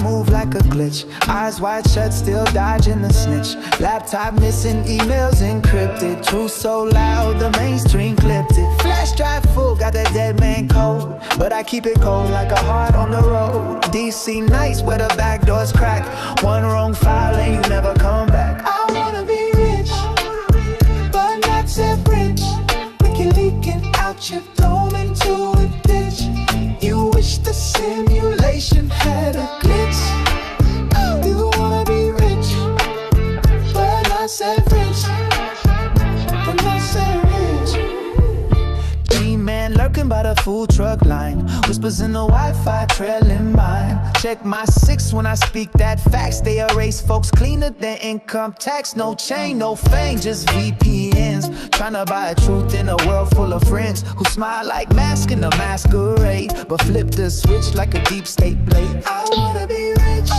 move like a glitch. Eyes wide shut, still dodging the snitch. Laptop missing, emails encrypted. Truth so loud, the mainstream clipped it. Flash drive full, got that dead man code. But I keep it cold like a heart on the road. DC nights where the back doors crack. One wrong file and you never come back. I wanna be rich, but not self-rich. Ricky leaking out your dome into a ditch. You wish the simulation had a glitch. You wanna be rich, but not self-rich. But not self-rich. G-man lurking by the food truck line. Whispers in the Wi-Fi trailing mine. Check my 6 when I speak that facts. They erase folks cleaner than income tax. No chain, no fame, just VPNs. Tryna buy a truth in a world full of friends who smile like masks in a masquerade, but flip the switch like a deep state blade. I wanna be rich,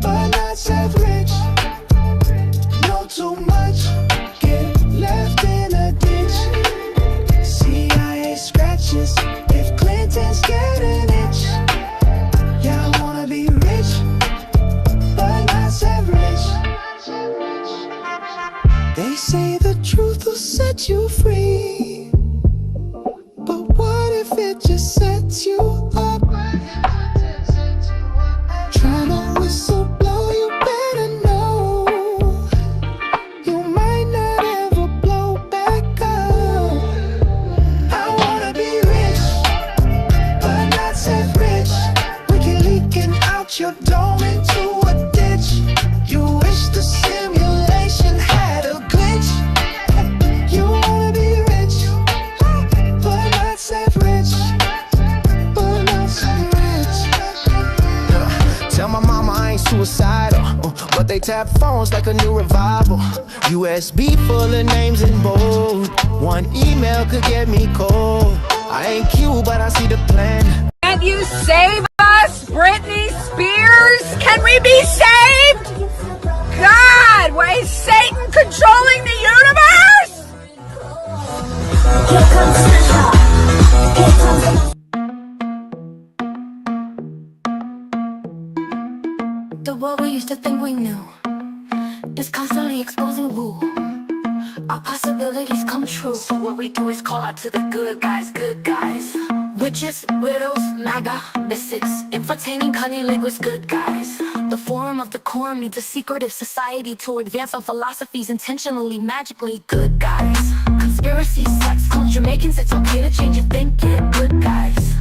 but not self-rich. Know too much, get left in a ditch. CIA scratches if Clinton's getting itch. Yeah, I wanna be rich, but not self-rich. They say the truth will set you free, but what if it just sets you up? Tryna whistle blow, you better know you might not ever blow back up. I wanna be rich, but not self-rich. Ricky leaking out your dome into a ditch. You wish the simulation had a glitch. You wanna be rich, but not self-rich. But not self-rich. Tell my mama I ain't suicidal, but they tap phones like a new revival. USB full of names in bold. One email could get me cold. I ain't cute, but I see the plan. Can you save us, Britney Spears? Can we be saved? God, why is Satan controlling the universe? Here comes Santa. Here comes the world we used to think we knew is constantly exposing woo. Our possibilities come true. So what we do is call out to the good guys, good guys. Witches, widows, MAGA, mystics, entertaining cunning linguists, good guys. The forum of the quorum needs a secretive society to advance our philosophies intentionally, magically, good guys. Conspiracy, sex, culture, Jamaicans, it's okay to change your thinking, good guys.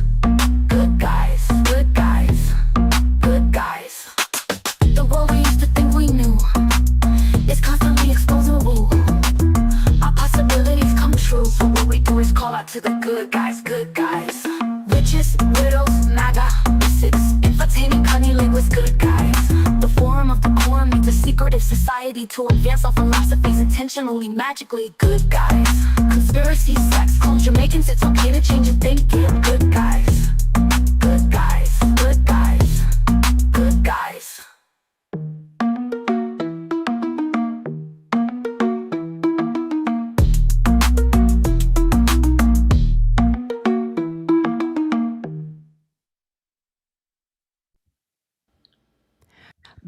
Good guys, good guys, good guys. The world we used to think we knew is constantly exposing woo. Our possibilities come true. So what we do is call out to the good guys, good guys. Witches, widows, MAGA, mystics, entertaining cunning linguists, good guys. The forum of the quorum needs a secretive society to advance our philosophies intentionally, magically, good guys. Conspiracy, sex, culture, Jamaicans, it's okay to change your thinking, good guys. Good guys, good guys, good guys.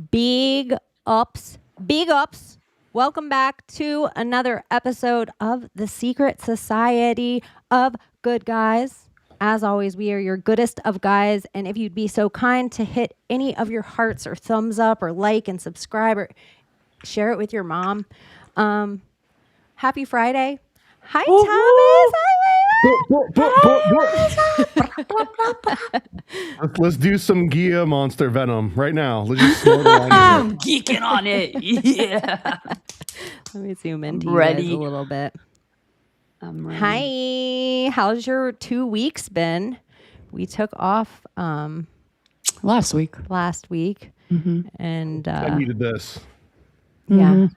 Big ups, big ups. Welcome back to another episode of The Secret Society of Good Guys. As always, we are your goodest of guys. And if you'd be so kind to hit any of your hearts or thumbs up or like and subscribe or share it with your mom. Happy Friday. Hi, Thomas. Let's do some Gia Monster Venom right now. Let's just slow down. I'm geeking on it. Yeah. Let me zoom into you guys a little bit. I'm ready. Hi. How's your 2 weeks been? We took off Last week. Mm-hmm. And I needed this. Yeah.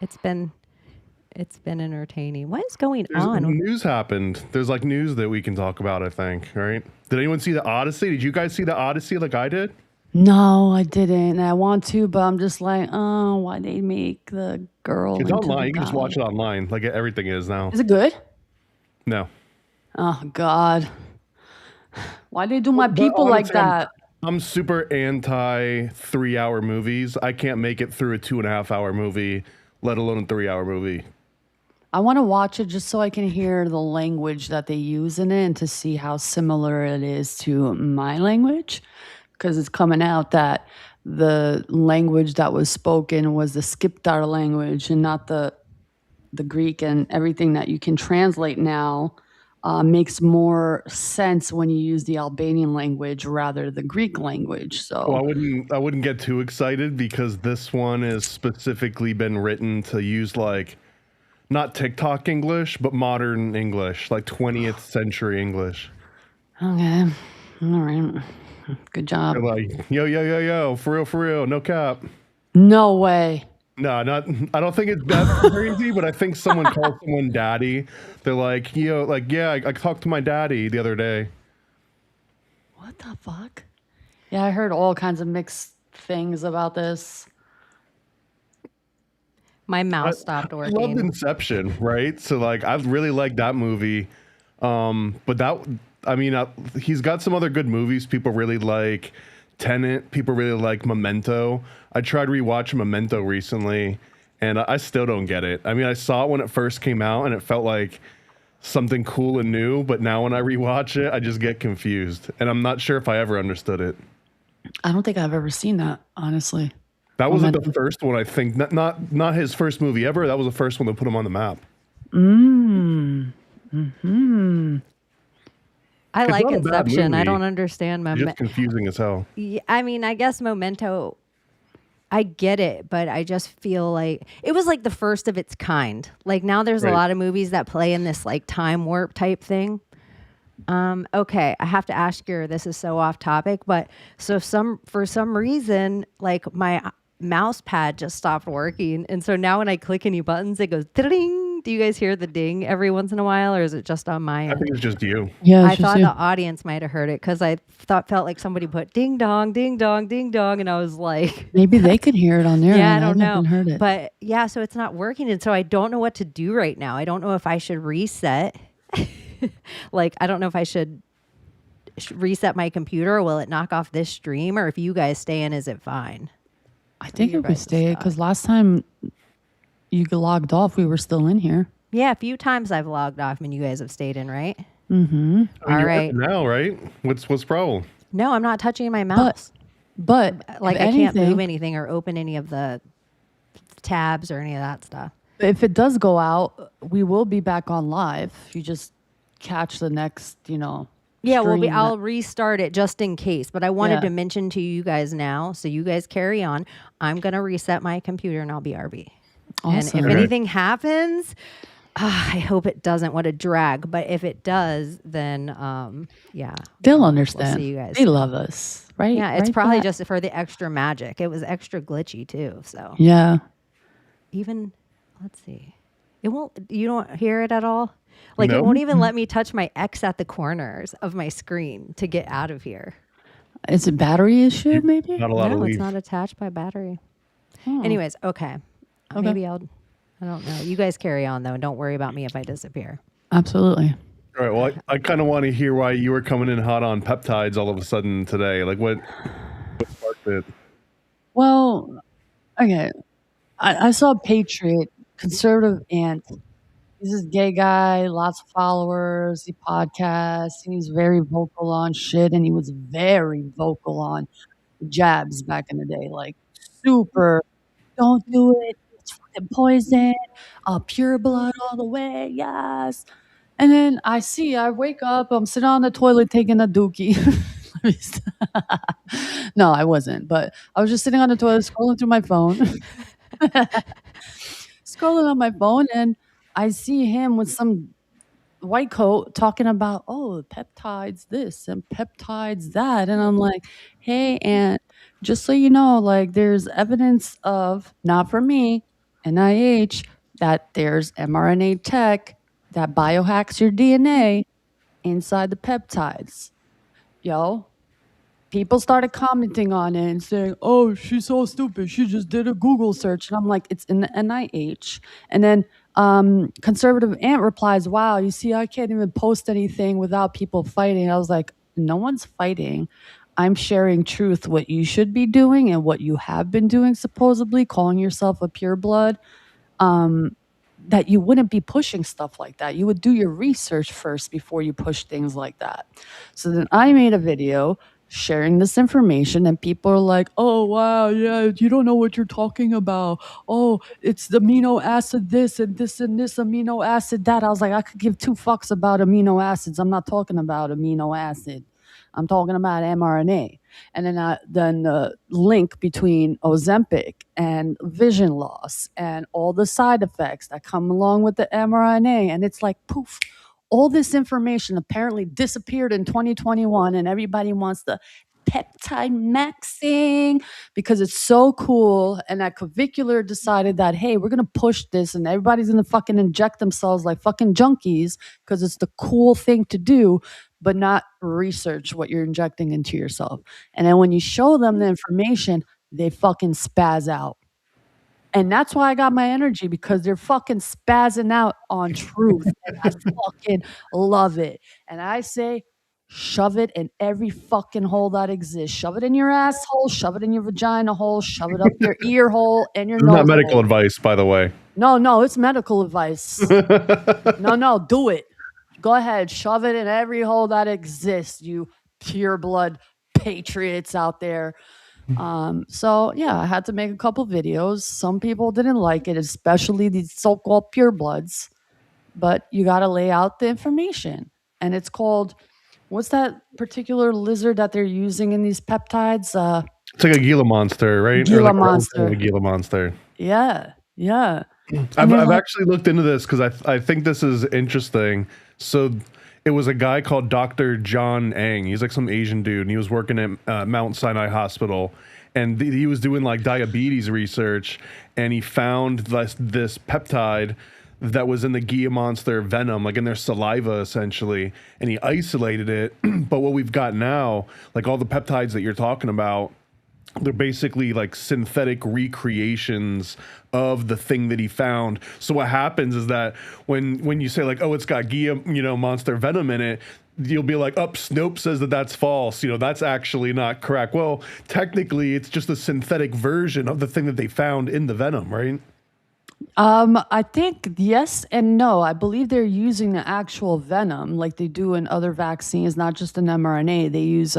It's been entertaining. What is going on? News happened. There's like news that we can talk about, I think, right? Did anyone see the Odyssey? Did you guys see the Odyssey like I did? No, I didn't. I want to, but I'm just like, oh, why they make the girl? It's online. You can just watch it online. Like everything is now. Is it good? No. Oh God. Why they do my people like that? I'm super anti 3-hour movies. I can't make it through a 2.5-hour movie, let alone a 3-hour movie. I want to watch it just so I can hear the language that they use in it and to see how similar it is to my language. Because it's coming out that the language that was spoken was the Skiptar language and not the Greek, and everything that you can translate now makes more sense when you use the Albanian language rather the Greek language. Well, So I wouldn't get too excited because this one has specifically been written to use like not TikTok English, but modern English, like 20th century English. okay, all right, good job. They're like, yo, for real, no cap. No way. No, not. I don't think it's that crazy, but I think someone called someone daddy. They're like, yeah, I talked to my daddy the other day. What the fuck? Yeah, I heard all kinds of mixed things about this. My mouse stopped I loved working. Inception, right? So like, I really like that movie. But he's got some other good movies. People really like Tenet. People really like Memento. I tried rewatching Memento recently, and I still don't get it. I mean, I saw it when it first came out, and it felt like something cool and new. But now when I rewatch it, I just get confused, and I'm not sure if I ever understood it. I don't think I've ever seen that, honestly. That was the first one, I think. Not his first movie ever. That was the first one that put him on the map. I It's like not a bad Inception. I movie. don't understand It's just confusing as hell. I mean, I guess Memento, I get it, but I just feel like it was like the first of its kind. Like now there's a Right. lot of movies that play in this like time warp type thing. Okay, I have to ask you, this is so off topic, but so for some reason, like my mouse pad just stopped working. And so now when I click any buttons, it goes ding. Do you guys hear the ding every once in a while, or is it just on my I end? think it's just you. Yeah, I thought the audience might have heard it because I felt like somebody put ding dong, ding dong, ding dong, and I was like, maybe they could hear it on their yeah, I end. don't know. haven't heard it. But yeah, so it's not working, and so I don't know what to do right now. I don't know if I should reset. Like, I don't know if I should reset my computer, or will it knock off this stream, or if you guys stay in, is it fine? I think your it could guys' stay thought. because last time you logged off, we were still in here. Yeah, a few times I've logged off and you guys have stayed in, right? Mm-hmm. I mean, All you're right. working now, right? What's the problem? No, I'm not touching my mouse. But Like, if I can't anything, move anything or open any of the tabs or any of that stuff. if it does go out, we will be back on live. You just catch the next, Yeah, stream I'll restart it just in case. But I wanted Yeah. to mention to you guys now, so you guys carry on. I'm gonna reset my computer and I'll be RB. Awesome. And if Okay. anything happens, I hope it doesn't. What a drag! But if it does, then yeah, They'll understand. see you guys. They love us, right? Yeah, it's Right, probably Pat? just for the extra magic. It was extra glitchy too. So Yeah. even let's see, it won't. You don't hear it at all. Like it No. won't even let me touch my X at the corners of my screen to get out of here. It's a battery issue, maybe? Not a lot No, of it's leave. not attached by battery. Oh. Anyways, okay. Okay. Maybe I don't know. You guys carry on though, and don't worry about me if I disappear. Absolutely. All right. Well, I kind of want to hear why you were coming in hot on peptides all of a sudden today. Like, what sparked it? Well, okay. I saw a Patriot, conservative aunt. He's this gay guy, lots of followers. He podcasts. He's very vocal on shit, and he was very vocal on jabs back in the day. Like, super, don't do it. It's fucking poison. Pure blood all the way. Yes. And then I wake up, I'm sitting on the toilet taking a dookie. Let me no, I wasn't, but I was just sitting on the toilet scrolling through my phone. Scrolling on my phone, and I see him with some white coat talking about, oh, peptides this and peptides that. And I'm like, hey, Aunt, just so you know, like there's evidence of, not for me, NIH, that there's mRNA tech that biohacks your DNA inside the peptides. Yo, people started commenting on it and saying, oh, she's so stupid. She just did a Google search. And I'm like, it's in the NIH. And then conservative aunt replies, wow, you see, I can't even post anything without people fighting. I was like, no one's fighting. I'm sharing truth, what you should be doing and what you have been doing, supposedly calling yourself a pureblood. Um, that you wouldn't be pushing stuff like that. You would do your research first before you push things like that. So then I made a video sharing this information, and people are like, "Oh, wow, yeah, you don't know what you're talking about. Oh, it's the amino acid this and this amino acid that." I was like, I could give two fucks about amino acids. I'm not talking about amino acid. I'm talking about mRNA. And then the link between Ozempic and vision loss and all the side effects that come along with the mRNA. And it's like, poof, all this information apparently disappeared in 2021, and everybody wants the peptide maxing because it's so cool. And that Clavicular decided that, hey, we're going to push this and everybody's going to fucking inject themselves like fucking junkies because it's the cool thing to do, but not research what you're injecting into yourself. And then when you show them the information, they fucking spaz out. And that's why I got my energy, because they're fucking spazzing out on truth. And I fucking love it. And I say, shove it in every fucking hole that exists. Shove it in your asshole, shove it in your vagina hole, shove it up your ear hole and your This is not nose medical hole. advice, by the way. No, it's medical advice. No, do it. Go ahead, shove it in every hole that exists, you pure blood patriots out there. So yeah, I had to make a couple videos. Some people didn't like it, especially these so-called purebloods. But you got to lay out the information, and it's called, what's that particular lizard that they're using in these peptides? It's like a Gila monster, right? Or Gila like a monster. Gila monster. Yeah. I've like- actually looked into this because I think this is interesting. So it was a guy called Dr. John Eng. He's like some Asian dude, and he was working at Mount Sinai Hospital, and he was doing like diabetes research, and he found this peptide that was in the Gila monster venom, like in their saliva essentially, and he isolated it. But what we've got now, like all the peptides that you're talking about, they're basically like synthetic recreations of the thing that he found. So what happens is that when you say like, oh, it's got Gila, monster venom in it, you'll be like, Snope says that that's false. That's actually not correct. Well, technically, it's just a synthetic version of the thing that they found in the venom, right? I think yes and no. I believe they're using the actual venom like they do in other vaccines, not just an mRNA. They use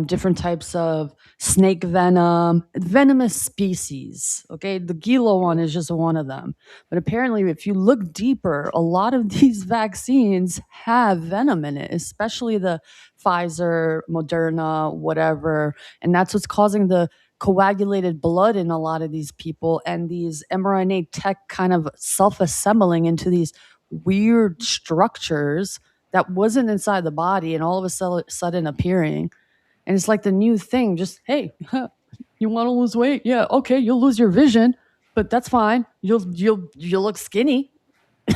different types of snake venom, venomous species. Okay, the Gila one is just one of them. But apparently, if you look deeper, a lot of these vaccines have venom in it, especially the Pfizer, Moderna, whatever. And that's what's causing the coagulated blood in a lot of these people, and these mRNA tech kind of self-assembling into these weird structures that wasn't inside the body and all of a sudden appearing. And it's like the new thing, just, hey, you want to lose weight? Yeah, okay, you'll lose your vision, but that's fine. You'll look skinny. Do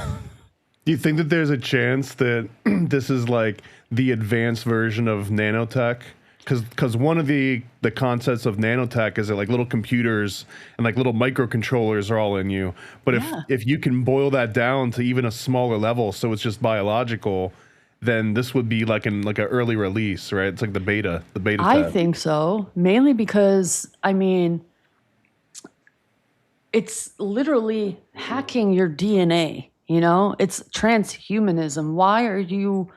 you think that there's a chance that this is like the advanced version of nanotech? Because one of the concepts of nanotech is that like little computers and like little microcontrollers are all in you. But if you can boil that down to even a smaller level, so it's just biological, then this would be like an early release, right? It's like the beta I test. think so, mainly because, it's literally hacking your DNA, It's transhumanism. Why are you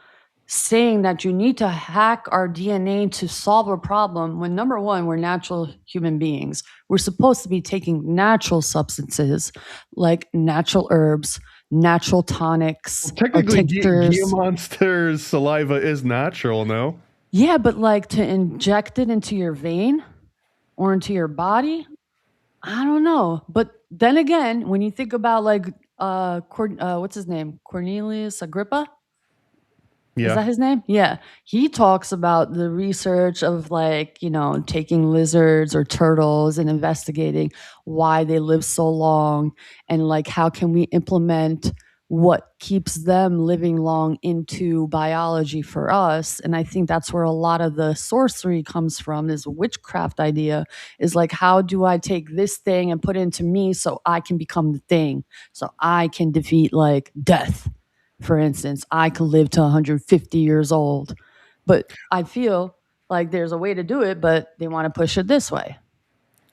saying that you need to hack our DNA to solve a problem when, number one, we're natural human beings? We're supposed to be taking natural substances like natural herbs, natural tonics, Technically, tinctures. Gila monster's saliva is natural, no? Yeah, but like to inject it into your vein or into your body, I don't know. But then again, when you think about like what's his name? Cornelius Agrippa? Yeah. Is that his name? Yeah. He talks about the research of like, taking lizards or turtles and investigating why they live so long, and like how can we implement what keeps them living long into biology for us. And I think that's where a lot of the sorcery comes from, this witchcraft idea, is like, how do I take this thing and put it into me so I can become the thing, so I can defeat like death. For instance, I could live to 150 years old. But I feel Like there's a way to do it, but they want to push it this way.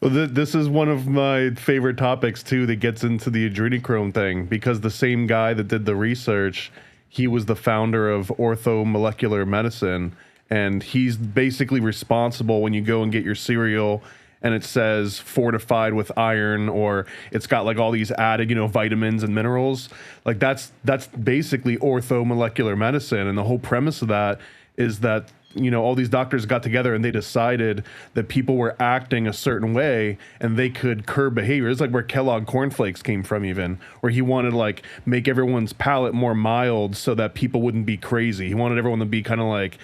Well, this is one of my favorite topics too that gets into the adrenochrome thing, because the same guy that did the research, he was the founder of orthomolecular medicine, and he's basically responsible when you go and get your cereal and it says fortified with iron, or it's got like all these added, vitamins and minerals. Like that's basically orthomolecular medicine, and the whole premise of that is that all these doctors got together and they decided that people were acting a certain way and they could curb behavior. It's like where Kellogg cornflakes came from, even, where he wanted to like make everyone's palate more mild so that people wouldn't be crazy. He wanted everyone to be kind of like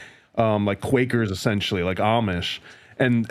Quakers, essentially, like Amish. And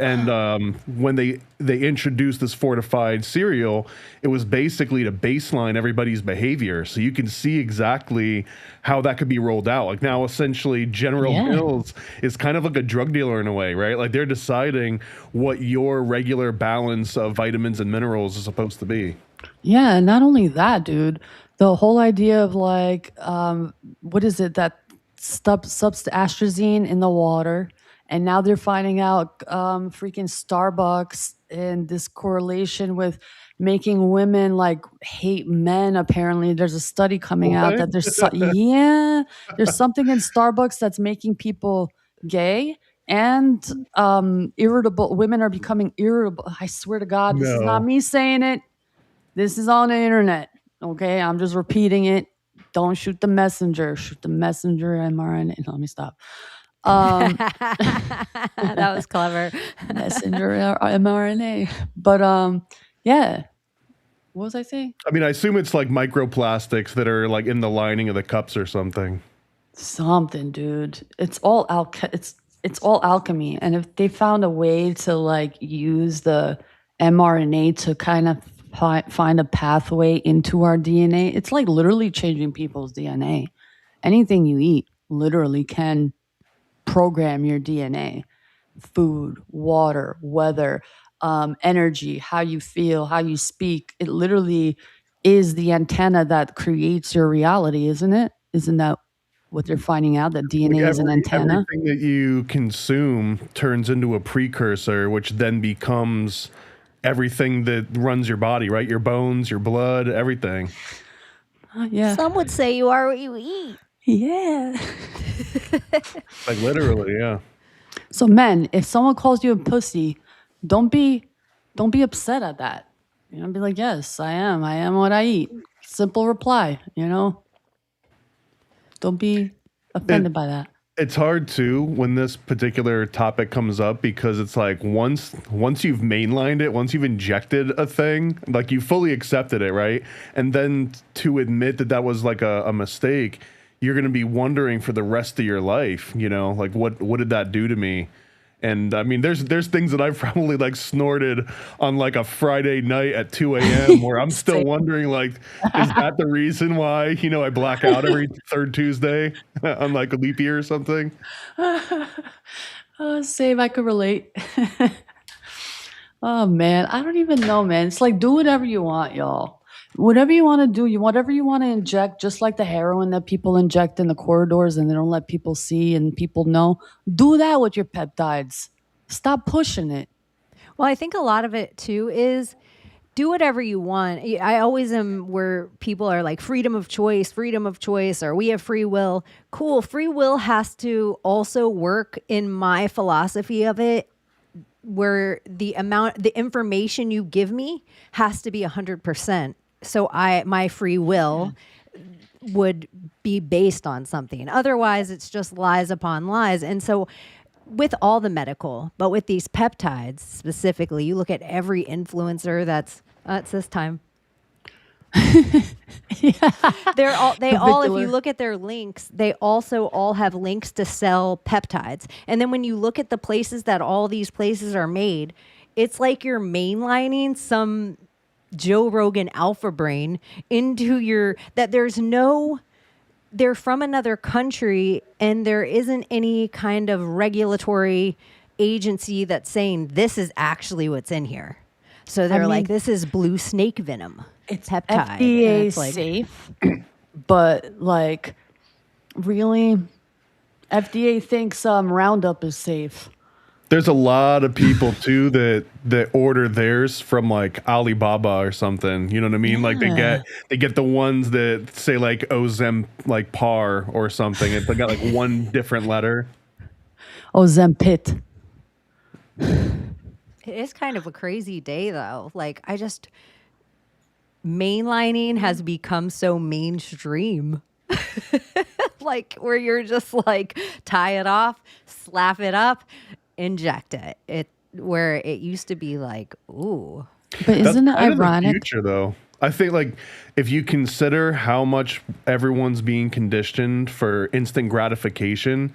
when they introduced this fortified cereal, it was basically to baseline everybody's behavior, so you can see exactly how that could be rolled out. Like now, essentially, General Mills is kind of like a drug dealer in a way, right? Like they're deciding what your regular balance of vitamins and minerals is supposed to be. Yeah, and not only that, dude. The whole idea of like, what is it that atrazine in the water, and now they're finding out freaking Starbucks and this correlation with making women like hate men. Apparently, there's a study coming out that there's there's something in Starbucks that's making people gay and irritable. Women are becoming irritable. I swear to God, this is not me saying it. This is on the internet. Okay, I'm just repeating it. Don't shoot the messenger. Shoot the messenger mRNA. No, let me stop. That was clever. Messenger mRNA. But yeah. What was I saying? I mean, I assume it's like microplastics that are like in the lining of the cups or something. Something, dude. It's all it's all alchemy. And if they found a way to like use the mRNA to kind of find a pathway into our DNA, it's like literally changing people's DNA. Anything you eat literally can program your DNA. Food, water, weather, energy, how you feel, how you speak. It literally is the antenna that creates your reality, isn't it? Isn't that what they're finding out, that DNA is an antenna? Everything that you consume turns into a precursor, which then becomes everything that runs your body, right? Your bones, your blood, everything. Yeah. Some would say you are what you eat. Yeah. Like literally, yeah. So men, if someone calls you a pussy, don't be upset at that. Be like, yes, I am. I am what I eat. Simple reply, Don't be offended by that. It's hard too when this particular topic comes up, because it's like once you've mainlined it, once you've injected a thing, like you fully accepted it, right? And then to admit that was like a mistake, you're going to be wondering for the rest of your life, like what did that do to me? And I mean, there's things that I've probably like snorted on like a Friday night at 2 a.m. where I'm still wondering, like, is that the reason why, I black out every third Tuesday on like a leap year or something? Same, I could relate. Oh man, I don't even know, man. It's like, do whatever you want, y'all. Whatever you want to do, whatever you want to inject, just like the heroin that people inject in the corridors and they don't let people see and people know. Do that with your peptides. Stop pushing it. Well, I think a lot of it too is do whatever you want. I always am where people are like freedom of choice, or we have free will. Cool. Free will has to also work in my philosophy of it, where the information you give me has to be 100%. So my free will would be based on something. Otherwise, it's just lies upon lies. And so with all the medical, but with these peptides specifically, you look at every influencer that's it's this time. They all, if you look at their links, they also all have links to sell peptides. And then when you look at the places that all these places are made, it's like you're mainlining some Joe Rogan alpha brain into they're from another country, and there isn't any kind of regulatory agency that's saying this is actually what's in here. So they're like, this is blue snake venom. It's peptide. FDA safe, but like, really, FDA thinks Roundup is safe. There's a lot of people too that order theirs from like Alibaba or something. You know what I mean? Like they get the ones that say like Ozem like par or something. It's got like one different letter. Ozempit. It is kind of a crazy day though. Like mainlining has become so mainstream. Like where you're just like tie it off, slap it up, inject it. Where it used to be like, ooh. But isn't it That's kind of the ironic? future, though. I think like if you consider how much everyone's being conditioned for instant gratification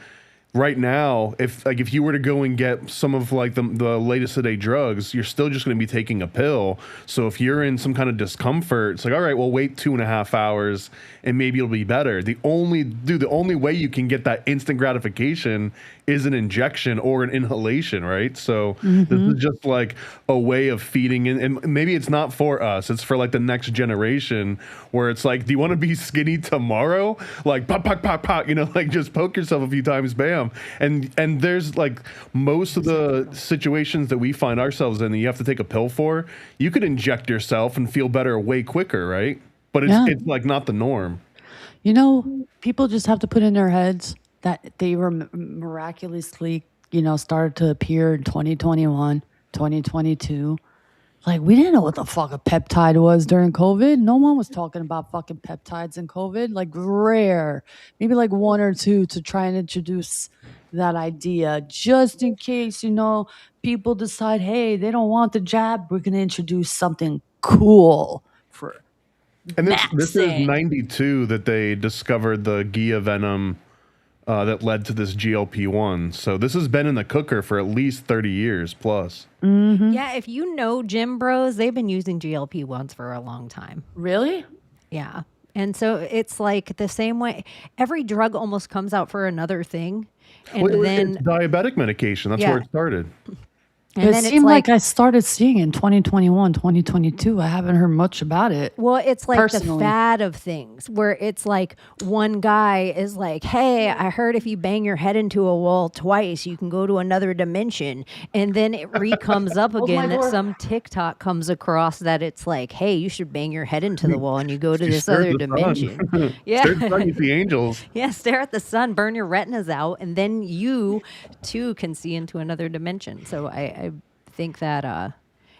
right now, if you were to go and get some of like the latest today drugs, you're still just going to be taking a pill. So if you're in some kind of discomfort, it's like, all right, well, wait 2.5 hours and maybe it'll be better. The only way you can get that instant gratification is an injection or an inhalation, right? So this is just like a way of feeding in, and maybe it's not for us, it's for like the next generation, where it's like, do you want to be skinny tomorrow? Like pop, pop, pop, pop, like just poke yourself a few times, bam. And there's like most of the situations that we find ourselves in that you have to take a pill for, you could inject yourself and feel better way quicker, right? But it's like not the norm. People just have to put in their heads that they were miraculously, started to appear in 2021, 2022. Like, we didn't know what the fuck a peptide was during COVID. No one was talking about fucking peptides in COVID. Like, rare. Maybe like one or two to try and introduce that idea. Just in case, people decide, hey, they don't want the jab. We're going to introduce something cool for And this is 92 that they discovered the Gia venom that led to this GLP-1. So this has been in the cooker for at least 30 years plus. Mm-hmm. Yeah, if you know gym bros, they've been using GLP-1s for a long time. Really? Yeah. And so it's like the same way. Every drug almost comes out for another thing. And then it's diabetic medication. That's where it started. And it then seemed like I started seeing in 2021, 2022. I haven't heard much about it. Well, it's like personally. the fad of things where it's like one guy is like, hey, I heard if you bang your head into a wall twice, you can go to another dimension. And then it comes up again that some TikTok comes across that it's like, hey, you should bang your head into the wall and you go to this other dimension. Yeah. Stare at the sun, you see angels. Yeah, stare at the sun, burn your retinas out, and then you too can see into another dimension. So I think that,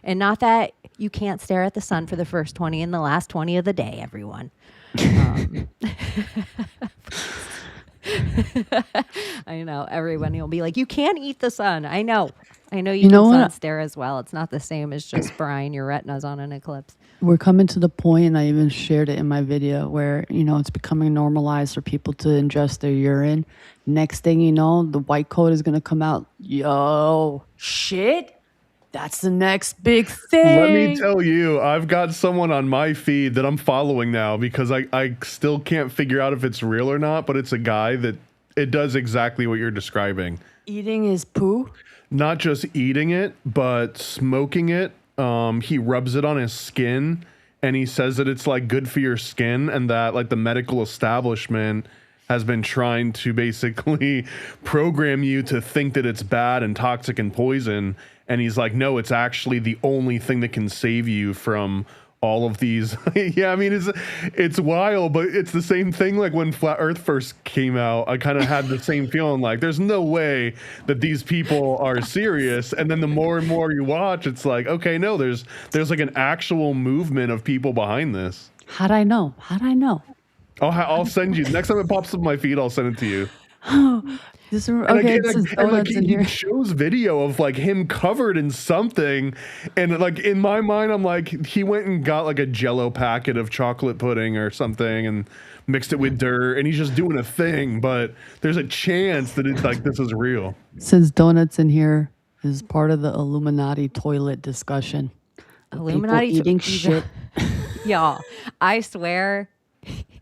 and not that you can't stare at the sun for the first 20 and the last 20 of the day, everyone. I know everyone will be like, you can't eat the sun. I know you can sun stare as well. It's not the same as just frying your retinas on an eclipse. We're coming to the point, and I even shared it in my video, where, it's becoming normalized for people to ingest their urine. Next thing you know, the white coat is going to come out. Yo, shit. That's the next big thing. Let me tell you, I've got someone on my feed that I'm following now because I still can't figure out if it's real or not, but it's a guy that it does exactly what you're describing. Eating his poo? Not just eating it, but smoking it. He rubs it on his skin, and he says that it's like good for your skin, and that like the medical establishment has been trying to basically program you to think that it's bad and toxic and poison. And he's like, no, it's actually the only thing that can save you from all of these. Yeah, I mean, it's wild, but it's the same thing. Like when Flat Earth first came out, I kind of had the same feeling like there's no way that these people are serious. And then the more and more you watch, it's like, okay, no, there's like an actual movement of people behind this. How'd I know? I'll send you. Next time it pops up my feed, I'll send it to you. He shows video of like him covered in something, and like in my mind I'm like, he went and got like a Jello packet of chocolate pudding or something and mixed it with dirt, and he's just doing a thing, but there's a chance that it's like this is real. Since donuts in here is part of the Illuminati toilet discussion. Illuminati eating shit. Y'all, I swear,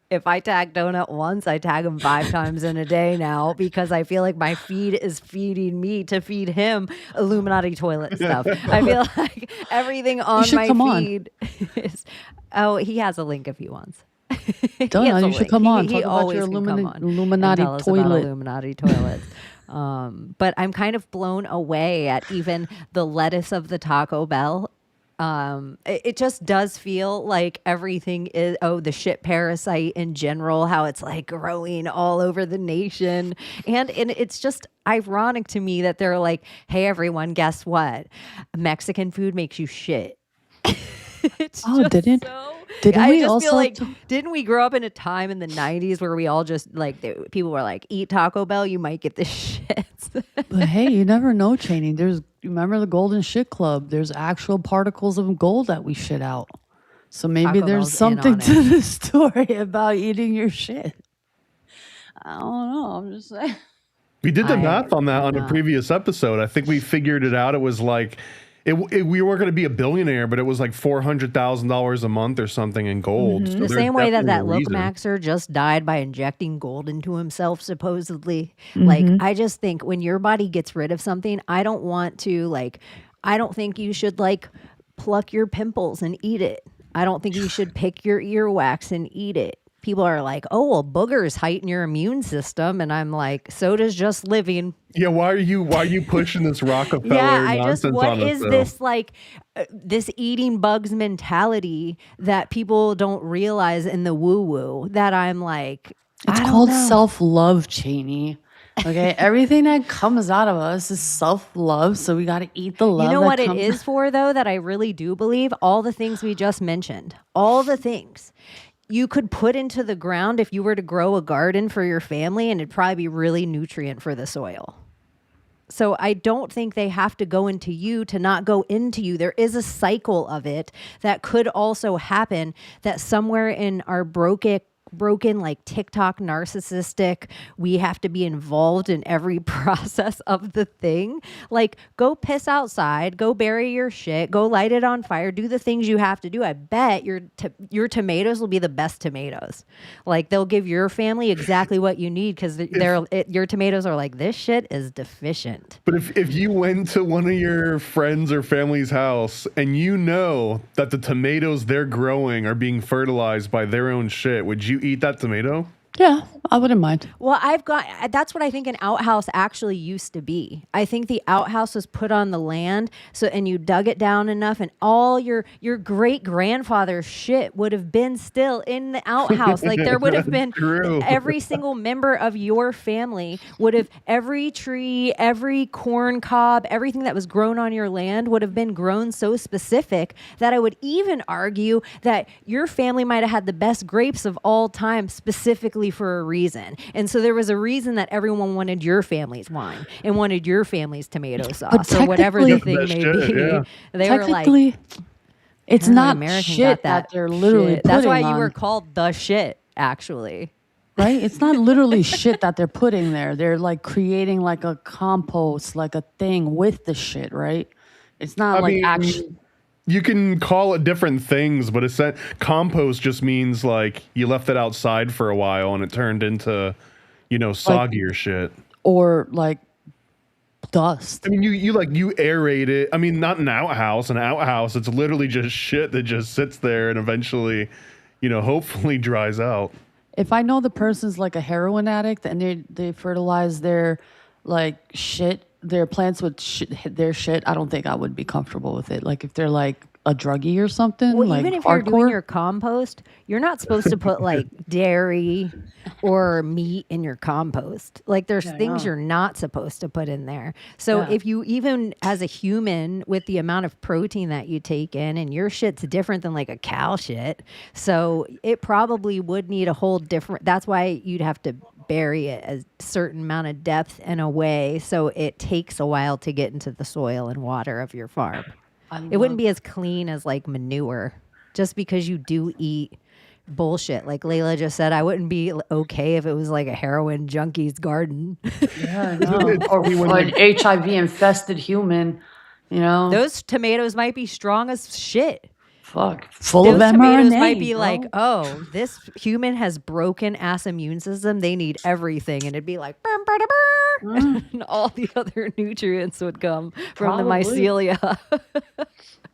if I tag Donut once, I tag him 5 times in a day now because I feel like my feed is feeding me to feed him Illuminati toilet stuff. I feel like everything on my feed is... Oh, he has a link if he wants. Donut, you should come on. He Talk about always your can come on Illuminati and tell us toilet. about Illuminati toilets. But I'm kind of blown away at even the lettuce of the Taco Bell. It just does feel like everything is, the shit parasite in general, how it's like growing all over the nation. And it's just ironic to me that they're like, hey, everyone, guess what? Mexican food makes you shit. It's didn't I we just also feel like, didn't we grow up in a time in the 90s where we all just like, people were like, eat Taco Bell, you might get the shits. But hey, you never know, Chaney. You remember the Golden Shit Club? There's actual particles of gold that we shit out. So maybe Taco there's Bell's in something on to it. the story about eating your shit. I don't know. I'm just saying. We did the math on that on a previous episode. I think we figured it out. It was like, we weren't going to be a billionaire, but it was like $400,000 a month or something in gold. So The there's same way that definitely a reason. Lookmaxer just died by injecting gold into himself, supposedly. Like, I just think when your body gets rid of something, I don't think you should like pluck your pimples and eat it. I don't think you should pick your earwax and eat it. People are like, oh, well, boogers heighten your immune system. And I'm like, so does just living. Yeah, why are you pushing this Rockefeller nonsense what on us, is though? this like this eating bugs mentality that people don't realize in the woo woo that I'm like, It's called self-love, Chaney. Okay, everything that comes out of us is self-love, so we got to eat the love. You know that what it comes- is for, though, that I really do believe? All the things we just mentioned, all the things you could put into the ground if you were to grow a garden for your family, and it'd probably be really nutrient for the soil. So I don't think they have to go into you to not go into you. There is a cycle of it that could also happen, that somewhere in our broken like TikTok narcissistic, we have to be involved in every process of the thing. Like, go piss outside, go bury your shit, go light it on fire, do the things you have to do. I bet your tomatoes will be the best tomatoes. Like, they'll give your family exactly what you need, because your tomatoes are like, this shit is deficient. But if you went to one of your friends or family's house and you know that the tomatoes they're growing are being fertilized by their own shit, would you eat that tomato? Yeah, I wouldn't mind. Well, that's what I think an outhouse actually used to be. I think the outhouse was put on the land, and you dug it down enough, and all your great grandfather's shit would have been still in the outhouse. Like, there would have been every single member of your family would have, every tree, every corn cob, everything that was grown on your land would have been grown so specific that I would even argue that your family might have had the best grapes of all time, specifically for a reason. And so there was a reason that everyone wanted your family's wine and wanted your family's tomato sauce or whatever the thing may be. Yeah. They were like, it's not shit that they're literally shit. That's why putting you were on. called the shit, actually. Right? It's not literally shit that they're putting there. They're like creating like a compost, like a thing with the shit, right? It's not actually. You can call it different things, but compost just means like you left it outside for a while and it turned into, soggier shit. Or like dust. I mean, you aerate it. I mean, not an outhouse. An outhouse, it's literally just shit that just sits there and eventually, hopefully dries out. If I know the person's like a heroin addict and they fertilize their like shit, their plants with their shit, I don't think I would be comfortable with it. Like if they're like a druggie or something. Well, like even if you're doing hardcore. your compost, you're not supposed to put like dairy or meat in your compost. Like there's things you're not supposed to put in there. So if you, even as a human, with the amount of protein that you take in, and your shit's different than like a cow shit, so it probably would need a whole different, that's why you'd have to bury it a certain amount of depth and away, so it takes a while to get into the soil and water of your farm. It wouldn't be as clean as like manure, just because you do eat bullshit. Like Layla just said, I wouldn't be okay if it was like a heroin junkie's garden. Yeah, I know. or an HIV infested human, Those tomatoes might be strong as shit. Fuck. Full of Those mRNA. tomatoes might be like, oh, this human has broken ass immune system. They need everything. And it'd be like, burr, burr, burr, and all the other nutrients would come from the mycelia.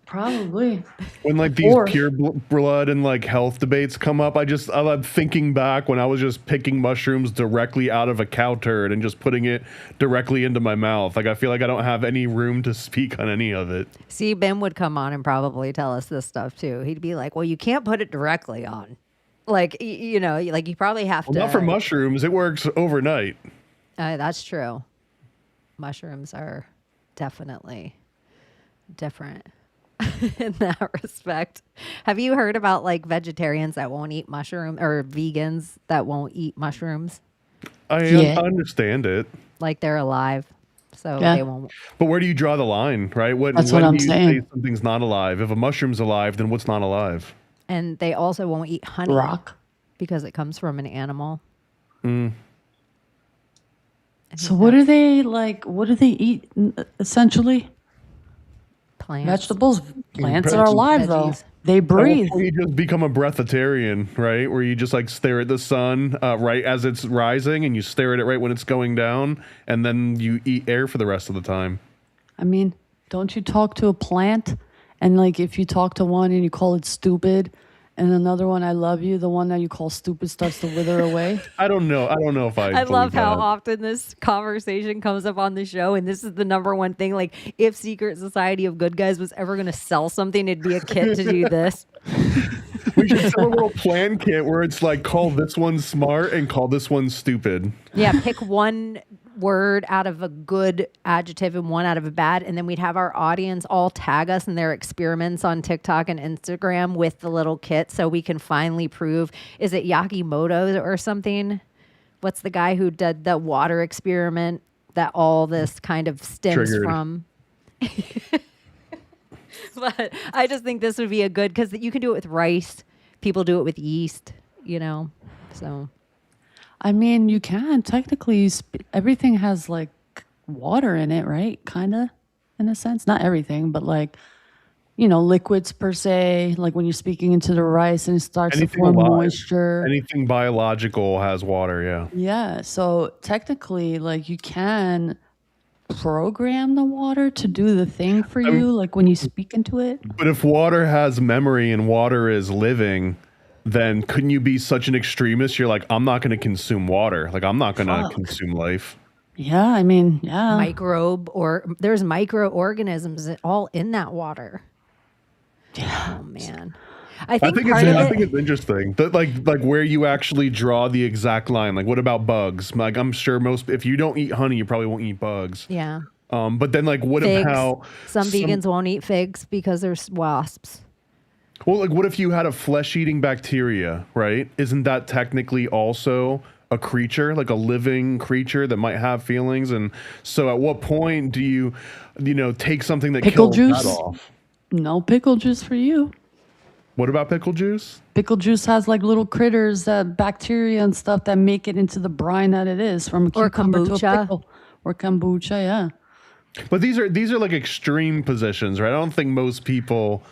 Probably. When like these Or- pure blood and like health debates come up, I'm thinking back when I was just picking mushrooms directly out of a cow turd and just putting it directly into my mouth. Like I feel like I don't have any room to speak on any of it. See, Ben would come on and probably tell us this stuff too. He'd be like, "Well, you can't put it directly on." Like you know, like you probably have to. Not for mushrooms. It works overnight. That's true. Mushrooms are definitely different in that respect. Have you heard about like vegetarians that won't eat mushroom or vegans that won't eat mushrooms? I Yeah. understand it. Like they're alive, so Yeah. they won't. But where do you draw the line, right? That's when what I'm do you saying. say something's not alive? If a mushroom's alive, then what's not alive? And they also won't eat honey Rock. because it comes from an animal. So what do they like? What do they eat essentially? Plants. Vegetables. Plants are alive though. Veggies. They breathe. Or you just become a breatharian, right? Where you just like stare at the sun right as it's rising and you stare at it right when it's going down and then you eat air for the rest of the time. I mean, don't you talk to a plant? And like if you talk to one and you call it stupid and another one I love you, the one that you call stupid starts to wither away. I don't know if I I love believe how that. often this conversation comes up on the show, and this is the number one thing. Like, if Secret Society of Good Guys was ever going to sell something, it'd be a kit to do this. We should sell a little plan kit where it's like call this one smart and call this one stupid. Yeah, pick one word out of a good adjective and one out of a bad, and then we'd have our audience all tag us in their experiments on TikTok and Instagram with the little kit so we can finally prove, is it Yakimoto or something? What's the guy who did the water experiment that all this kind of stems Triggered. from? But I just think this would be a good, because you can do it with rice. People do it with yeast, you know, so. I mean, you can technically. Everything has like water in it, right? Kind of, in a sense. Not everything, but like, you know, liquids per se. Like when you're speaking into the rice and it starts to form alive, moisture. anything biological has water, yeah. Yeah. So technically, like you can program the water to do the thing for you, like when you speak into it. But if water has memory and water is living, then couldn't you be such an extremist? You're like, I'm not going to consume water. Like, I'm not going to consume life. Yeah, I mean, yeah. There's microorganisms all in that water. Yeah. Oh man. I think it's interesting that like where you actually draw the exact line. Like, what about bugs? Like, I'm sure if you don't eat honey, you probably won't eat bugs. Yeah. But then like, what Figs. about Some vegans won't eat figs because there's wasps. Well, like, what if you had a flesh-eating bacteria, right? Isn't that technically also a creature, like a living creature that might have feelings? And so at what point do you take something that Pickle kills juice? that off? No pickle juice for you. What about pickle juice? Pickle juice has like little critters, bacteria and stuff that make it into the brine that it is from a Or cucumber to a kombucha. pickle. Or kombucha, yeah. But these are like extreme positions, right? I don't think most people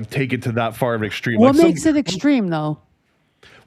take it to that far of an extreme. What Like makes it extreme though?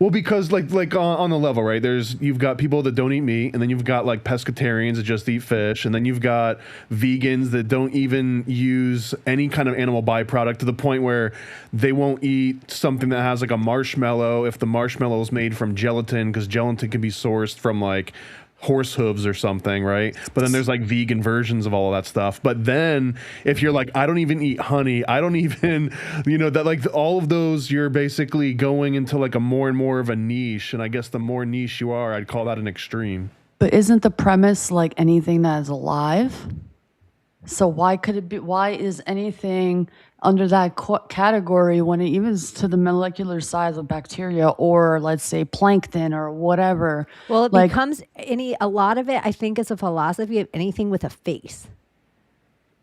Well, because like on the level, right? You've got people that don't eat meat, and then you've got like pescatarians that just eat fish, and then you've got vegans that don't even use any kind of animal byproduct to the point where they won't eat something that has like a marshmallow if the marshmallow is made from gelatin, because gelatin can be sourced from like horse hooves or something, right? But then there's like vegan versions of all of that stuff. But then if you're like, I don't even eat honey, I don't even, that like all of those, you're basically going into like a more and more of a niche. And I guess the more niche you are, I'd call that an extreme. But isn't the premise like anything that is alive? So why is anything under that category when it even is to the molecular size of bacteria or let's say plankton or whatever? Well, it like, becomes a lot of it, I think, is a philosophy of anything with a face.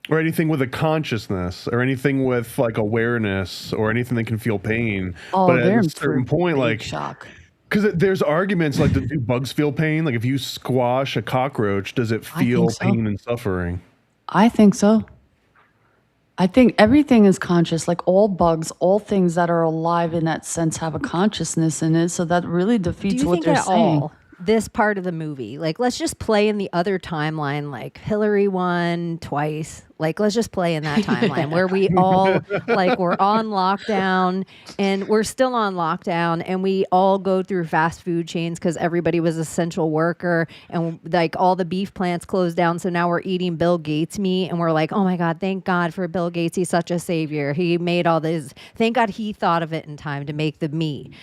Or anything with a consciousness, or anything with like awareness, or anything that can feel pain. But at a certain point, like shock. Because there's arguments like, do bugs feel pain? Like if you squash a cockroach, does it feel so. pain and suffering? I think so. I think everything is conscious, like all bugs, all things that are alive in that sense have a consciousness in it. So that really defeats what they're saying. this part of the movie. Like, let's just play in the other timeline. Like, Hillary won twice. Like, let's just play in that timeline where we all, like, we're on lockdown and we're still on lockdown and we all go through fast food chains because everybody was essential worker and, like, all the beef plants closed down. So now we're eating Bill Gates meat and we're like, oh my God, thank God for Bill Gates. He's such a savior. He made all this. Thank God he thought of it in time to make the meat.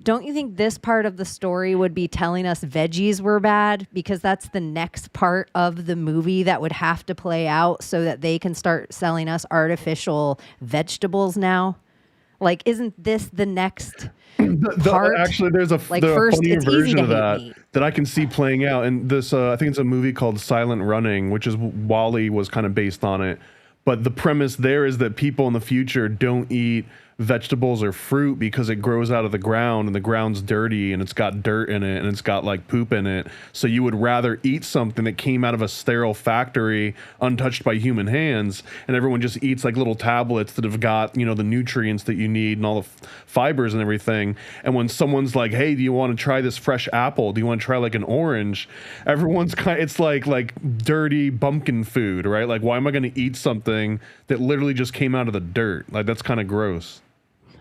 Don't you think this part of the story would be telling us veggies were bad? Because that's the next part of the movie that would have to play out so that they can start selling us artificial vegetables now. Like, isn't this the next part? Actually, there's a first, funnier it's easy version to of hate that meat. that I can see playing out. And this, I think it's a movie called Silent Running, which is Wall-E was kind of based on it. But the premise there is that people in the future don't eat vegetables or fruit because it grows out of the ground and the ground's dirty and it's got dirt in it and it's got like poop in it. So you would rather eat something that came out of a sterile factory untouched by human hands, and everyone just eats like little tablets that have got, you know, the nutrients that you need and all the fibers and everything. And when someone's like, hey, do you want to try this fresh apple? Do you want to try like an orange? Everyone's kind of, it's like dirty bumpkin food, right? Like, why am I going to eat something that literally just came out of the dirt? Like, that's kind of gross.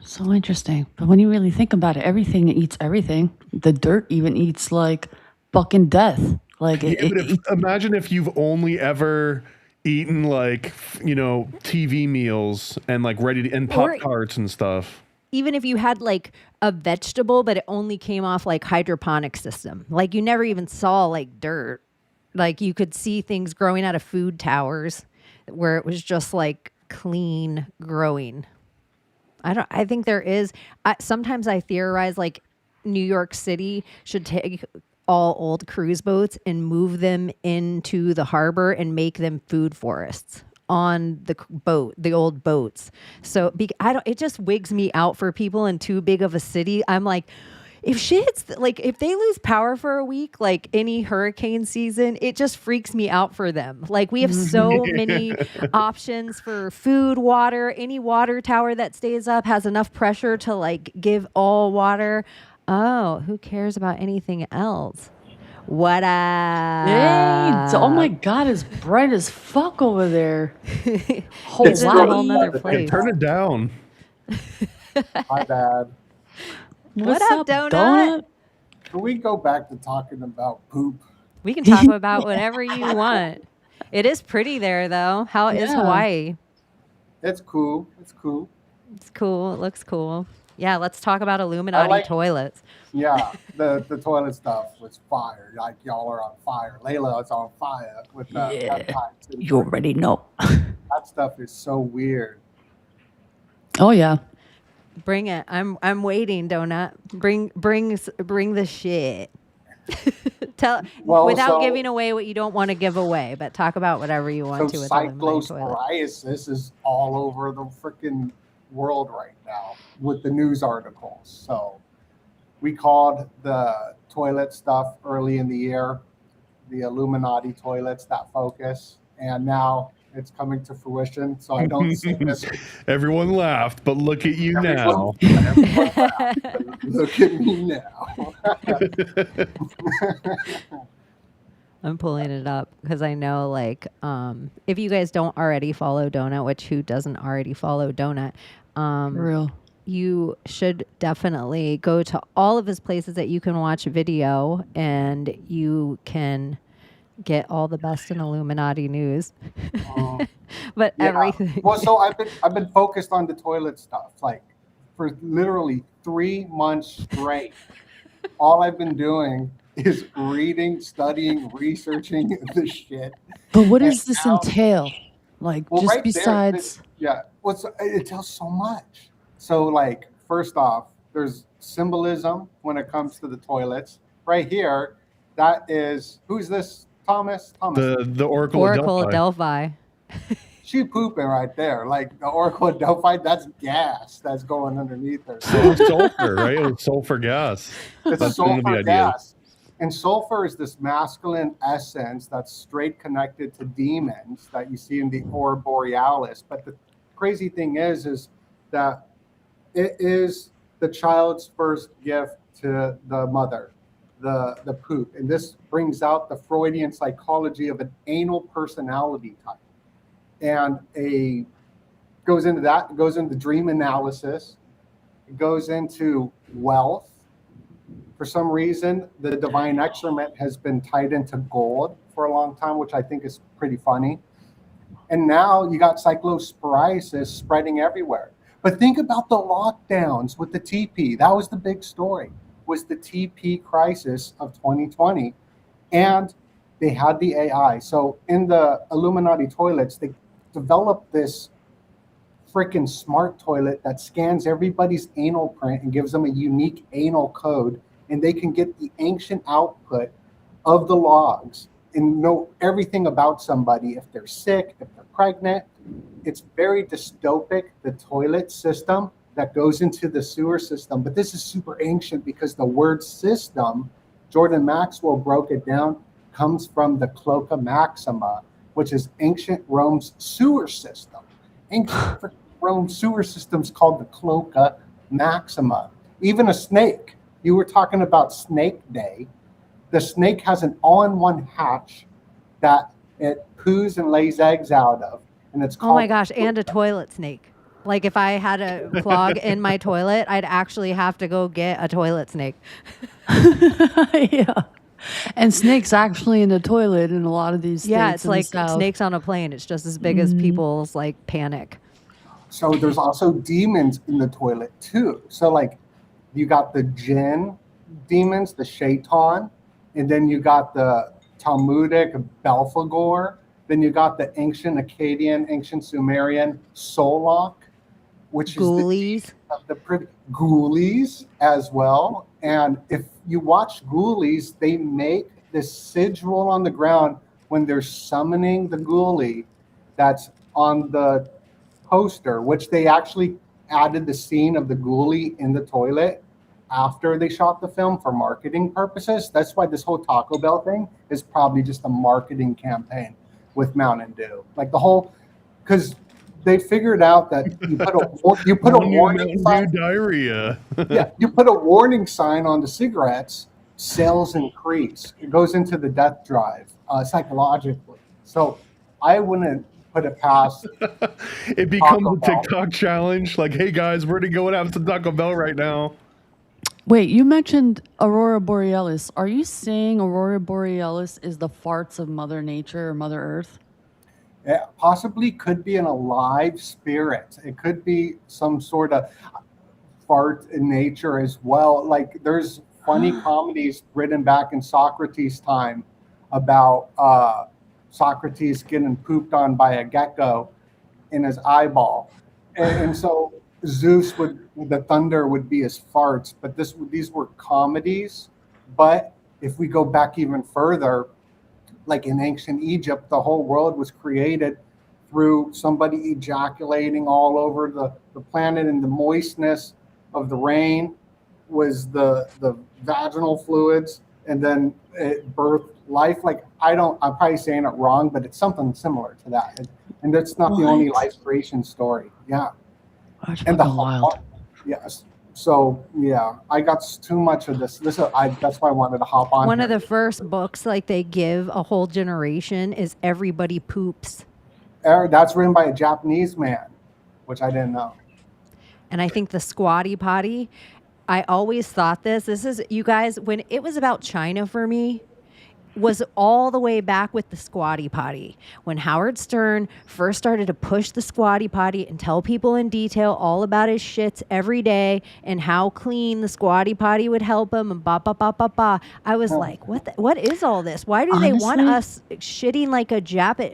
So interesting. But when you really think about it, everything eats everything. The dirt even eats like fucking death. Like Imagine if you've only ever eaten like, you know, TV meals and like and Pop-Tarts and stuff. Even if you had like a vegetable, but it only came off like hydroponic system, like you never even saw like dirt. Like you could see things growing out of food towers where it was just like clean growing. I think there is. Sometimes I theorize like New York City should take all old cruise boats and move them into the harbor and make them food forests on the old boats. So it just wigs me out for people in too big of a city. I'm like, if shit hits, like if they lose power for a week, like any hurricane season, it just freaks me out for them. Like we have so many options for food, water. Any water tower that stays up has enough pressure to like give all water. Oh, who cares about anything else? What up? Hey, oh my God, it's bright as fuck over there. It's in a whole nother place. Turn it down. My bad. What up, Donut? Can we go back to talking about poop? We can talk about whatever you want. It is pretty there, though. How is Hawaii? It's cool. It's cool. It's cool. It looks cool. Yeah, let's talk about Illuminati toilets. Yeah, the toilet stuff was fire. Like y'all are on fire. Layla is on fire with the peptides. You already know. That stuff is so weird. Oh yeah. Bring it. I'm waiting, Donut. Bring the shit. Without giving away what you don't want to give away, but talk about whatever you want to with cyclosporiasis is all over the freaking world right now with the news articles. So we called the toilet stuff early in the year the Illuminati toilets that focus, and now it's coming to fruition. So I don't see this. Everyone laughed, but look at you now. Look at me now. I'm pulling it up because I know, like, if you guys don't already follow Donut, which who doesn't already follow Donut, real. You should definitely go to all of his places that you can watch video, and you can get all the best in Illuminati news. But everything. Well, so I've been focused on the toilet stuff, like for literally 3 months straight. All I've been doing is reading, studying, researching the shit. But what does this entail? Like, just right besides... it tells so much. So, like, first off, there's symbolism when it comes to the toilets. Right here, that is... Who's this? Thomas? The Oracle of Delphi. She pooping right there. Like, the Oracle of Delphi, that's gas that's going underneath her. So sulfur, right? It was sulfur gas. It's sulfur gas. And sulfur is this masculine essence that's straight connected to demons that you see in the Aurora Borealis. But the crazy thing is that it is the child's first gift to the mother. the poop. And this brings out the Freudian psychology of an anal personality type. And goes into dream analysis. It goes into wealth. For some reason, the divine excrement has been tied into gold for a long time, which I think is pretty funny. And now you got cyclosporiasis spreading everywhere. But think about the lockdowns with the TP. That was the big story, was the TP crisis of 2020. And they had the AI. So in the Illuminati toilets, they developed this freaking smart toilet that scans everybody's anal print and gives them a unique anal code. And they can get the ancient output of the logs and know everything about somebody, if they're sick, if they're pregnant. It's very dystopic, the toilet system that goes into the sewer system. But this is super ancient because the word system, Jordan Maxwell broke it down, comes from the Cloaca Maxima, which is ancient Rome's sewer system. Ancient Rome sewer system's called the Cloaca Maxima. Even a snake. You were talking about Snake Day. The snake has an all-in-one hatch that it poos and lays eggs out of. And it's called— Oh my gosh, and a toilet snake. Like if I had a clog in my toilet, I'd actually have to go get a toilet snake. Yeah. And snakes actually in the toilet in a lot of these states. Yeah, it's in the like South. snakes on a plane. It's just as big as people's like panic. So there's also demons in the toilet too. So like you got the jinn demons, the shaitan, and then you got the Talmudic Belphegor. Then you got the ancient Akkadian, ancient Sumerian Solok, which Ghoulies. is the Ghoulies as well. And if you watch Ghoulies, they make this sigil on the ground when they're summoning the ghoulie that's on the poster, which they actually added the scene of the ghoulie in the toilet after they shot the film for marketing purposes. That's why this whole Taco Bell thing is probably just a marketing campaign with Mountain Dew. Like the whole, because they figured out that you put a warning sign. Diarrhea. Yeah, you put a warning sign on the cigarettes, sales increase. It goes into the death drive psychologically. So I wouldn't put it past. It becomes Taco a Bell. TikTok challenge. Like, hey guys, we're to go and have some Taco Bell right now. Wait, you mentioned Aurora Borealis. Are you saying Aurora Borealis is the farts of Mother Nature or Mother Earth? It possibly could be an alive spirit. It could be some sort of fart in nature as well. Like there's funny comedies written back in Socrates' time about Socrates getting pooped on by a gecko in his eyeball. And so Zeus the thunder would be his farts, but these were comedies. But if we go back even further, like in ancient Egypt, the whole world was created through somebody ejaculating all over the planet, and the moistness of the rain was the vaginal fluids, and then it birthed life. Like I'm probably saying it wrong, but it's something similar to that. And that's not the only life creation story. Yeah. And the wild. Yes. So yeah, I got too much of this. That's why I wanted to hop on. One of the first books like they give a whole generation is Everybody Poops. That's written by a Japanese man, which I didn't know. And I think the Squatty Potty, I always thought this is, you guys, when it was about China for me, was all the way back with the Squatty Potty. When Howard Stern first started to push the Squatty Potty and tell people in detail all about his shits every day and how clean the Squatty Potty would help him and I was like, what is all this? Why do they want us shitting like a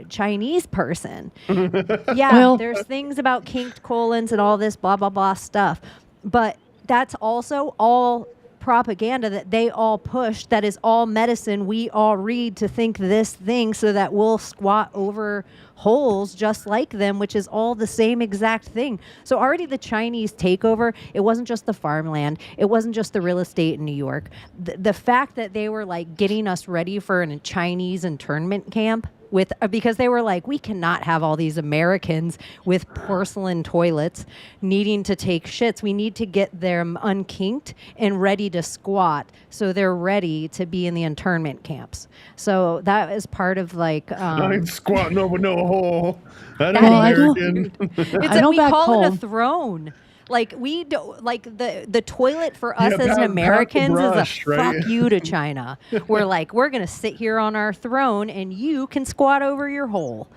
Chinese person? Yeah, Well, there's things about kinked colons and all this blah, blah, blah stuff. But that's also all propaganda that they all push, that is all medicine we all read to think this thing so that we'll squat over holes just like them, which is all the same exact thing. So already the Chinese takeover, it wasn't just the farmland, it wasn't just the real estate in New York. The fact that they were like getting us ready for a Chinese internment camp with because they were like, we cannot have all these Americans with porcelain toilets needing to take shits. We need to get them unkinked and ready to squat so they're ready to be in the internment camps. So that is part of like I ain't squatting over no hole. That That ain't is- American. it's I know we back call it a home- throne. Like we don't like the toilet for us Yeah, as pat the Americans brush, is a right? fuck you to China. We're like, we're gonna sit here on our throne and you can squat over your hole.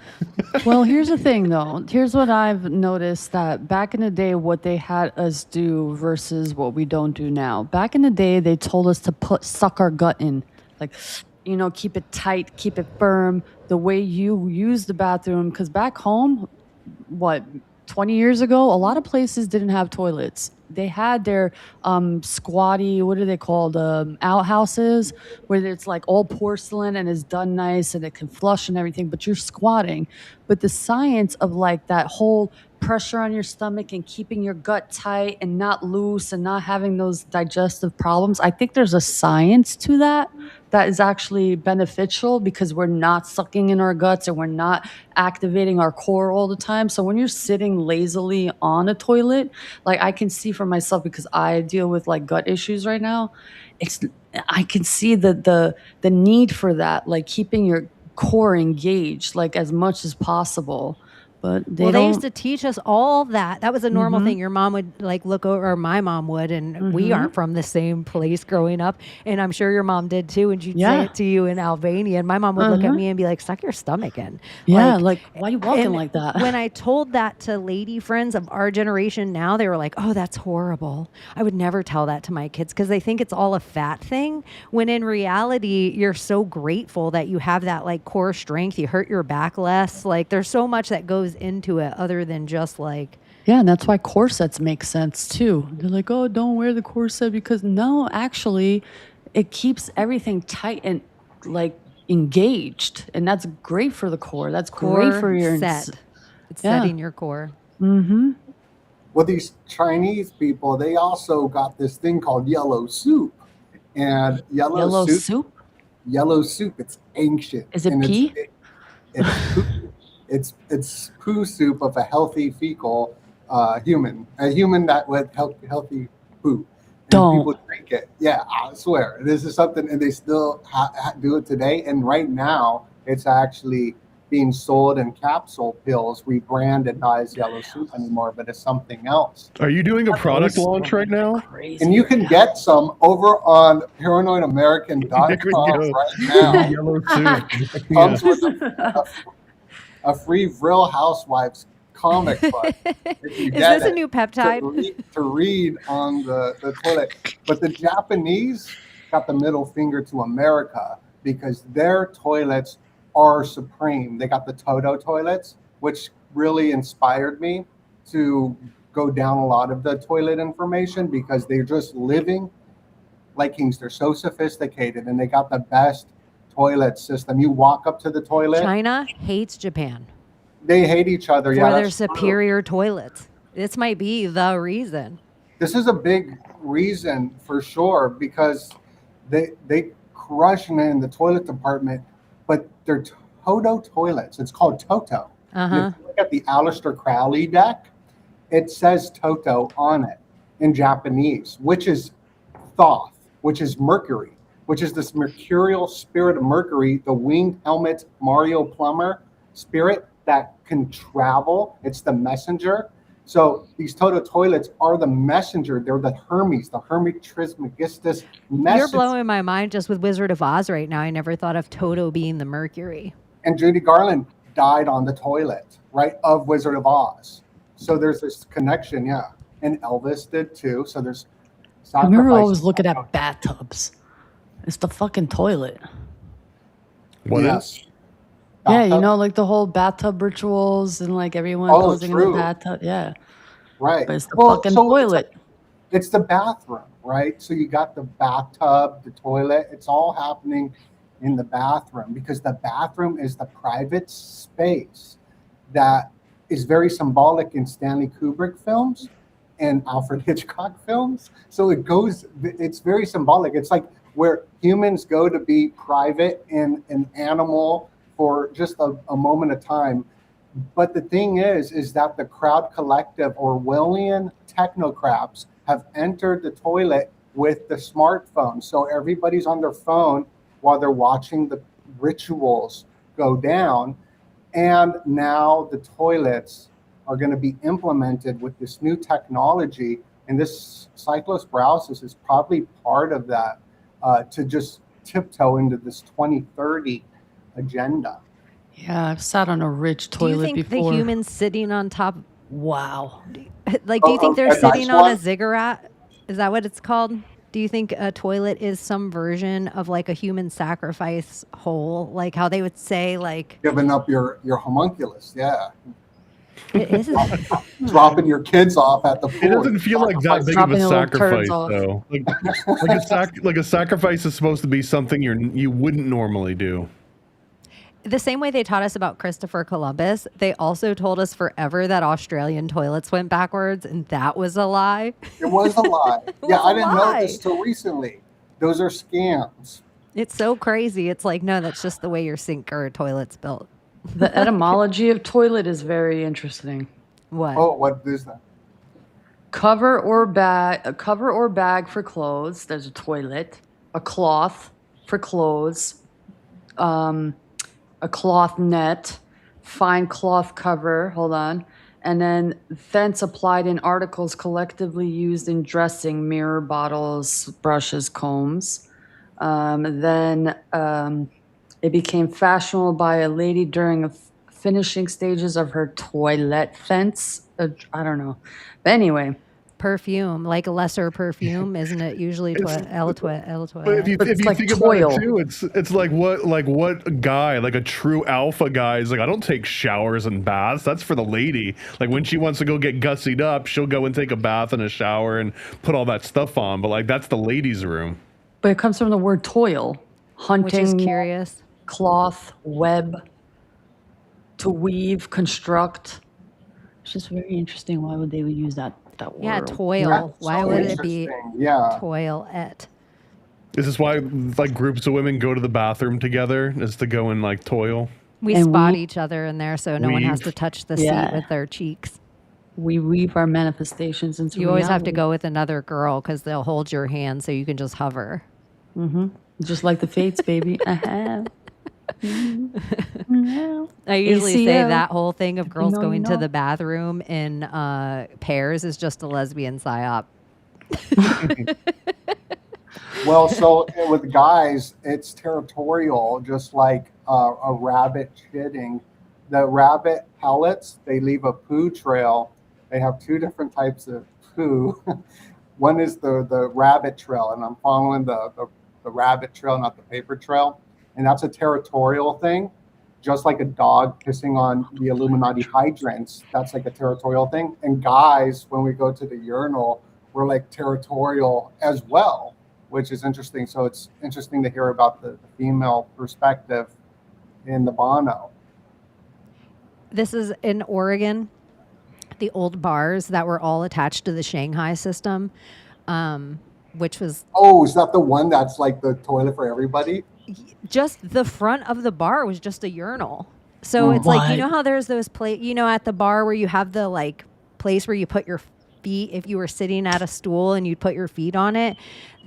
Well, here's the thing, though. Here's what I've noticed that back in the day, what they had us do versus what we don't do now. Back in the day, they told us to suck our gut in, like, keep it tight, keep it firm. The way you use the bathroom, because back home, 20 years ago, a lot of places didn't have toilets. They had their squatty, what are they called? Outhouses, where it's like all porcelain and it's done nice and it can flush and everything, but you're squatting. But the science of like that whole pressure on your stomach and keeping your gut tight and not loose and not having those digestive problems, I think there's a science to that is actually beneficial because we're not sucking in our guts and we're not activating our core all the time. So when you're sitting lazily on a toilet, like I can see for myself because I deal with like gut issues right now, I can see the need for that, like keeping your core engaged like as much as possible. But they used to teach us all that. That was a normal thing. Your mom would like look over, or my mom would, and we aren't from the same place growing up. And I'm sure your mom did too. And she'd say it to you in Albania. And my mom would look at me and be like, "Suck your stomach in." Yeah, like why are you walking like that? When I told that to lady friends of our generation now, they were like, "Oh, that's horrible." I would never tell that to my kids because they think it's all a fat thing. When in reality, you're so grateful that you have that like core strength. You hurt your back less. Like there's so much that goes into it other than just like and that's why corsets make sense too. They're like, oh, don't wear the corset because no, actually it keeps everything tight and like engaged, and that's great for the core. That's great for your set. It's setting your core. Well, these Chinese people, they also got this thing called yellow soup, and yellow soup. Yellow soup. It's ancient. Is it pee? It's poo soup of a healthy fecal human, a human that with healthy poo. And people drink it. Yeah, I swear. This is something, and they still do it today. And right now, it's actually being sold in capsule pills, rebranded not as yellow soup anymore, but as something else. Are you doing a product launch right now? Crazy. And you can get some over on paranoidamerican.com right now. Yellow soup. Comes with a free Real Housewives comic book. Is this a new peptide? To read on the toilet. But the Japanese got the middle finger to America because their toilets are supreme. They got the Toto toilets, which really inspired me to go down a lot of the toilet information because they're just living like kings. They're so sophisticated and they got the best toilet system. You walk up to the toilet. China hates Japan. They hate each other. For their superior toilets. This might be the reason. This is a big reason for sure because they crush in the toilet department, but they're Toto toilets. It's called Toto. If you look at the Aleister Crowley deck, it says Toto on it in Japanese, which is Thoth, which is Mercury, which is this mercurial spirit of Mercury, the winged helmet Mario Plumber spirit that can travel. It's the messenger. So these Toto toilets are the messenger. They're the Hermes, the Hermes Trismegistus messenger. You're blowing my mind just with Wizard of Oz right now. I never thought of Toto being the Mercury. And Judy Garland died on the toilet, right, of Wizard of Oz. So there's this connection, yeah. And Elvis did too. So there's I remember always looking at bathtubs. It's the fucking toilet. What else? Yeah, you know, like the whole bathtub rituals and like everyone posing in the bathtub. Yeah. Right. But it's the fucking toilet. It's the bathroom, right? So you got the bathtub, the toilet. It's all happening in the bathroom because the bathroom is the private space that is very symbolic in Stanley Kubrick films and Alfred Hitchcock films. So it's very symbolic. It's like where humans go to be private in an animal for just a moment of time. But the thing is that the crowd collective Orwellian technocrats have entered the toilet with the smartphone. So everybody's on their phone while they're watching the rituals go down. And now the toilets are going to be implemented with this new technology. And this cyclosparalysis is probably part of that, to just tiptoe into this 2030 agenda. Yeah, I've sat on a rich Do you toilet think before. the humans sitting on top, Wow. like, do you think they're a nice sitting on a one? ziggurat? Is that what it's called? Do you think a toilet is some version of like a human sacrifice hole? Like how they would say, like, Giving up your homunculus, yeah. it is. Dropping your kids off at the pool. It doesn't feel like that big of Dropping a the little turds sacrifice, off. though. Like a sacrifice is supposed to be something you wouldn't normally do. The same way they taught us about Christopher Columbus, they also told us forever that Australian toilets went backwards, and that was a lie. It was a lie. Yeah, was I a didn't know lie. this till recently. Those are scams. It's so crazy. It's like, no, that's just the way your sink or toilet's built. The etymology of toilet is very interesting. What? Oh, what is that? Cover or bag for clothes. There's a toilet. A cloth for clothes. A cloth net. Fine cloth cover. Hold on. And then thence applied in articles collectively used in dressing, mirror, bottles, brushes, combs. Then it became fashionable by a lady during the finishing stages of her toilet fence. I don't know. But anyway. Perfume, like a lesser perfume, isn't it? Usually But if you it's like think toil. about it too, it's like what guy, like a true alpha guy, is like, I don't take showers and baths. That's for the lady. Like when she wants to go get gussied up, she'll go and take a bath and a shower and put all that stuff on. But like that's the ladies' room. But it comes from the word toil. Hunting, which is curious. cloth, web, to weave, construct. It's just very interesting. Why would they use that word? Yeah, toil. That's Why so would it be interesting. Yeah. toilet? Is this why like groups of women go to the bathroom together, is to go and like toil? We And spot we- each other in there so no one has Weave. to touch the Yeah. seat with their cheeks. We weave our manifestations into You always have to reality. go with another girl because they'll hold your hand so you can just hover. Just like the fates, baby. Uh-huh. I usually say ACO. that whole thing of girls know, you going to know. the bathroom in pairs is just a lesbian psyop. Well, so with guys, it's territorial, just like a rabbit shitting. The rabbit pellets, they leave a poo trail. They have two different types of poo. One is the rabbit trail, and I'm following the rabbit trail, not the paper trail. And that's a territorial thing, just like a dog pissing on the Illuminati hydrants. That's like a territorial thing. And guys, when we go to the urinal, we're like territorial as well, which is interesting. So it's interesting to hear about the female perspective in the Bono. This is in Oregon, the old bars that were all attached to the Shanghai system, which was Oh, is that the one that's like the toilet for everybody? just the front of the bar was just a urinal. So it's like, you What? know how there's those at the bar where you have the like place where you put your feet if you were sitting at a stool and you'd put your feet on it.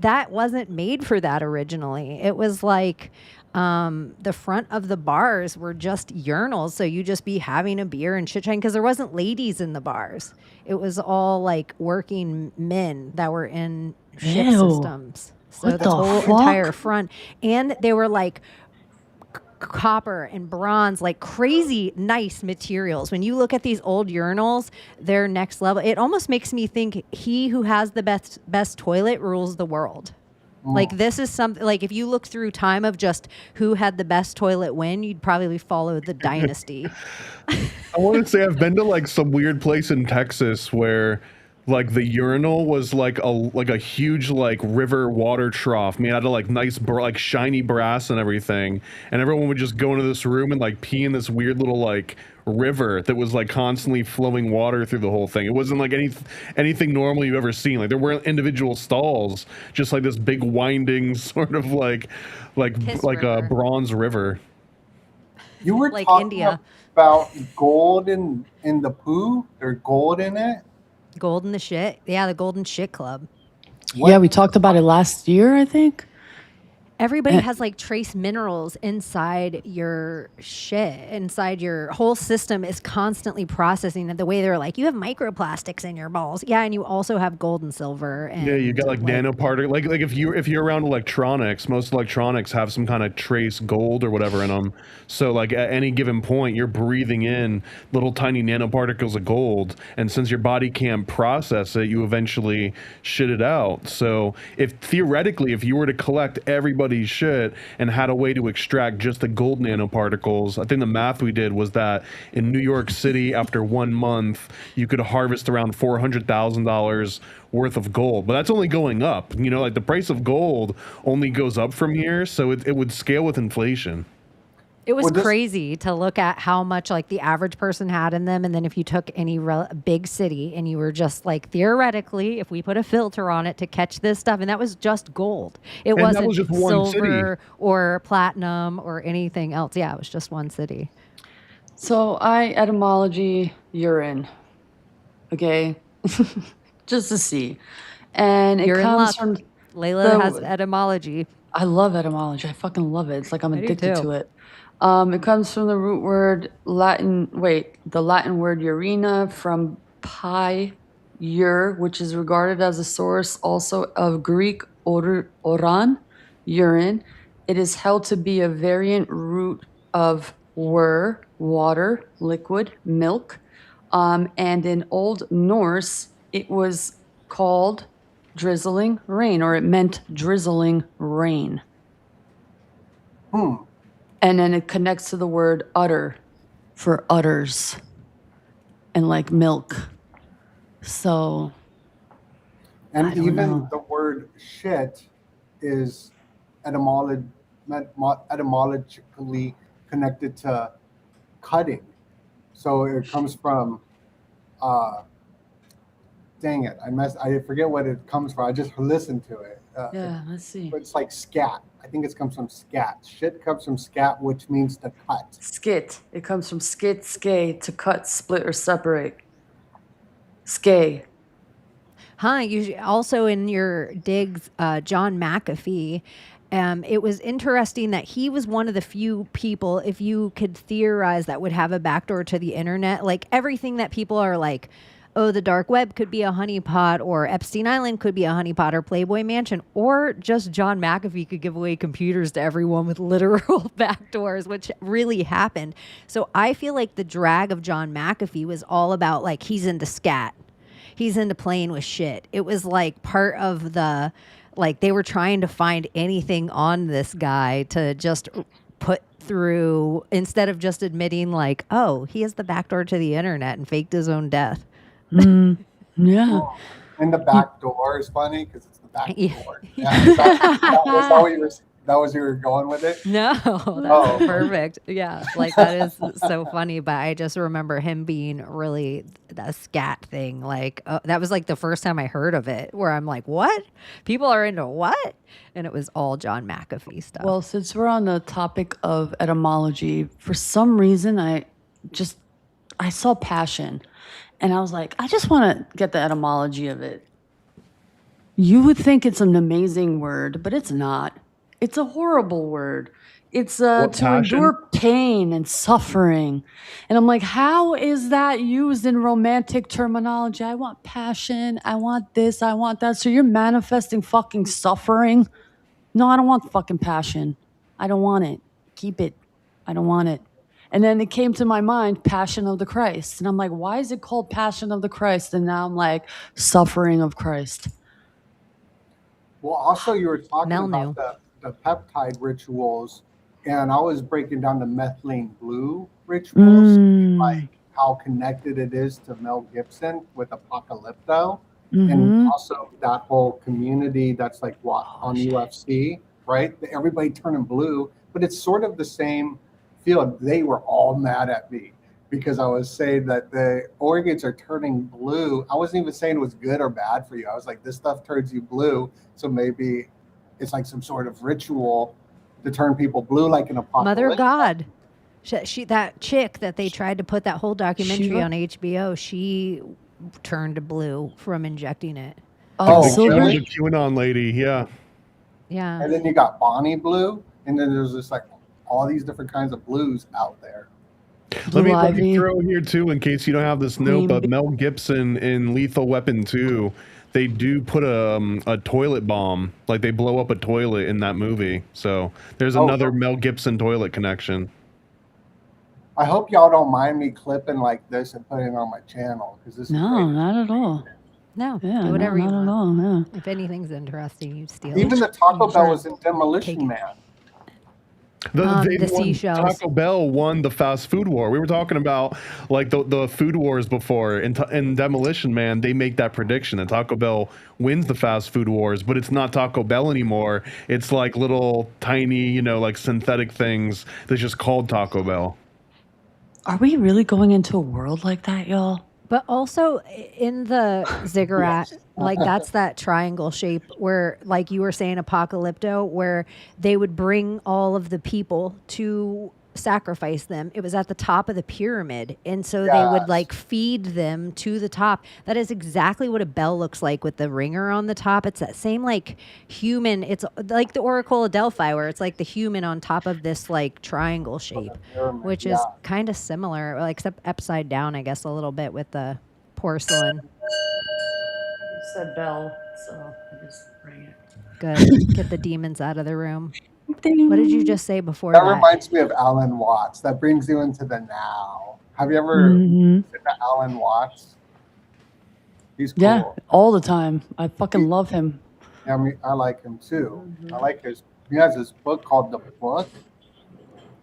That wasn't made for that originally. It was like the front of the bars were just urinals. So you just be having a beer and chit-chatting because there wasn't ladies in the bars. It was all like working men that were in ship Ew. systems. So What the the whole fuck? entire front. And they were like copper and bronze, like crazy nice materials. When you look at these old urinals, they're next level. It almost makes me think he who has the best toilet rules the world. Like this is something like if you look through time of just who had the best toilet win, you'd probably follow the dynasty. I want to say I've been to like some weird place in Texas where like the urinal was like a huge like river water trough made out of like nice like shiny brass and everything, and everyone would just go into this room and like pee in this weird little like river that was like constantly flowing water through the whole thing. It wasn't like anything normal you've ever seen. Like there weren't individual stalls, just like this big winding sort of like Piss a river. bronze river. You were like talking India. about gold in the poo. There's gold in it. Golden the shit. Yeah, the Golden Shit Club. Yeah, we talked about it last year, I think. Everybody has like trace minerals inside your shit, inside your whole system is constantly processing it the way they're like, you have microplastics in your balls. Yeah, and you also have gold and silver. And Yeah, you got like nanoparticle. Like if you're around electronics, most electronics have some kind of trace gold or whatever in them. So like at any given point, you're breathing in little tiny nanoparticles of gold, and since your body can't process it, you eventually shit it out. So if theoretically, if you were to collect everybody's shit and had a way to extract just the gold nanoparticles, I think the math we did was that in New York City, after 1 month, you could harvest around $400,000 worth of gold. But that's only going up. You know, like the price of gold only goes up from here, so it would scale with inflation. it was crazy to look at how much like the average person had in them. And then if you took any big city and you were just like, theoretically, if we put a filter on it to catch this stuff, and that was just gold. It wasn't was just one silver or platinum or anything else. Yeah, it was just one city. So etymology urine. Okay. Just to see. And it You're in comes luck. from Layla has etymology. I love etymology. I fucking love it. It's like I'm I do addicted too. to it. It comes from the root word the Latin word urina from which is regarded as a source also of Greek oran, urine. It is held to be a variant root of water, liquid, milk. And in Old Norse, it was called drizzling rain, or it meant drizzling rain. And then it connects to the word udder for udders and like milk. So. And even the word shit is etymologically connected to cutting. So it comes from, dang it, I forget what it comes from. I just listened to it. Let's see. But it's like scat. I think it comes from scat. Shit comes from scat, which means to cut. Skit. It comes from skit, skay, to cut, split, or separate. Skay. You also in your digs, John McAfee. It was interesting that he was one of the few people, if you could theorize, that would have a backdoor to the internet. Like everything that people are like, oh, the dark web could be a honeypot, or Epstein Island could be a honeypot, or Playboy Mansion, or just John McAfee could give away computers to everyone with literal backdoors, which really happened. So I feel like the drag of John McAfee was all about like, he's into scat. He's into playing with shit. It was like part of the, like they were trying to find anything on this guy to just put through, instead of just admitting like, oh, he has the backdoor to the internet and faked his own death. Yeah. And the back door is funny because it's the back door. Yeah. That was you were going with it? No, that's perfect. Yeah, like that is so funny. But I just remember him being really a scat thing. Like that was like the first time I heard of it, where I'm like, what? People are into what? And it was all John McAfee stuff. Well, since we're on the topic of etymology, for some reason I saw passion. And I was like, I just want to get the etymology of it. You would think it's an amazing word, but it's not. It's a horrible word. It's to endure pain and suffering. And I'm like, how is that used in romantic terminology? I want passion. I want this. I want that. So you're manifesting fucking suffering? No, I don't want fucking passion. I don't want it. Keep it. I don't want it. And then it came to my mind, Passion of the Christ. And I'm like, why is it called Passion of the Christ? And now I'm like, suffering of Christ. Well, also you were talking about the peptide rituals, and I was breaking down the methylene blue rituals, like how connected it is to Mel Gibson with Apocalypto, and also that whole community that's like on UFC, right? Everybody turning blue, but it's sort of the same field. They were all mad at me because I was saying that the organs are turning blue. I wasn't even saying it was good or bad for you. I was like, this stuff turns you blue, so maybe it's like some sort of ritual to turn people blue, like an apocalypse. Mother God. That chick that they tried to put that whole documentary Shiva? on HBO, she turned blue from injecting it. Oh, The, Silver? the QAnon lady, yeah. Yeah. And then you got Bonnie Blue, and then there's just like all these different kinds of blues out there. Let me Ivy. throw here too, in case you don't have this note, but Mel Gibson in Lethal Weapon 2, they do put a toilet bomb, like they blow up a toilet in that movie. So there's another Mel Gibson toilet connection. I hope y'all don't mind me clipping like this and putting it on my channel, because this is No, great. not at all. No, Yeah, do whatever you not at want. all. Yeah. If anything's interesting, you steal Even it. the Taco You Bell sure was in Demolition take it. Man. The seashells. Taco Bell won the fast food war. We were talking about like the food wars before. In Demolition Man, they make that prediction that Taco Bell wins the fast food wars, but it's not Taco Bell anymore. It's like little tiny, like synthetic things that's just called Taco Bell. Are we really going into a world like that, y'all? But also in the ziggurat, like that's that triangle shape where, like you were saying, Apocalypto, where they would bring all of the people to sacrifice them. It was at the top of the pyramid. And so they would like feed them to the top. That is exactly what a bell looks like with the ringer on the top. It's that same like human. It's like the Oracle of Delphi, where it's like the human on top of this like triangle shape, which is kind of similar, like, except upside down, I guess, a little bit with the porcelain. You said bell, so I just bring it. Good. Get the demons out of the room. What did you just say before that? Reminds me of Alan Watts. That brings you into the now. Have you ever listened to Alan Watts? He's cool. Yeah, all the time. I fucking love him. Yeah, I like him too. I like he has this book called The Book.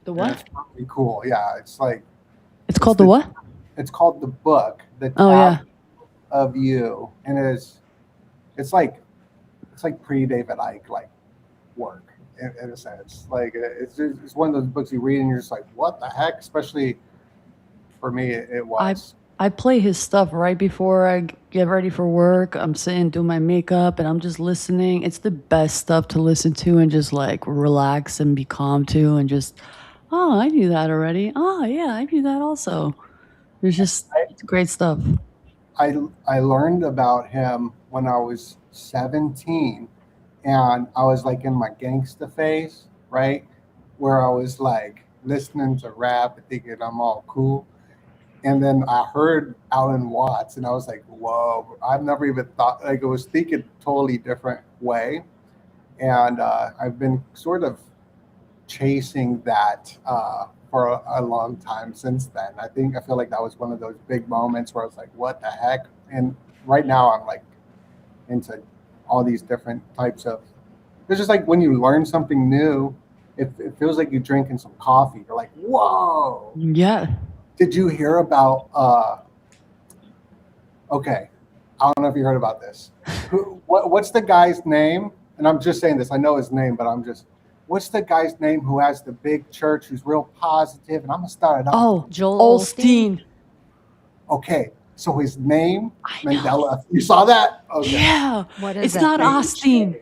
The what? It's pretty cool. Yeah, it's like. It's called the what? It's called The Book. The Top of You, and it's like pre-David Icke like work. In a sense, like it's one of those books you read and you're just like, what the heck? Especially for me, it was. I play his stuff right before I get ready for work. I'm sitting doing my makeup and I'm just listening. It's the best stuff to listen to and just like relax and be calm to, and just, oh, I knew that already. Oh yeah, I knew that also. There's just great stuff. I learned about him when I was 17. And I was like in my gangsta phase, right? Where I was like listening to rap and thinking I'm all cool. And then I heard Alan Watts and I was like, whoa, I've never even thought, like I was thinking a totally different way. And I've been sort of chasing that for a long time since then. I feel like that was one of those big moments where I was like, what the heck? And right now I'm like into all these different types of, it's just like when you learn something new, it feels like you're drinking some coffee. You're like, whoa. Yeah. Did you hear about, okay, I don't know if you heard about this. What's the guy's name? And I'm just saying this, I know his name, but what's the guy's name who has the big church, who's real positive? And I'm going to start it off. Oh, Joel Osteen. Okay. So his name, Mandela. You saw that? Okay. Yeah. What is it's that? not Osteen.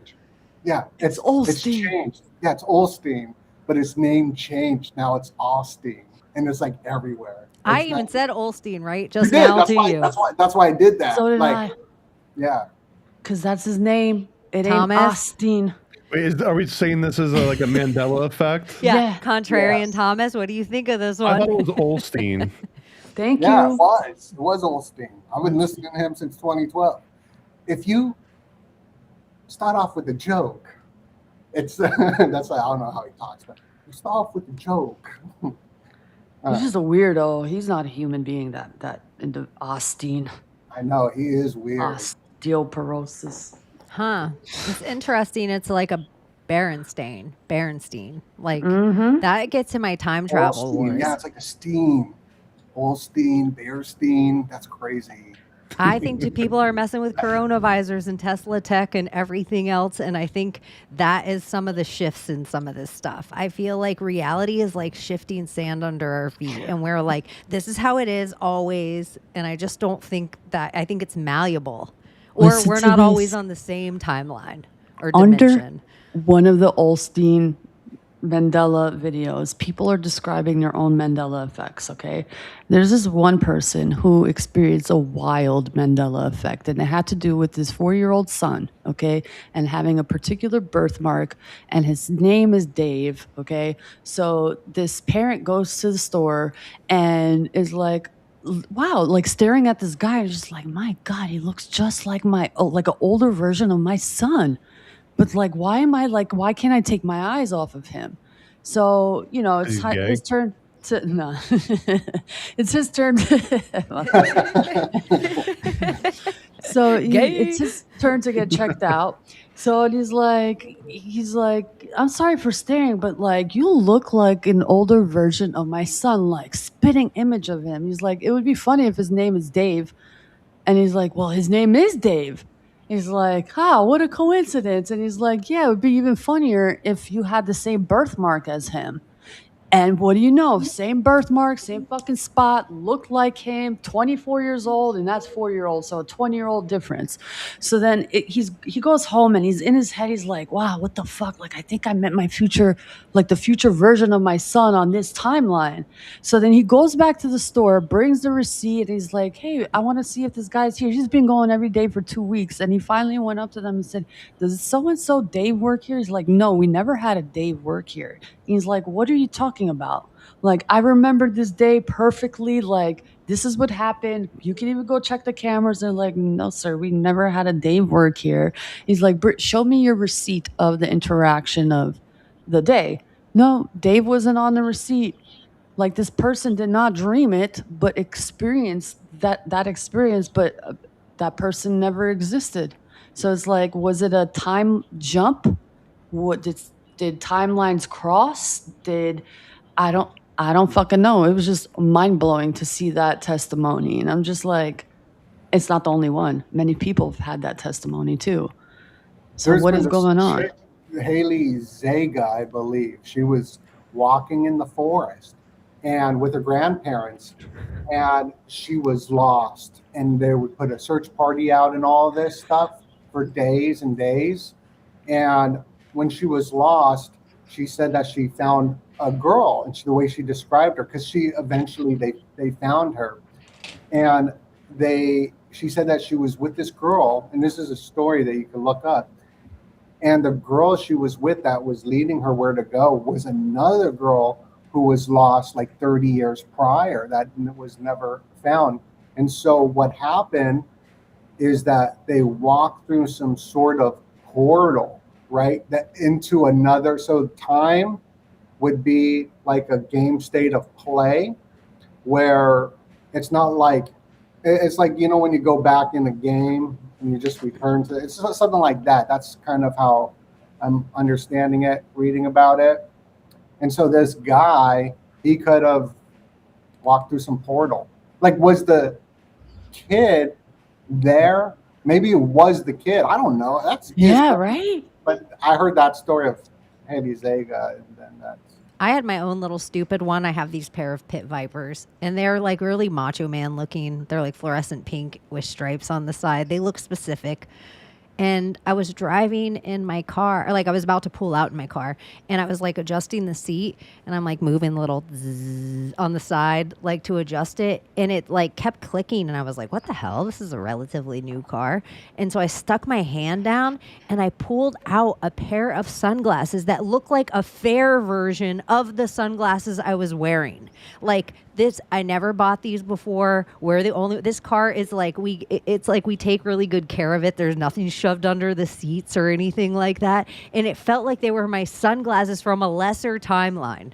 Yeah. It's Osteen. It's changed. Yeah, it's Osteen. But his name changed. Now it's Osteen. And it's like everywhere. I even said Olstein, right? Just you did. now to you. That's why I did that. So did I. Yeah. Because that's his name. It Thomas? ain't Osteen. Wait, are we saying this is like a Mandela effect? Yeah. Contrarian Thomas, what do you think of this I one? thought it was Olstein. Thank Yeah, you. it was. It was Osteen. I've been listening to him since 2012. If you start off with a joke, it's that's why I don't know how he talks, but you start off with a joke. He's just a weirdo. He's not a human being. That into Osteen. I know he is weird. Osteoporosis. Huh. It's interesting. It's like a Berenstain. Like that gets in my time travel Olstein. wars. Yeah, it's like a steam. Olstein, Bearstein. That's crazy. I think people are messing with coronavisors and Tesla tech and everything else. And I think that is some of the shifts in some of this stuff. I feel like reality is like shifting sand under our feet. And we're like, this is how it is always. And I just don't think that, I think it's malleable. Or Listen we're to not this. always on the same timeline or dimension. Under one of the Olstein Mandela videos, people are describing their own Mandela effects, okay? There's this one person who experienced a wild Mandela effect, and it had to do with his 4-year-old son, okay? And having a particular birthmark, and his name is Dave, okay? So this parent goes to the store and is like, wow, like staring at this guy, just like, my God, he looks just like like an older version of my son. But like, why can't I take my eyes off of him? So, it's He's gay? his turn to, no, it's his turn. So it's his turn to get checked out. So he's like, I'm sorry for staring, but like, you look like an older version of my son, like spitting image of him. He's like, it would be funny if his name is Dave. And he's like, well, his name is Dave. He's like, what a coincidence. And he's like, yeah, it would be even funnier if you had the same birthmark as him. And what do you know? Same birthmark, same fucking spot, looked like him, 24 years old, and that's 4-year-old, so a 20-year-old difference. So then he goes home and he's in his head, he's like, wow, what the fuck? Like, I think I met my future, like the future version of my son on this timeline. So then he goes back to the store, brings the receipt, and he's like, hey, I want to see if this guy's here. He's been going every day for 2 weeks. And he finally went up to them and said, does so-and-so Dave work here? He's like, no, we never had a Dave work here. He's like, what are you talking about? Like, I remember this day perfectly. Like, this is what happened. You can even go check the cameras. They're like, no, sir, we never had a Dave work here. He's like, Britt, show me your receipt of the interaction of the day. No, Dave wasn't on the receipt. Like, this person did not dream it, but experienced that experience, but that person never existed. So it's like, was it a time jump? What did timelines cross? I don't fucking know. It was just mind blowing to see that testimony. And I'm just like, it's not the only one. Many people have had that testimony too. So what is going on? Haley Zega, I believe. She was walking in the forest and with her grandparents, and she was lost. And they would put a search party out and all this stuff for days and days. And when she was lost, she said that she found a girl, and the way she described her, because they found her, and she said that she was with this girl, and this is a story that you can look up. And the girl she was with that was leading her where to go was another girl who was lost like 30 years prior that was never found. And so what happened is that they walked through some sort of portal, right, that into another. So time would be like a game state of play where it's not like, it's like, when you go back in the game and you just return to, it's something like that. That's kind of how I'm understanding it, reading about it. And so this guy, he could have walked through some portal. Like, was the kid there? Maybe it was the kid. I don't know. Right. But I heard that story of Haley Zega, and then that's. I had my own little stupid one. I have these pair of pit vipers, and they're like really macho man looking. They're like fluorescent pink with stripes on the side. They look specific. And I was driving in my car, or like I was about to pull out in my car, and I was like adjusting the seat, and I'm like moving the little zzz on the side, like to adjust it, and it like kept clicking, and I was like, what the hell? This is a relatively new car. And so I stuck my hand down, and I pulled out a pair of sunglasses that looked like a fair version of the sunglasses I was wearing. Like, this, I never bought these before. This car is like, it's like we take really good care of it. There's nothing shoved under the seats or anything like that. And it felt like they were my sunglasses from a lesser timeline.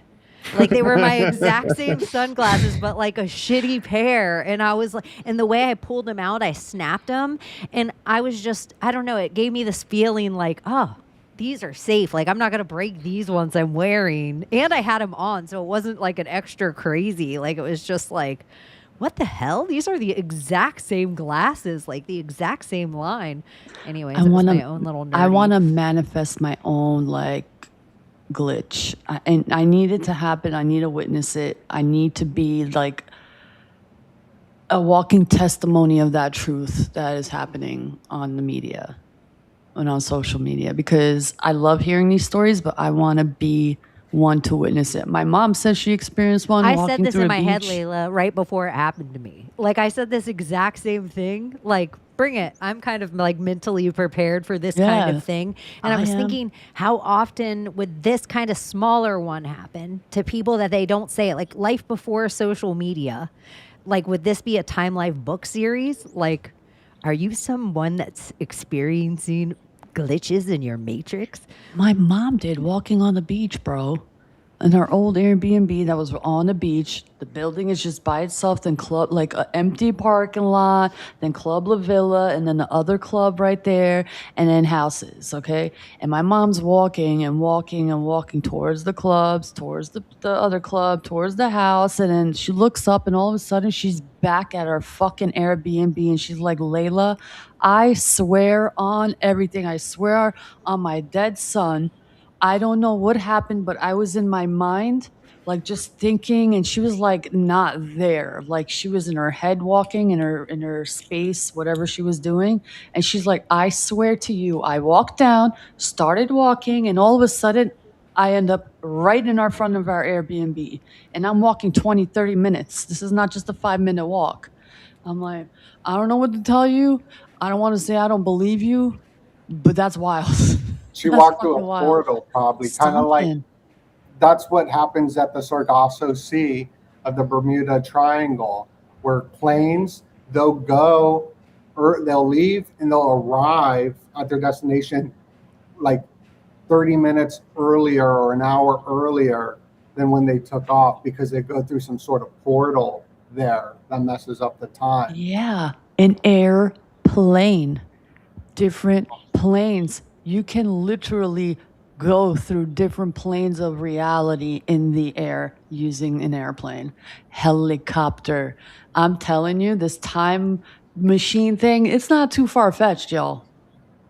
Like, they were my exact same sunglasses, but like a shitty pair. And I was like, and the way I pulled them out, I snapped them. And I was just, I don't know, it gave me this feeling like, oh, these are safe. Like, I'm not going to break these ones I'm wearing. And I had them on, so it wasn't like an extra crazy. Like, it was just like, what the hell? These are the exact same glasses, like the exact same line. Anyways, it was my own little nerdy. I want to manifest my own, like, glitch. And I need it to happen. I need to witness it. I need to be, like, a walking testimony of that truth that is happening on the media and on social media, because I love hearing these stories, but I want to be one to witness it. My mom says she experienced one. I walking said this through in a my head, beach. Layla, right before it happened to me. Like I said this exact same thing. Like, bring it. I'm kind of like mentally prepared for this kind Yeah, of thing. And I I was am. thinking, how often would this kind of smaller one happen to people that they don't say it? Like life before social media. Like, would this be a Time Life book series? Like, are you someone that's experiencing glitches in your matrix? My mom did walking on the beach, bro. In our old Airbnb that was on the beach. The building is just by itself, then club, like an empty parking lot, then Club La Villa, and then the other club right there, and then houses, okay? And my mom's walking and walking and walking towards the clubs, towards the other club, towards the house, and then she looks up, and all of a sudden she's back at our fucking Airbnb, and she's like, Layla, I swear on everything. I swear on my dead son. I don't know what happened, but I was in my mind, like just thinking, and she was like not there. Like she was in her head walking in her space, whatever she was doing. And she's like, I swear to you, I walked down, started walking, and all of a sudden I end up right in our front of our Airbnb. And I'm walking 20, 30 minutes. This is not just a 5-minute walk. I'm like, I don't know what to tell you. I don't want to say I don't believe you, but that's wild. She That's walked through a fucking wild. portal, probably, kind of like Something. that's what happens at the Sargasso Sea of the Bermuda Triangle, where planes they'll go or they'll leave and they'll arrive at their destination like 30 minutes earlier or an hour earlier than when they took off because they go through some sort of portal there that messes up the time. Yeah, an airplane, different planes. You can literally go through different planes of reality in the air using an airplane, helicopter. I'm telling you, this time machine thing, it's not too far fetched, y'all.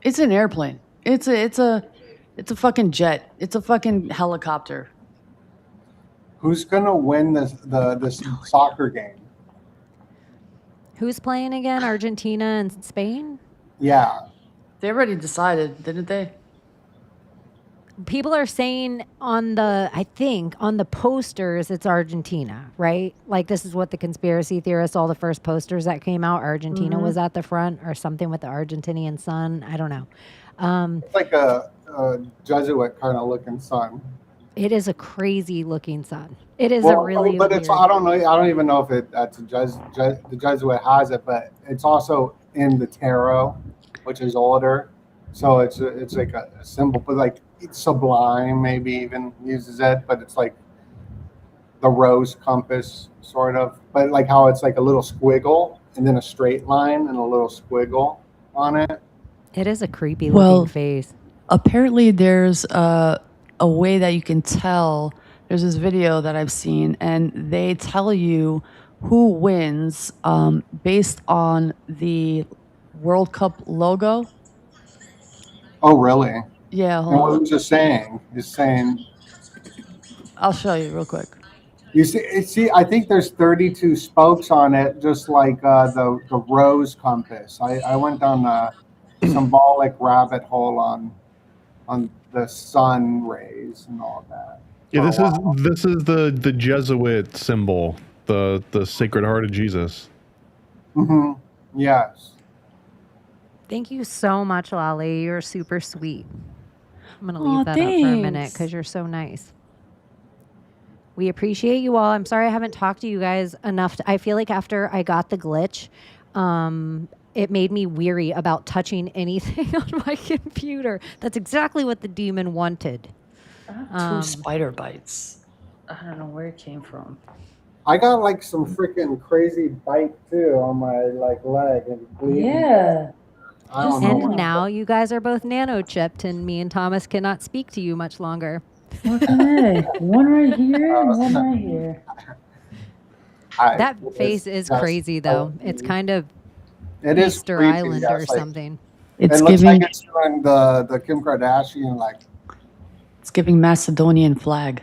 It's an airplane. It's a fucking jet. It's a fucking helicopter. Who's gonna win this soccer game? Who's playing again? Argentina and Spain? Yeah, They already decided, didn't they? People are saying I think on the posters, it's Argentina, right? Like this is what the conspiracy theorists, all the first posters that came out, Argentina was at the front or something with the Argentinian sun. I don't know. it's like a Jesuit kind of looking sun. It is a crazy looking sun. It is a Well, really but it's weird- I don't know. I don't even know if that's the Jesuit has it, but it's also in the tarot, which is older. So it's like a symbol, but like it's sublime, maybe even uses it, but it's like the rose compass sort of, but like how it's like a little squiggle and then a straight line and a little squiggle on it. It is a creepy Well, looking face. apparently there's a way that you can tell. There's this video that I've seen, and they tell you who wins based on the World Cup logo. Oh, really? Yeah, And hold what on. was just saying? Just saying. I'll show you real quick. You see, I think there's 32 spokes on it, just like the rose compass. I went down a symbolic rabbit hole on the sun rays and all that. Yeah, for this a is while. this is the Jesuit symbol, the Sacred Heart of Jesus. Mhm. Yes. Thank you so much, Lolly. You're super sweet. I'm going to Aw, leave that up for a minute thanks. because you're so nice. We appreciate you all. I'm sorry I haven't talked to you guys enough. I feel like after I got the glitch, it made me weary about touching anything on my computer. That's exactly what the demon wanted. Two spider bites. I don't know where it came from. I got like some freaking crazy bite too on my like leg and bleeding. Yeah. I don't know. And what- now you guys are both nano chipped, and me and Thomas cannot speak to you much longer. Okay. One right here and one right here. That it's face is just crazy, though. so It's creepy. kind of It is Easter creepy, Island yes, or like, something. It's it looks giving like it's doing the Kim Kardashian like. it's giving Macedonian flag.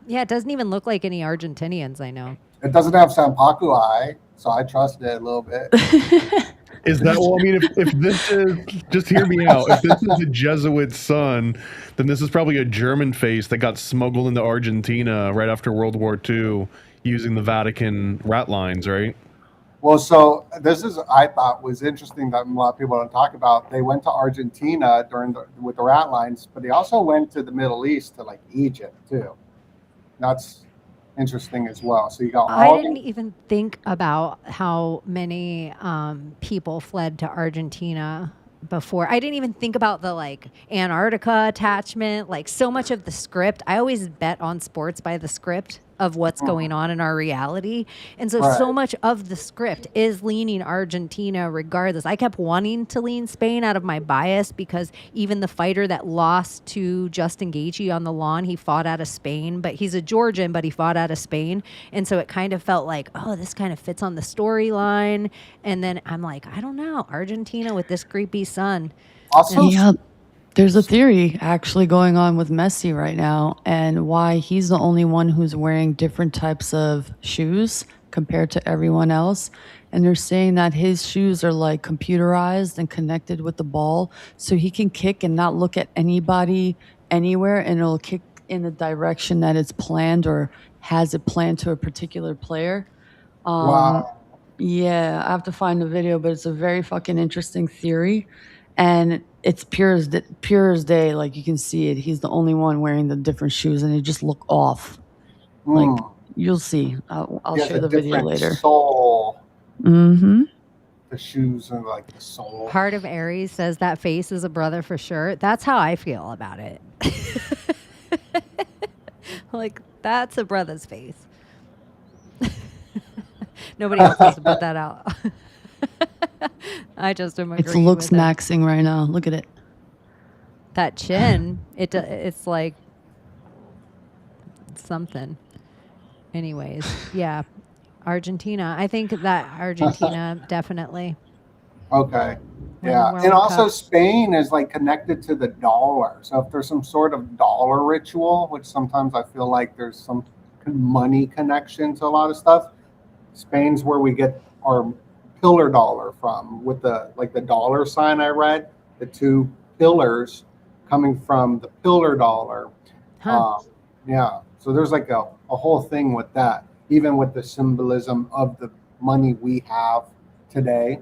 Yeah, it doesn't even look like any Argentinians I know. It doesn't have Sampaku eye, so I trust it a little bit. Is that, well, I mean, if this is, just hear me out. If this is a Jesuit son, then this is probably a German face that got smuggled into Argentina right after World War II using the Vatican rat lines, right? Well, so this is, I thought was interesting that a lot of people don't talk about. They went to Argentina with the rat lines, but they also went to the Middle East, to like Egypt too. That's interesting as well. So you got I all didn't even think about how many people fled to Argentina before. I didn't even think about the like Antarctica attachment, like so much of the script. I always bet on sports by the script of what's going on in our reality. And so Right. so much of the script is leaning Argentina regardless. I kept wanting to lean Spain out of my bias because even the fighter that lost to Justin Gaethje on the lawn, he fought out of Spain, but he's a Georgian, but he fought out of Spain. And so it kind of felt like, oh, this kind of fits on the storyline. And then I'm like, I don't know, Argentina with this creepy son. also Yeah, there's a theory actually going on with Messi right now, and why he's the only one who's wearing different types of shoes compared to everyone else. And they're saying that his shoes are like computerized and connected with the ball, so he can kick and not look at anybody anywhere, and it'll kick in the direction that it's planned or has it planned to a particular player. wow. Yeah, I have to find the video, but it's a very fucking interesting theory, and it's pure as day. Like you can see it. He's the only one wearing the different shoes, and they just look off. Like Mm. you'll see. I'll He has share a the video different later. soul. Mm-hmm. The shoes are like the soul. Heart of Aries says that face is a brother for sure. That's how I feel about it. Like, that's a brother's face. Nobody else has to put that out. I just am It's agreeing looks with it. maxing right now. Look at it. That chin, it's like something. Anyways, yeah. Argentina. I think that Argentina definitely. Okay. Win Yeah. the World And also Cup. Spain is like connected to the dollar. So if there's some sort of dollar ritual, which sometimes I feel like there's some money connection to a lot of stuff, Spain's where we get our pillar dollar from, with the like the dollar sign I read, the two pillars coming from the pillar dollar. Huh. Yeah. So there's like a whole thing with that, even with the symbolism of the money we have today,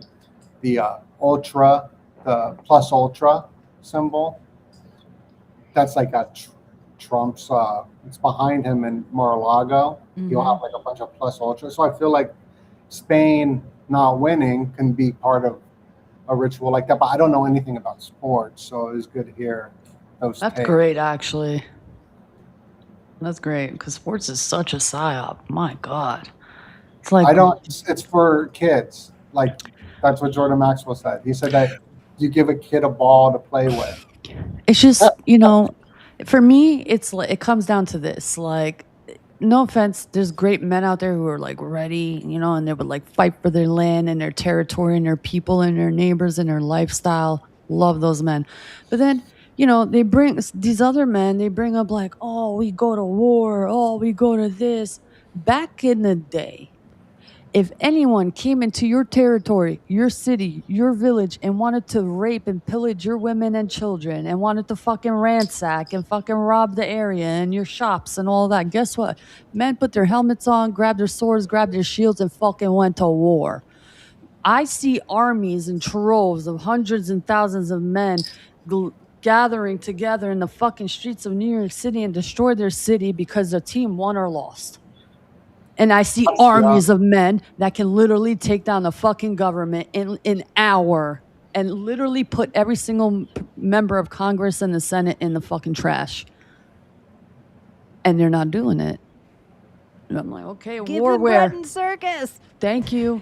the ultra, the plus ultra symbol. That's like a Trump's, it's behind him in Mar-a-Lago. He'll have like a bunch of plus ultra. So I feel like Spain not winning can be part of a ritual like that, but I don't know anything about sports, so it was good to hear those That's takes. great, actually. That's great because sports is such a psyop. My God, it's like I don't. It's for kids. Like that's what Jordan Maxwell said. He said that you give a kid a ball to play with. It's just, for me, it comes down to this. Like, no offense, there's great men out there who are like ready, and they would like fight for their land and their territory and their people and their neighbors and their lifestyle. Love those men. But then, they bring these other men, they bring up like, oh, we go to war. Oh, we go to this. Back in the day, if anyone came into your territory, your city, your village, and wanted to rape and pillage your women and children and wanted to fucking ransack and fucking rob the area and your shops and all that, guess what? Men put their helmets on, grabbed their swords, grabbed their shields, and fucking went to war. I see armies and troves of hundreds and thousands of men gathering together in the fucking streets of New York City and destroy their city because the team won or lost. And I see armies of men that can literally take down the fucking government in an hour and literally put every single member of Congress and the Senate in the fucking trash. And they're not doing it. And I'm like, okay, Give war them where? Breton circus. Thank you.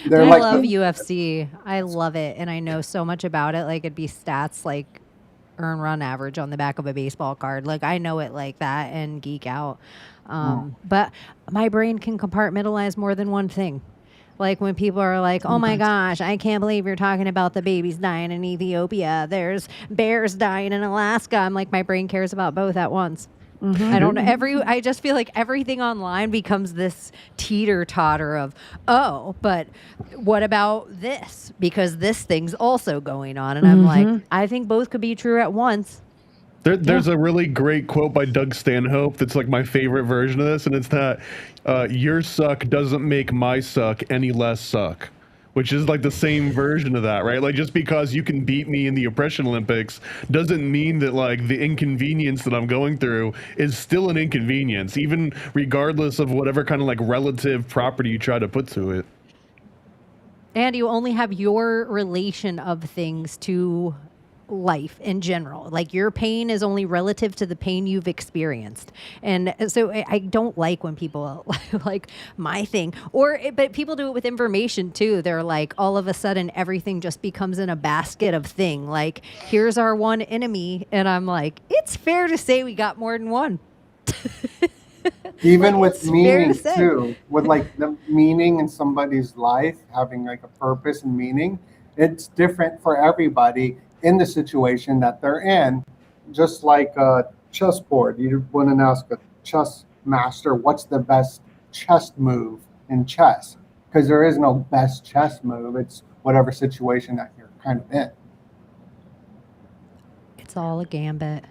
They're I like love UFC. I love it, and I know so much about it. Like, it'd be stats like earn run average on the back of a baseball card. Like, I know it like that and geek out. But my brain can compartmentalize more than one thing. Like when people are like, oh my gosh, I can't believe you're talking about the babies dying in Ethiopia. There's bears dying in Alaska. I'm like, my brain cares about both at once. I don't know. I just feel like everything online becomes this teeter-totter of, oh, but what about this? Because this thing's also going on. And I'm like, I think both could be true at once. There's a really great quote by Doug Stanhope that's like my favorite version of this, and it's that your suck doesn't make my suck any less suck. Which is like the same version of that, right? Like, just because you can beat me in the oppression Olympics doesn't mean that like the inconvenience that I'm going through is still an inconvenience, even regardless of whatever kind of like relative property you try to put to it. And you only have your relation of things to life in general. Like, your pain is only relative to the pain you've experienced. And so I don't like when people like my thing, but people do it with information too. They're like, all of a sudden everything just becomes in a basket of thing. Like, here's our one enemy. And I'm like, it's fair to say we got more than one. Even with meaning too, with like the meaning in somebody's life, having like a purpose and meaning, it's different for everybody in the situation that they're in. Just like a chessboard, you wouldn't ask a chess master what's the best chess move in chess, because there is no best chess move. It's whatever situation that you're kind of in. It's all a gambit.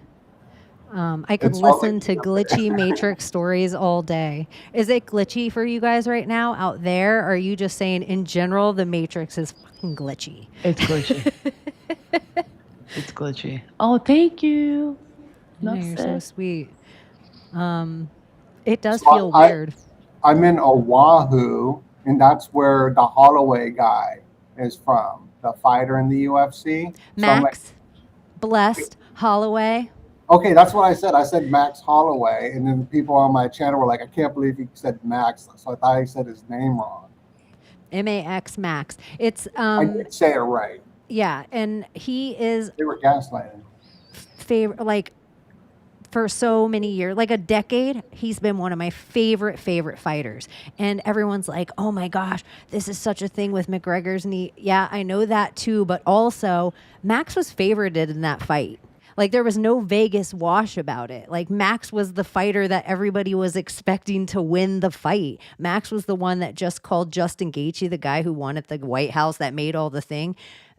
I could listen to glitchy Matrix stories all day. Is it glitchy for you guys right now out there? Or are you just saying in general the Matrix is fucking glitchy? It's glitchy. It's glitchy. Oh, thank you. You're so sweet. It does feel weird. I'm in Oahu, and that's where the Holloway guy is from, the fighter in the UFC. Max, Blessed, Holloway. Okay, that's what I said. I said Max Holloway, and then people on my channel were like, I can't believe he said Max. So I thought he said his name wrong. M-A-X, Max. It's I did say it right. Yeah, and he is... They were gaslighting. Like, for so many years, like a decade, he's been one of my favorite fighters. And everyone's like, oh my gosh, this is such a thing with McGregor's knee. Yeah, I know that too, but also, Max was favorited in that fight. Like, there was no Vegas wash about it. Like, Max was the fighter that everybody was expecting to win the fight. Max was the one that just called Justin Gaethje, the guy who won at the White House that made all the thing.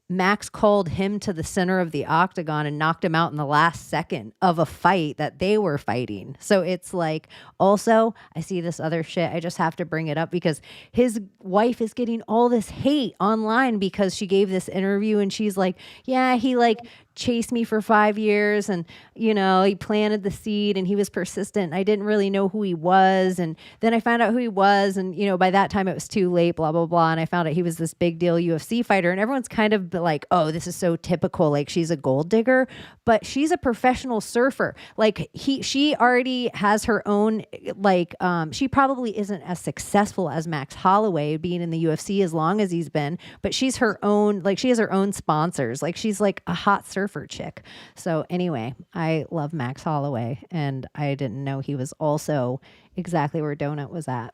Max called him to the center of the octagon and knocked him out in the last second of a fight that they were fighting. So it's like, also, I see this other shit. I just have to bring it up because his wife is getting all this hate online because she gave this interview and she's like, yeah, he like chased me for 5 years and, you know, he planted the seed and he was persistent. I didn't really know who he was. And then I found out who he was. And, you know, by that time it was too late, blah, blah, blah. And I found out he was this big deal UFC fighter. And everyone's kind of like, oh, this is so typical. Like, she's a gold digger, but she's a professional surfer. Like, she already has her own, like, she probably isn't as successful as Max Holloway being in the UFC as long as he's been, but she's her own, like, she has her own sponsors. Like, she's like a hot surfer chick. So anyway, I love Max Holloway, and I didn't know he was also exactly where Donut was at.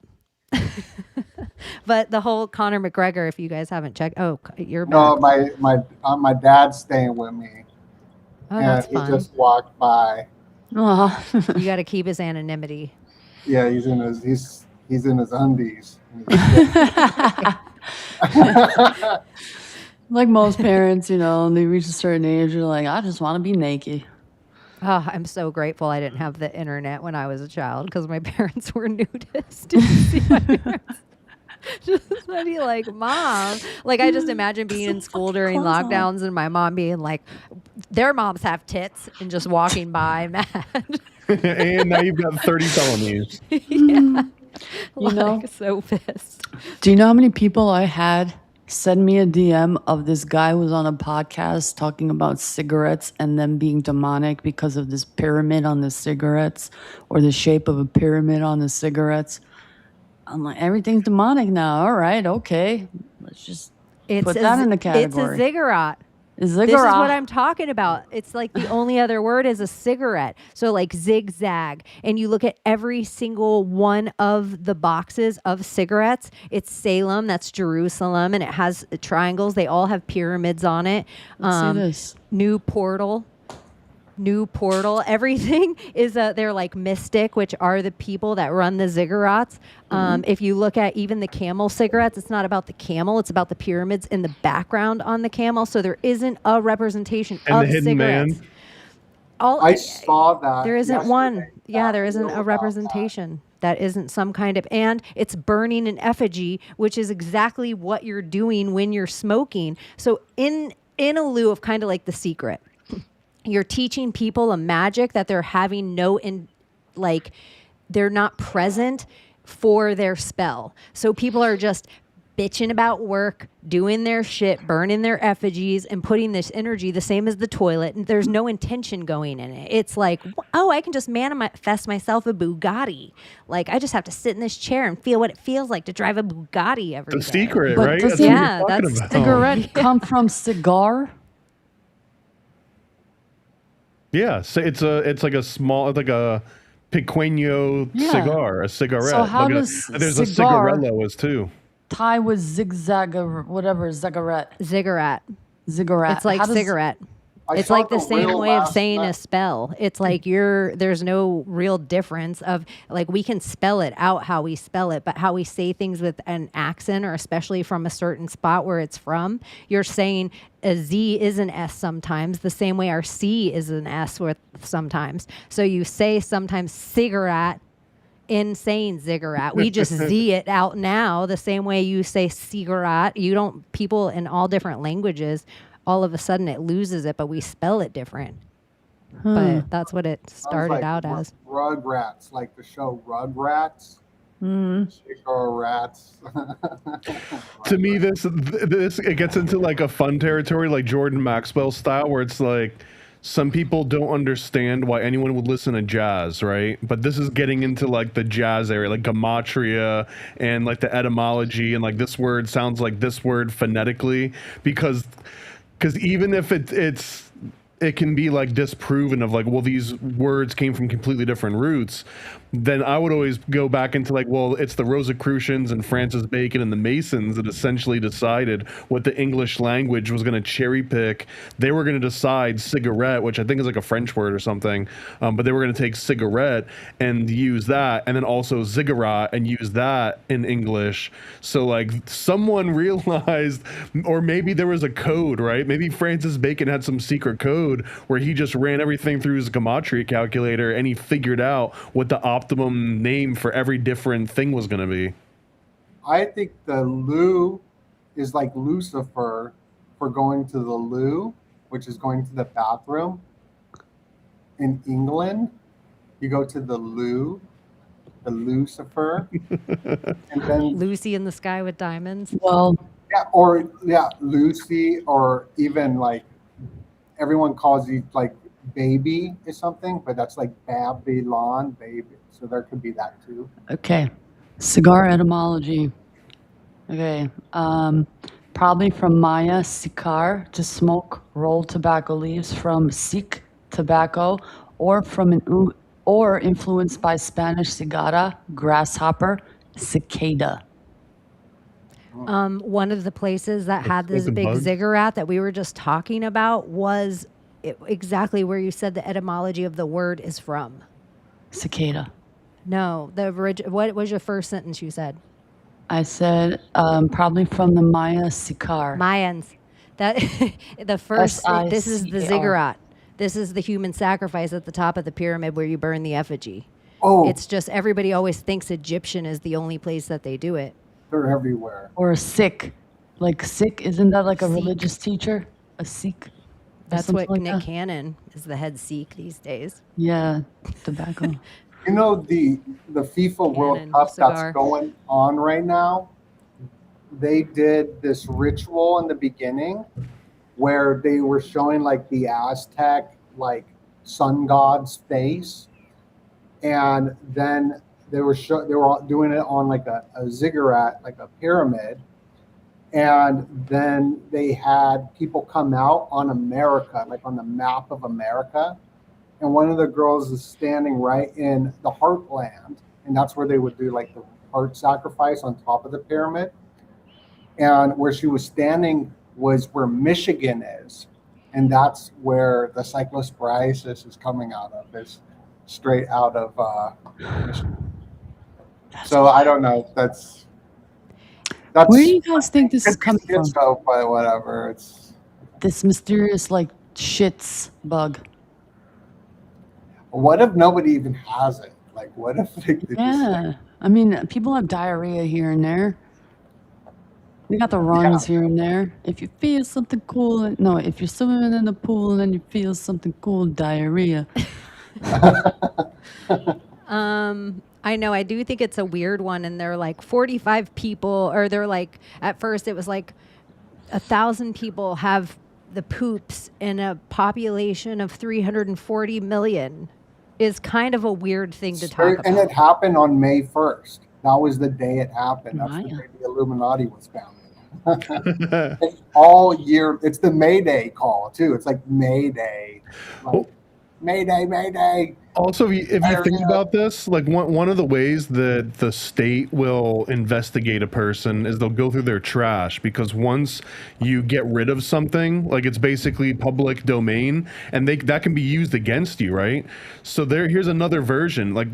But the whole Conor McGregor, if you guys haven't checked, you're back. No, my dad's staying with me. Oh, and that's he fun. just walked by. Oh. You got to keep his anonymity. Yeah, he's in his undies. Like most parents, you know, and they reach a certain age, you're like, I just want to be naked. Oh, I'm so grateful I didn't have the internet when I was a child because my parents were nudists. Did you see my parents? Just be like, Mom. Like, I just imagine being in school during lockdowns and my mom being like, their moms have tits and just walking by mad. And now you've got 30 felonies. Yeah. You know, so pissed. Do you know how many people I had send me a DM of this guy who was on a podcast talking about cigarettes and them being demonic because of this pyramid on the cigarettes or the shape of a pyramid on the cigarettes? I'm like, everything's demonic now. All right, okay. Let's just put that in the category. It's a ziggurat. This is what I'm talking about. It's like the only other word is a cigarette. So like zigzag. And you look at every single one of the boxes of cigarettes. It's Salem, that's Jerusalem, and it has triangles. They all have pyramids on it. Let's see this. New portal. new portal. Everything is they're like mystic, which are the people that run the ziggurats. If you look at even the camel cigarettes, it's not about the camel, it's about the pyramids in the background on the camel. So there isn't a representation And of the hidden cigarettes. man. I saw that. There isn't one. yesterday. Yeah, there isn't Real a about representation. That isn't some kind of, and it's burning an effigy, which is exactly what you're doing when you're smoking. So in a lieu of kind of like The Secret, you're teaching people a magic that they're having they're not present for their spell. So people are just bitching about work, doing their shit, burning their effigies, and putting this energy the same as the toilet. And there's no intention going in it. It's like, oh, I can just manifest myself a Bugatti. Like, I just have to sit in this chair and feel what it feels like to drive a Bugatti every day. The secret, But right? doesn't- what Yeah, you're talking that's about. Cigarette come from cigar? Yeah, so it's like a small, it's like a pequeño Yeah. cigar, a cigarette. So how Like does there's a cigar- cigarello as too. Tie with zigzag or whatever, ziggurat. Ziggurat. Ziggurat. It's like How does- cigarette. I It's saw like the same reel way of last saying a night. spell. It's like there's no real difference of like we can spell it out how we spell it, but how we say things with an accent or especially from a certain spot where it's from, you're saying a Z is an S sometimes, the same way our C is an S with sometimes. So you say sometimes cigarette in saying ziggurat. We just Z it out now the same way you say cigarette. You don't, people in all different languages, all of a sudden it loses it, but we spell it different. But that's what it Sounds started like out as. Rugrats, like the show Rugrats. Cigarettes. To me, this it gets into like a fun territory, like Jordan Maxwell style, where it's like some people don't understand why anyone would listen to jazz, right? But this is getting into like the jazz area, like gematria and like the etymology, and like this word sounds like this word phonetically, because even if it can be like disproven of like, well, these words came from completely different roots, then I would always go back into like, well, it's the Rosicrucians and Francis Bacon and the Masons that essentially decided what the English language was going to cherry pick. They were going to decide cigarette, which I think is like a French word or something, but they were going to take cigarette and use that, and then also ziggurat and use that in English. So like someone realized, or maybe there was a code, right? Maybe Francis Bacon had some secret code where he just ran everything through his gematria calculator and he figured out what the optimum name for every different thing was going to be. I think the loo is like Lucifer for going to the loo, which is going to the bathroom. In England, you go to the loo, the Lucifer, and then Lucy in the Sky with Diamonds. Well, Lucy, or even like everyone calls you like baby or something, but that's like Babylon, baby. So there could be that too. okay. Cigar etymology. Okay. Probably from Maya, sicar, to smoke rolled tobacco leaves, from sikh, tobacco, or or influenced by Spanish cigarra, grasshopper, cicada. One of the places that had this Smoking big bugs? ziggurat that we were just talking about was exactly where you said the etymology of the word is from. Cicada. No, what was your first sentence you said? I said probably from the Maya sicar. Mayans. That the first. This is the SICAR. ziggurat. This is the human sacrifice at the top of the pyramid where you burn the effigy. Oh, It's just everybody always thinks Egyptian is the only place that they do it. they're everywhere. Or a Sikh. Like Sikh, isn't that like a Sikh. religious teacher? A Sikh? or That's something what like Nick that? Cannon is, the head Sikh these days. Yeah, tobacco. You know, the FIFA World Cannon Cup cigar. that's going on right now, they did this ritual in the beginning where they were showing like the Aztec like sun god's face, and then they were doing it on like a ziggurat, like a pyramid, and then they had people come out on America, like on the map of America, and one of the girls is standing right in the heartland, and that's where they would do like the heart sacrifice on top of the pyramid. And where she was standing was where Michigan is. and that's where the cyclosporiasis is coming out of. Is straight out of Michigan. So I don't know. That's Where do you guys think this is coming from? So, but whatever. It's this mysterious like shits bug. What if nobody even has it? Like, what if they Yeah, I mean, people have diarrhea here and there. We got the runs here and there. If you feel something cool, no, if you're swimming in the pool and you feel something cool, diarrhea. I know. I do think it's a weird one, and they're like 45 people, or they're like at first it was like 1,000 people have the poops in a population of 340 million. Is kind of a weird thing to talk about. And it happened on May 1st. That was the day it happened. That's the day the Illuminati was founded. It's all year. It's the May Day call too. It's like May Day. Like, Mayday, Mayday. Also, if you think about this, like one of the ways that the state will investigate a person is they'll go through their trash, because once you get rid of something, like it's basically public domain, and that can be used against you, right? So here's another version, like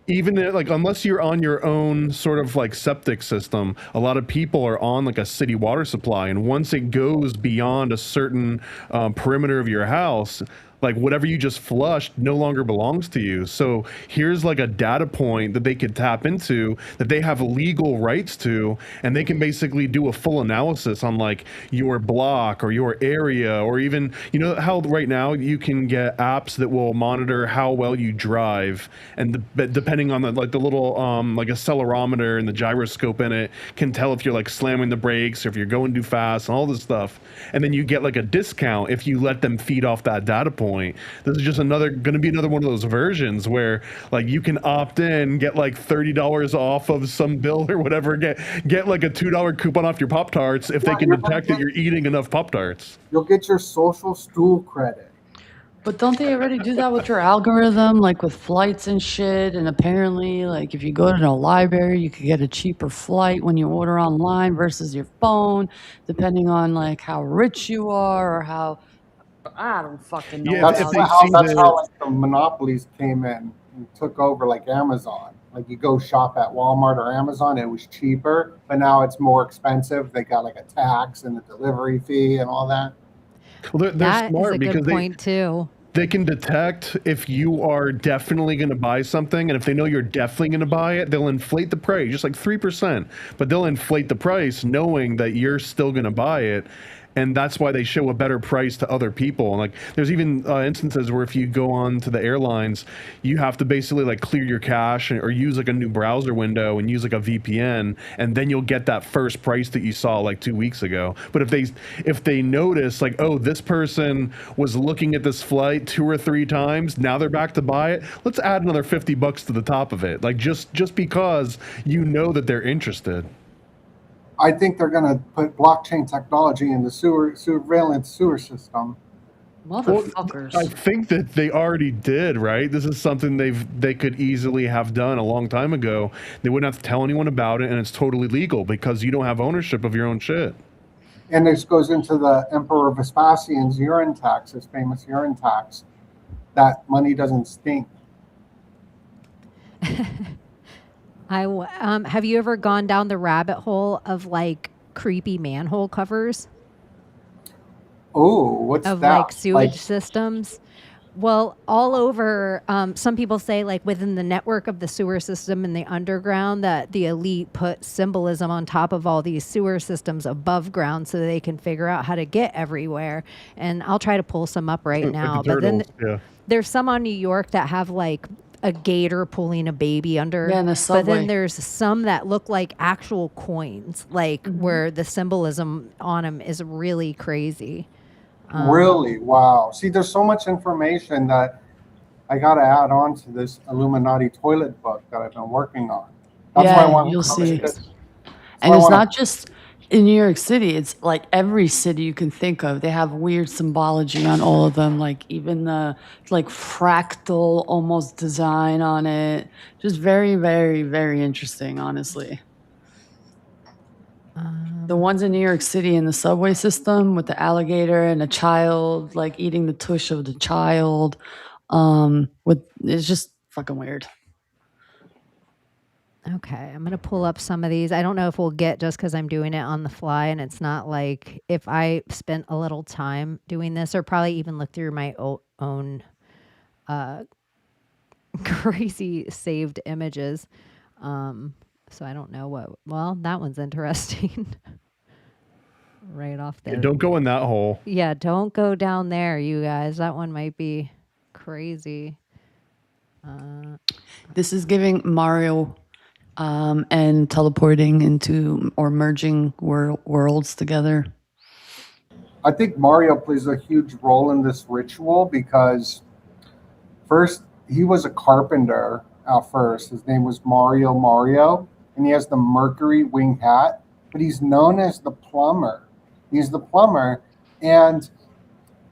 even like unless you're on your own sort of like septic system, a lot of people are on like a city water supply, and once it goes beyond a certain perimeter of your house, like whatever you just flushed no longer belongs to you. So here's like a data point that they could tap into, that they have legal rights to, and they can basically do a full analysis on like your block or your area, or even, you know how right now you can get apps that will monitor how well you drive, and depending on the little like accelerometer and the gyroscope in it can tell if you're like slamming the brakes or if you're going too fast and all this stuff. And then you get like a discount if you let them feed off that data point. This is just going to be another one of those versions where like you can opt in, get like $30 off of some bill or whatever, get like a $2 coupon off your Pop-Tarts if they can detect that you're eating enough Pop-Tarts. You'll get your social stool credit. But don't they already do that with your algorithm, like with flights and shit? And apparently, like if you go to a library, you could get a cheaper flight when you order online versus your phone, depending on like how rich you are or how, I don't fucking know. Yeah, That's how like the monopolies came in and took over, like Amazon. Like you go shop at Walmart or Amazon, it was cheaper, but now it's more expensive. They got like a tax and a delivery fee and all that. Well, they're smart because point too. They can detect if you are definitely going to buy something, and if they know you're definitely going to buy it, they'll inflate the price, just like 3%, but they'll inflate the price knowing that you're still going to buy it. And that's why they show a better price to other people. And like, there's even instances where if you go on to the airlines, you have to basically like clear your cache or use like a new browser window and use like a VPN, and then you'll get that first price that you saw like 2 weeks ago. But if they notice like, oh, this person was looking at this flight 2 or 3 times, now they're back to buy it, let's add another $50 to the top of it. Like just because you know that they're interested. I think they're going to put blockchain technology in the surveillance sewer system. Motherfuckers. Well, I think that they already did, right? This is something they could easily have done a long time ago. They wouldn't have to tell anyone about it, and it's totally legal because you don't have ownership of your own shit. And this goes into the Emperor Vespasian's urine tax, his famous urine tax. That money doesn't stink. Have you ever gone down the rabbit hole of like creepy manhole covers? Oh, what's of that? Like sewage systems? Well, all over, some people say like within the network of the sewer system in the underground, that the elite put symbolism on top of all these sewer systems above ground so they can figure out how to get everywhere. And I'll try to pull some up right now. But then there's some on New York that have like a gator pulling a baby under. Yeah, in the subway. But then there's some that look like actual coins, like where the symbolism on them is really crazy. Really? Wow. See, there's so much information that I got to add on to this Illuminati toilet book that I've been working on. That's why I want you'll to see. this. And it's not just in New York City. It's like every city you can think of. They have weird symbology on all of them, like even the like fractal almost design on it. Just very, very, very interesting, honestly. The ones in New York City in the subway system with the alligator and a child like eating the tush of the child. It's just fucking weird. Okay, I'm gonna pull up some of these. I don't know if we'll get just because I'm doing it on the fly, and it's not like if I spent a little time doing this, or probably even look through my own crazy saved images. So I don't know what. Well, that one's interesting. Right off there. Yeah, don't go in that hole. Yeah, don't go down there, you guys. That one might be crazy. This is giving Mario and teleporting into or merging worlds together. I think Mario plays a huge role in this ritual because first he was a carpenter at first. His name was Mario, and he has the Mercury wing hat, but he's known as the plumber. He's the plumber, and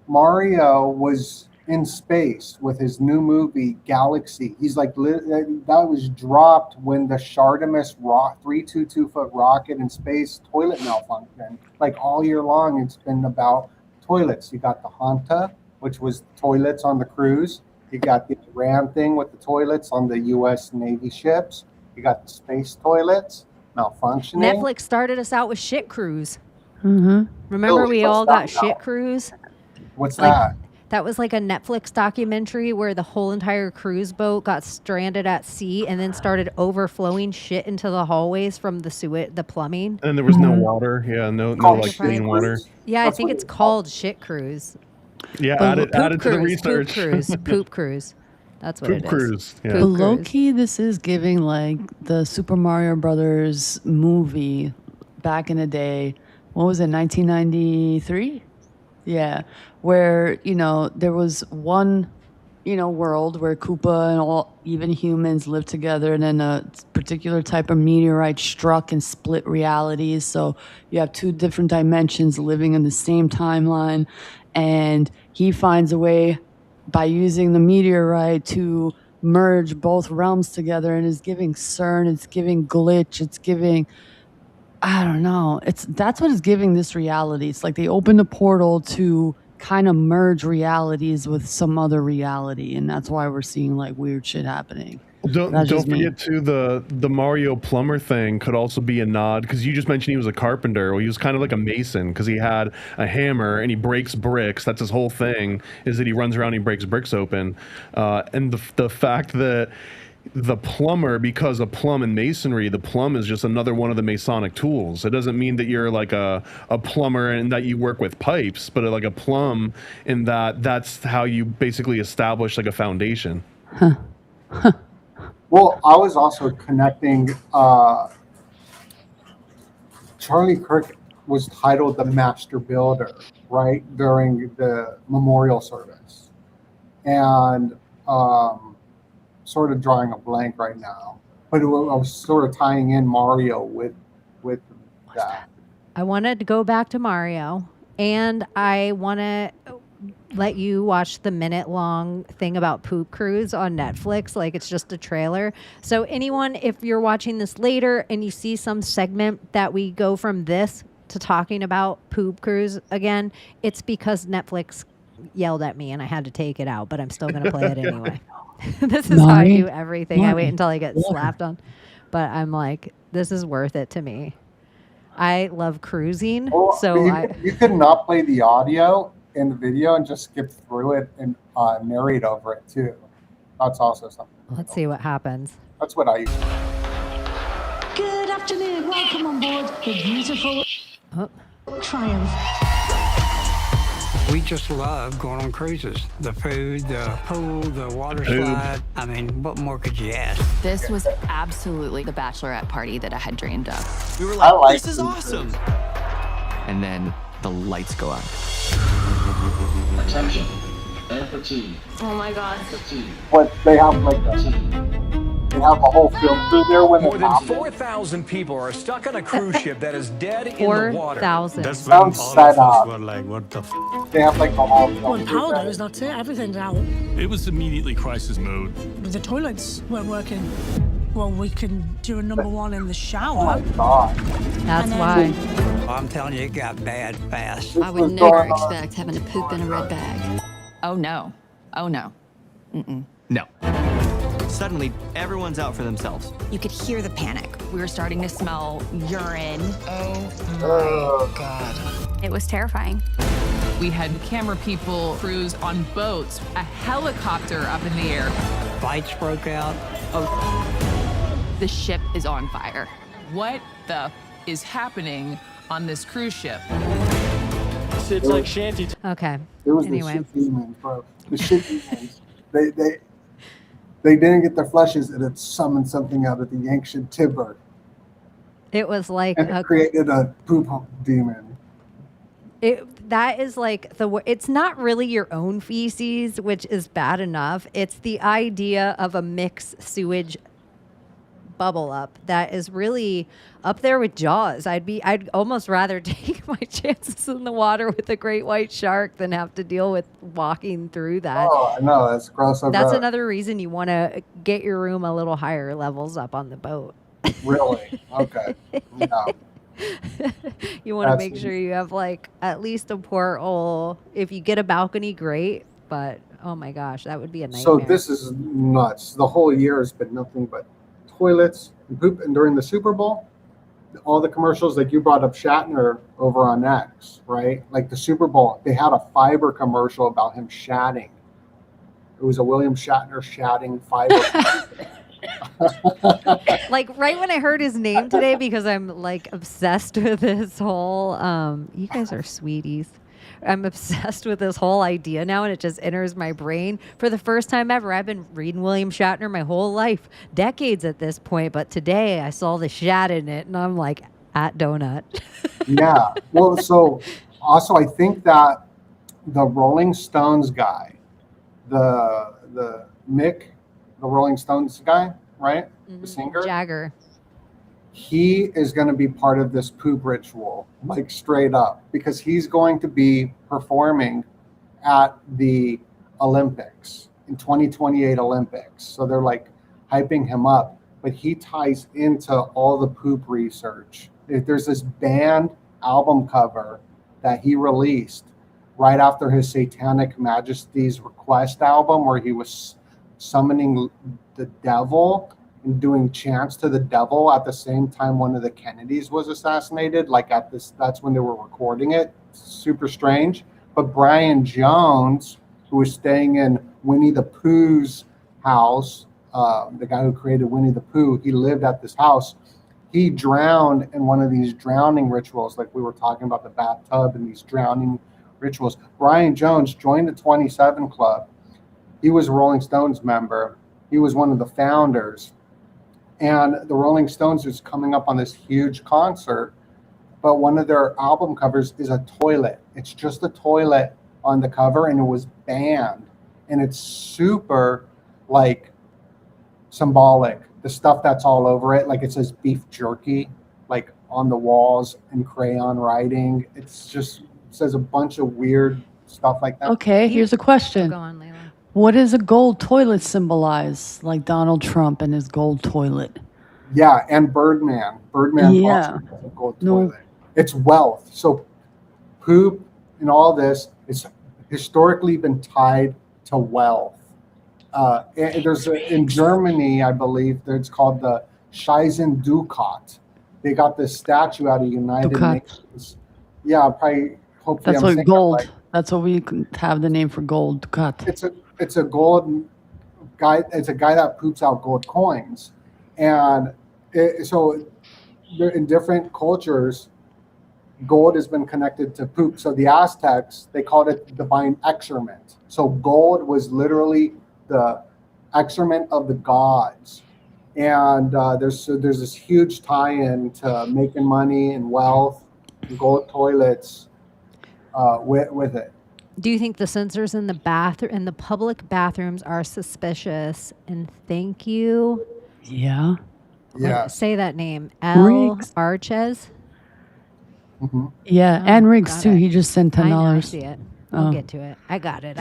Mario was in space with his new movie Galaxy. He's like that was dropped when the Artemis 322-foot rocket in space toilet malfunction. Like all year long, it's been about toilets. You got the Hanta, which was toilets on the cruise. You got the Iran thing with the toilets on the U.S. Navy ships. You got the space toilets malfunctioning. Netflix started us out with Shit Cruise. Mm-hmm. Remember, we all got Shit Cruise? What's that? That was like a Netflix documentary where the whole entire cruise boat got stranded at sea and then started overflowing shit into the hallways from the plumbing. And there was no water. Yeah, no like clean water. Yeah, I think it's called Shit Cruise. Yeah, added to the research. Poop cruise. That's what Poop it is. Cruise. Yeah. But low key, this is giving like the Super Mario Brothers movie back in the day. What was it, 1993? Yeah, where, there was one, world where Koopa and all, even humans lived together, and then a particular type of meteorite struck and split realities. So you have two different dimensions living in the same timeline, and he finds a way by using the meteorite to merge both realms together, and is giving CERN, it's giving glitch, it's giving... I don't know. That's what is giving this reality. It's like they opened a portal to kind of merge realities with some other reality, and that's why we're seeing like weird shit happening. Don't forget too, the Mario plumber thing could also be a nod, because you just mentioned he was a carpenter. Well, he was kind of like a mason because he had a hammer and he breaks bricks. That's his whole thing, is that he runs around and he breaks bricks open. And the fact that the plumber, because a plumb in masonry, the plumb is just another one of the Masonic tools. It doesn't mean that you're like a plumber and that you work with pipes, but like a plumb in that's how you basically establish like a foundation. Well, I was also connecting. Charlie Kirk was titled the Master Builder, right, during the memorial service, and sort of drawing a blank right now, but I was sort of tying in Mario with that. I wanted to go back to Mario, and I want to let you watch the minute-long thing about Poop Cruise on Netflix. Like, it's just a trailer. So anyone, if you're watching this later and you see some segment that we go from this to talking about Poop Cruise again, it's because Netflix yelled at me and I had to take it out, but I'm still going to play it anyway. This is how I do everything. I wait until I get slapped on. But I'm like, this is worth it to me. I love cruising. Well, so you could not play the audio in the video and just skip through it and narrate over it too. That's also something. Let's see what happens. That's what I used to do. Good afternoon. Welcome on board the beautiful Triumph. We just love going on cruises. The food, the pool, the water slide. I mean, what more could you ask? This was absolutely the bachelorette party that I had dreamed of. We were like, this is awesome. And then the lights go out. Attention. Empathy. Oh my God. But they have like they have a whole film through there when more than 4,000 people are stuck on a cruise ship that is dead in the water. 4,000. That's sounds set up. Like, what the they have like the whole film. Well, power goes, that's it. Everything's out. It was immediately crisis mode. But the toilets weren't working. Well, we can do a number one in the shower. That's why. I'm telling you, it got bad fast. I would never expect having to poop in a red bag. Oh, no. Oh, no. Mm-mm. No. Suddenly, everyone's out for themselves. You could hear the panic. We were starting to smell urine. Oh my God. It was terrifying. We had camera people, crews on boats, a helicopter up in the air. Fights broke out. The ship is on fire. What the is happening on this cruise ship? It's like shanty. Okay. It was Anyway. the shit demons, bro. The shit demons. They didn't get their flushes, and it summoned something out of the ancient Tibber. It was like And it created a poop demon. That is like it's not really your own feces, which is bad enough. It's the idea of a mixed sewage bubble up that is really up there with Jaws. I'd almost rather take my chances in the water with a great white shark than have to deal with walking through that. Oh, I know. That's gross. That's another reason you want to get your room a little higher levels up on the boat. Really? Okay. Yeah. You want to make sure you have like at least a porthole. If you get a balcony, great. But oh my gosh, that would be a nightmare. So this is nuts. The whole year has been nothing but toilets and poop. And during the Super Bowl, all the commercials, like you brought up Shatner over on X, right? Like the Super Bowl, they had a fiber commercial about him shatting. It was a William Shatner shatting fiber. Like right when I heard his name today, because I'm like obsessed with this whole you guys are sweeties. I'm obsessed with this whole idea now, and it just enters my brain for the first time ever. I've been reading William Shatner my whole life, decades at this point, but today I saw the shat in it and I'm like, at donut. Yeah. Well, so also I think that the Rolling Stones guy, the Mick, the Rolling Stones guy, right? The singer? Jagger. He is going to be part of this poop ritual, like straight up, because he's going to be performing at the Olympics, in 2028 Olympics. So they're like hyping him up, but he ties into all the poop research. There's this band album cover that he released right after his Satanic Majesty's Request album, where he was summoning the devil and doing chants to the devil at the same time one of the Kennedys was assassinated. That's when they were recording it. Super strange. But Brian Jones, who was staying in Winnie the Pooh's house, the guy who created Winnie the Pooh, he lived at this house. He drowned in one of these drowning rituals, like we were talking about the bathtub and these drowning rituals. Brian Jones joined the 27 Club. He was a Rolling Stones member. He was one of the founders. And the Rolling Stones is coming up on this huge concert, but one of their album covers is a toilet. It's just a toilet on the cover, and it was banned. And it's super, like, symbolic. The stuff that's all over it, like it says beef jerky, like on the walls in crayon writing. It's just, it says a bunch of weird stuff like that. Okay, here's a question. Go on, Layla. What does a gold toilet symbolize? Like Donald Trump and his gold toilet. Yeah, and Birdman. Birdman also has a gold toilet. It's wealth. So poop and all this is historically been tied to wealth. In Germany, I believe, it's called the Scheisen Dukat. They got this statue out of United Nations. Yeah, probably. Hopefully, that's what gold. That's what we have the name for gold. Dukat. It's a gold guy. It's a guy that poops out gold coins, and so in different cultures, gold has been connected to poop. So the Aztecs, they called it divine excrement. So gold was literally the excrement of the gods, and there's this huge tie-in to making money and wealth, and gold toilets with it. Do you think the censors in the public bathrooms are suspicious? And thank you. Yeah. Yeah. Say that name. L. Arches. Mm-hmm. Yeah, and Riggs too. He just sent $10. I know, I see it. I'll get to it. I got it.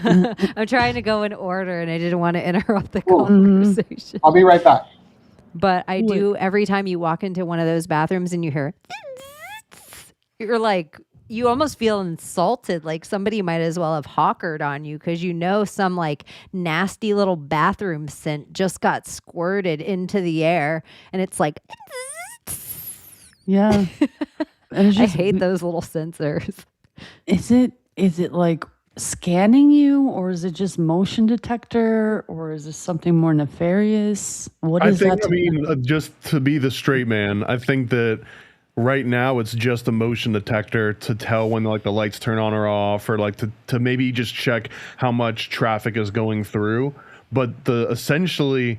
I'm trying to go in order, and I didn't want to interrupt the conversation. I'll be right back. But I do, every time you walk into one of those bathrooms and you hear, you're like, you almost feel insulted, like somebody might as well have hawkered on you, because you know some like nasty little bathroom scent just got squirted into the air, and it's like, Yeah. And it's I just, hate those little sensors. Is it like scanning you, or is it just motion detector, or is this something more nefarious? What is that? I mean, just to be the straight man, I think that right now it's just a motion detector to tell when like the lights turn on or off, or like to maybe just check how much traffic is going through. But the essentially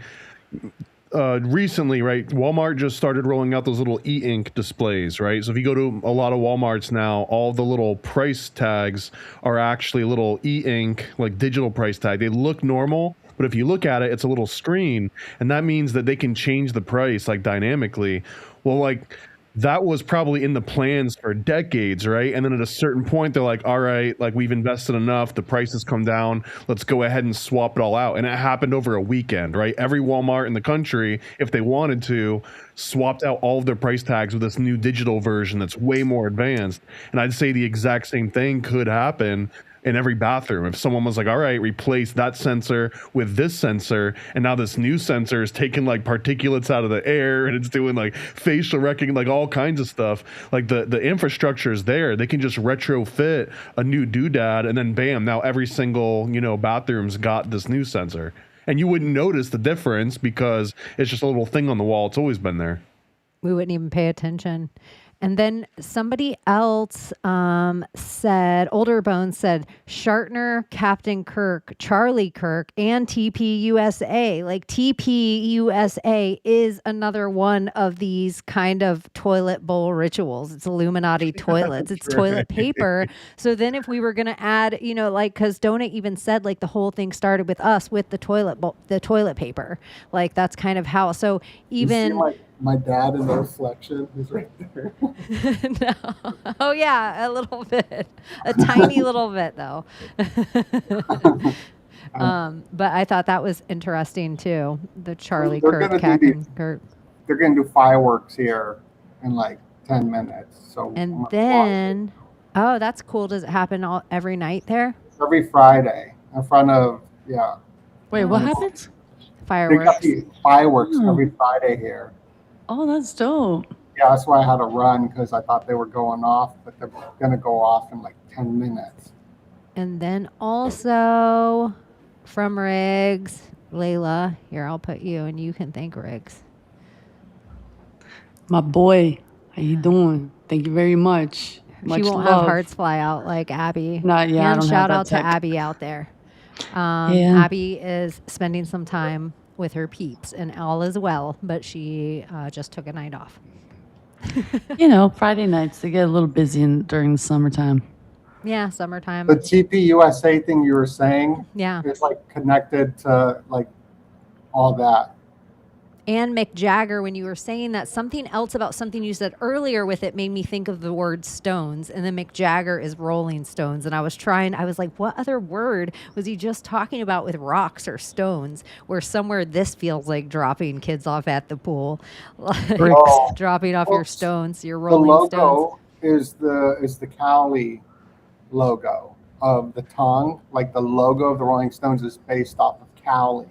recently, right, Walmart just started rolling out those little e-ink displays, right? So if you go to a lot of Walmarts now, all the little price tags are actually little e-ink, like digital price tag. They look normal, but if you look at it, it's a little screen, and that means that they can change the price like dynamically. Well, like that was probably in the plans for decades, right? And then at a certain point, they're like, all right, like we've invested enough, the prices come down, let's go ahead and swap it all out. And it happened over a weekend, right? Every Walmart in the country, if they wanted to, swapped out all of their price tags with this new digital version that's way more advanced. And I'd say the exact same thing could happen in every bathroom. If someone was like, all right, replace that sensor with this sensor, and now this new sensor is taking like particulates out of the air, and it's doing like facial recognition, like all kinds of stuff. Like the infrastructure is there. They can just retrofit a new doodad, and then bam, now every single, bathroom's got this new sensor. And you wouldn't notice the difference because it's just a little thing on the wall. It's always been there. We wouldn't even pay attention. And then somebody else said, Older Bones said, Shartner, Captain Kirk, Charlie Kirk, and TPUSA. Like TPUSA is another one of these kind of toilet bowl rituals. It's Illuminati toilets. It's toilet paper. So then if we were going to add, because Donut even said like the whole thing started with us with the toilet paper. Like that's kind of how. So even... My dad in the reflection is right there. No. Oh yeah, a little bit, a tiny little bit though. But I thought that was interesting too. The Charlie Kirk, Captain Kirk. They're gonna do fireworks here in like 10 minutes. So and then, oh, that's cool. Does it happen every night there? Every Friday in front of Wait, what happens? Fireworks. They got the fireworks every Friday here. Oh, that's dope. Yeah, that's why I had to run, because I thought they were going off, but they're going to go off in like 10 minutes. And then also from Riggs, Layla, here, I'll put you, and you can thank Riggs. My boy, how you doing? Thank you very much. She won't have hearts fly out like Abbie. Not yet. And shout out to Abbie out there. Abbie is spending some time with her peeps, and all is well, but she just took a night off. Friday nights, they get a little busy during the summertime. Yeah, summertime. The TPUSA thing you were saying, it's like connected to like all that. And Mick Jagger, when you were saying that, something else about something you said earlier with it made me think of the word stones. And then Mick Jagger is Rolling Stones. And I was like, what other word was he just talking about with rocks or stones? Where somewhere this feels like dropping kids off at the pool. Like dropping off your stones, your Rolling Stones. The logo is the Cali logo of the tongue. Like the logo of the Rolling Stones is based off of Cali.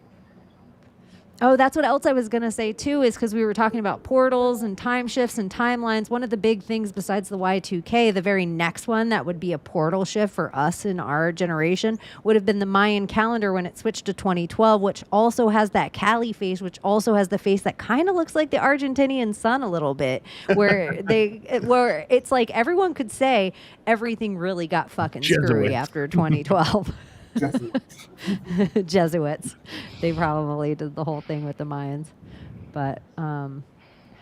Oh, that's what else I was going to say, too, is because we were talking about portals and time shifts and timelines. One of the big things besides the Y2K, the very next one that would be a portal shift for us in our generation would have been the Mayan calendar when it switched to 2012, which also has that Cali face, which also has the face that kind of looks like the Argentinian sun a little bit, where it's like everyone could say everything really got fucking screwy after 2012. Jesuits. They probably did the whole thing with the Mayans. But how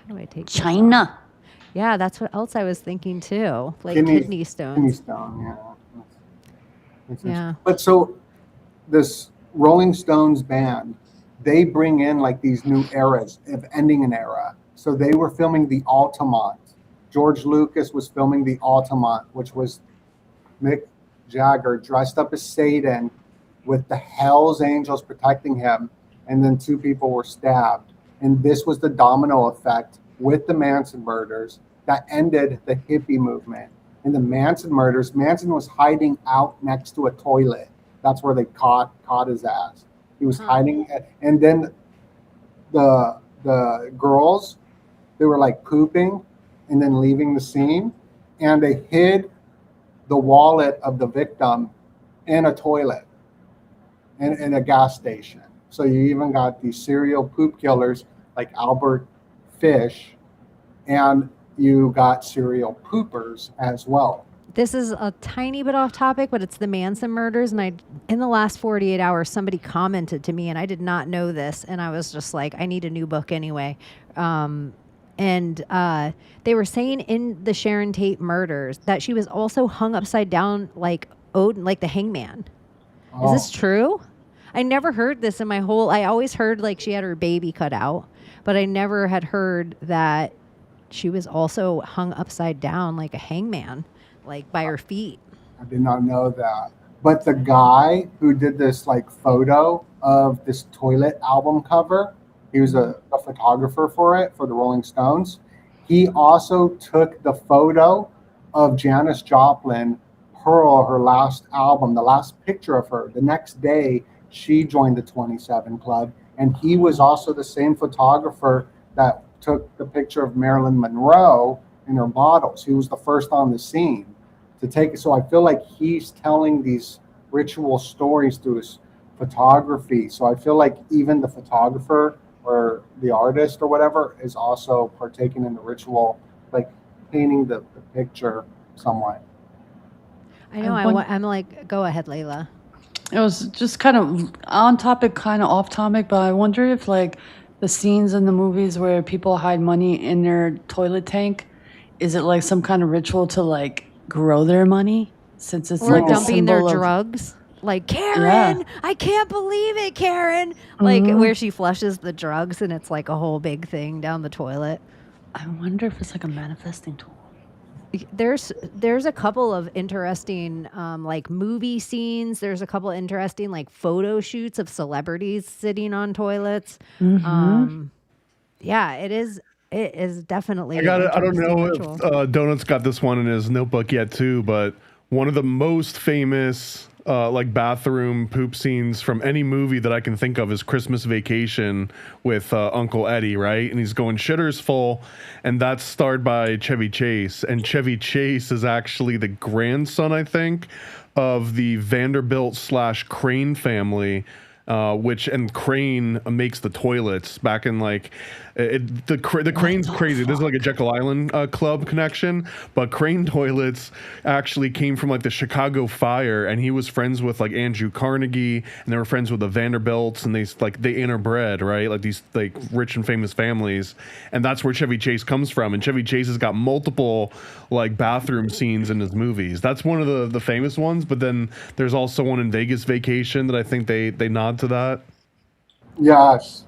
do I take China? Yeah, that's what else I was thinking too. Like kidney stones. Kidney stone, yeah. Yeah. But so this Rolling Stones band, they bring in like these new eras of ending an era. So they were filming the Altamont. George Lucas was filming the Altamont, which was Mick Jagger dressed up as Satan with the Hell's Angels protecting him, and then 2 people were stabbed. And this was the domino effect with the Manson murders that ended the hippie movement. In the Manson murders, Manson was hiding out next to a toilet. That's where they caught his ass. He was hiding, and then the girls, they were like pooping and then leaving the scene, and they hid the wallet of the victim in a toilet in a gas station. So you even got these serial poop killers like Albert Fish, and you got serial poopers as well. This is a tiny bit off topic, but it's the Manson murders. And in the last 48 hours, somebody commented to me, and I did not know this. And I was just like, I need a new book anyway. And they were saying in the Sharon Tate murders that she was also hung upside down like Odin, like the hangman. Is this true? I never heard this in my whole, I always heard like she had her baby cut out, but I never had heard that she was also hung upside down like a hangman, like by her feet. I did not know that. But the guy who did this like photo of this toilet album cover, he was a photographer for it, for the Rolling Stones. He also took the photo of Janis Joplin, Pearl, her last album, the last picture of her. The next day, she joined the 27 Club. And he was also the same photographer that took the picture of Marilyn Monroe in her bottles. He was the first on the scene to take it. So I feel like he's telling these ritual stories through his photography. So I feel like even the photographer or the artist or whatever is also partaking in the ritual, like painting the picture somewhat. I know. I'm like, go ahead, Layla. It was just kind of on topic, kind of off topic, but I wonder if like the scenes in the movies where people hide money in their toilet tank, is it like some kind of ritual to like grow their money, since it's or like dumping their of drugs? Like, Karen, I can't believe it, Karen. Like where she flushes the drugs and it's like a whole big thing down the toilet. I wonder if it's like a manifesting tool. There's a couple of interesting like movie scenes. There's a couple of interesting like photo shoots of celebrities sitting on toilets. Yeah, it is definitely. I don't know if Donut's got this one in his notebook yet too, but one of the most famous like bathroom poop scenes from any movie that I can think of is Christmas Vacation with Uncle Eddie, right? And he's going shitters full, and that's starred by Chevy Chase. And Chevy Chase is actually the grandson, I think, of the Vanderbilt/Crane family. And Crane makes the toilets back in like the Crane's crazy. This is like a Jekyll Island club connection, but Crane toilets actually came from like the Chicago fire, and he was friends with like Andrew Carnegie, and they were friends with the Vanderbilts, and they interbred, right? Like these like rich and famous families, and that's where Chevy Chase comes from. And Chevy Chase has got multiple like bathroom scenes in his movies. That's one of the famous ones, but then there's also one in Vegas Vacation that I think they nod to that. Yes.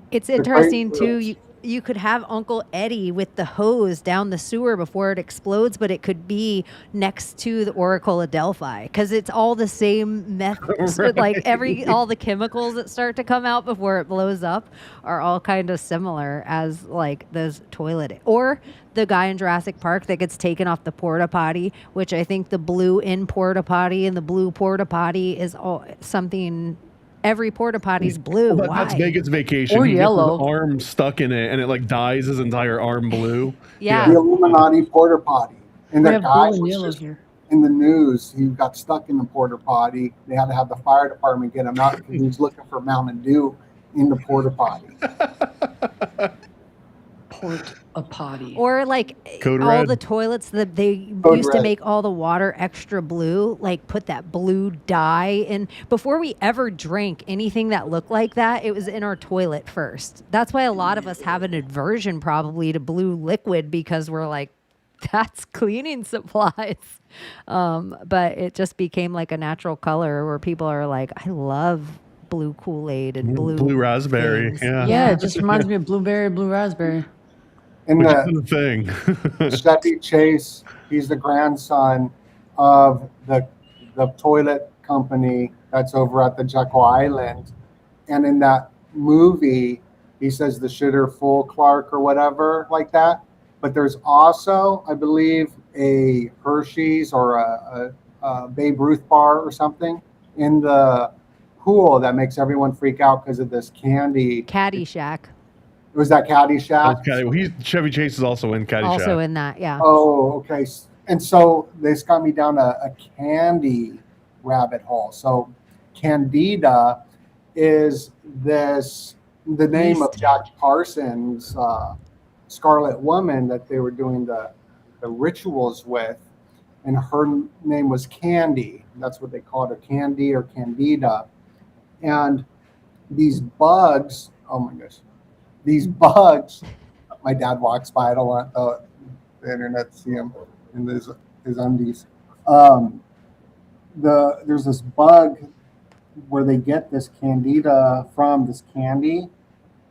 It's interesting too. You could have Uncle Eddie with the hose down the sewer before it explodes, but it could be next to the Oracle of Delphi because it's all the same method. Right. Like all the chemicals that start to come out before it blows up are all kind of similar as like those toilet or the guy in Jurassic Park that gets taken off the porta potty, which I think the blue in porta potty and the blue porta potty is all something. Every porta potty's blue. Well, that's Vegas Vacation. Or he yellow. Gets his arm stuck in it, and it like dyes his entire arm blue. Yeah. The Illuminati porta potty. And We the have guy blue and was yellow just here. in the news. He got stuck in the porta potty. They had to have the fire department get him out because he was looking for Mountain Dew in the porta potty. Porta potty. Or like Code all red. the toilets that they Code used to red. make all the water extra blue, like put that blue dye in. Before we ever drank anything that looked like that, it was in our toilet first. That's why a lot of us have an aversion probably to blue liquid because we're like, that's cleaning supplies. But it just became like a natural color where people are like, I love blue Kool-Aid and blue raspberry. things. Yeah, it just reminds me of blueberry, blue raspberry. And Which is the thing. Chevy Chase, he's the grandson of the the toilet company that's over at the Jekyll Island. And in that movie, he says the shitter full Clark or whatever like that. But there's also, I believe, a Hershey's or a Babe Ruth bar or something in the pool that makes everyone freak out because of this candy. Caddyshack. Was that Caddyshack? Chevy Chase is also in Caddyshack. Also in that, yeah. Oh, okay. And so this got me down a candy rabbit hole. So Candida is the name of Jack Parsons' Scarlet Woman that they were doing the rituals with, and her name was Candy. That's what they called her, Candy or Candida. And these bugs, oh my gosh, these bugs, my dad walks by, I don't want the internet to see him in his undies. There's this bug where they get this Candida from this candy,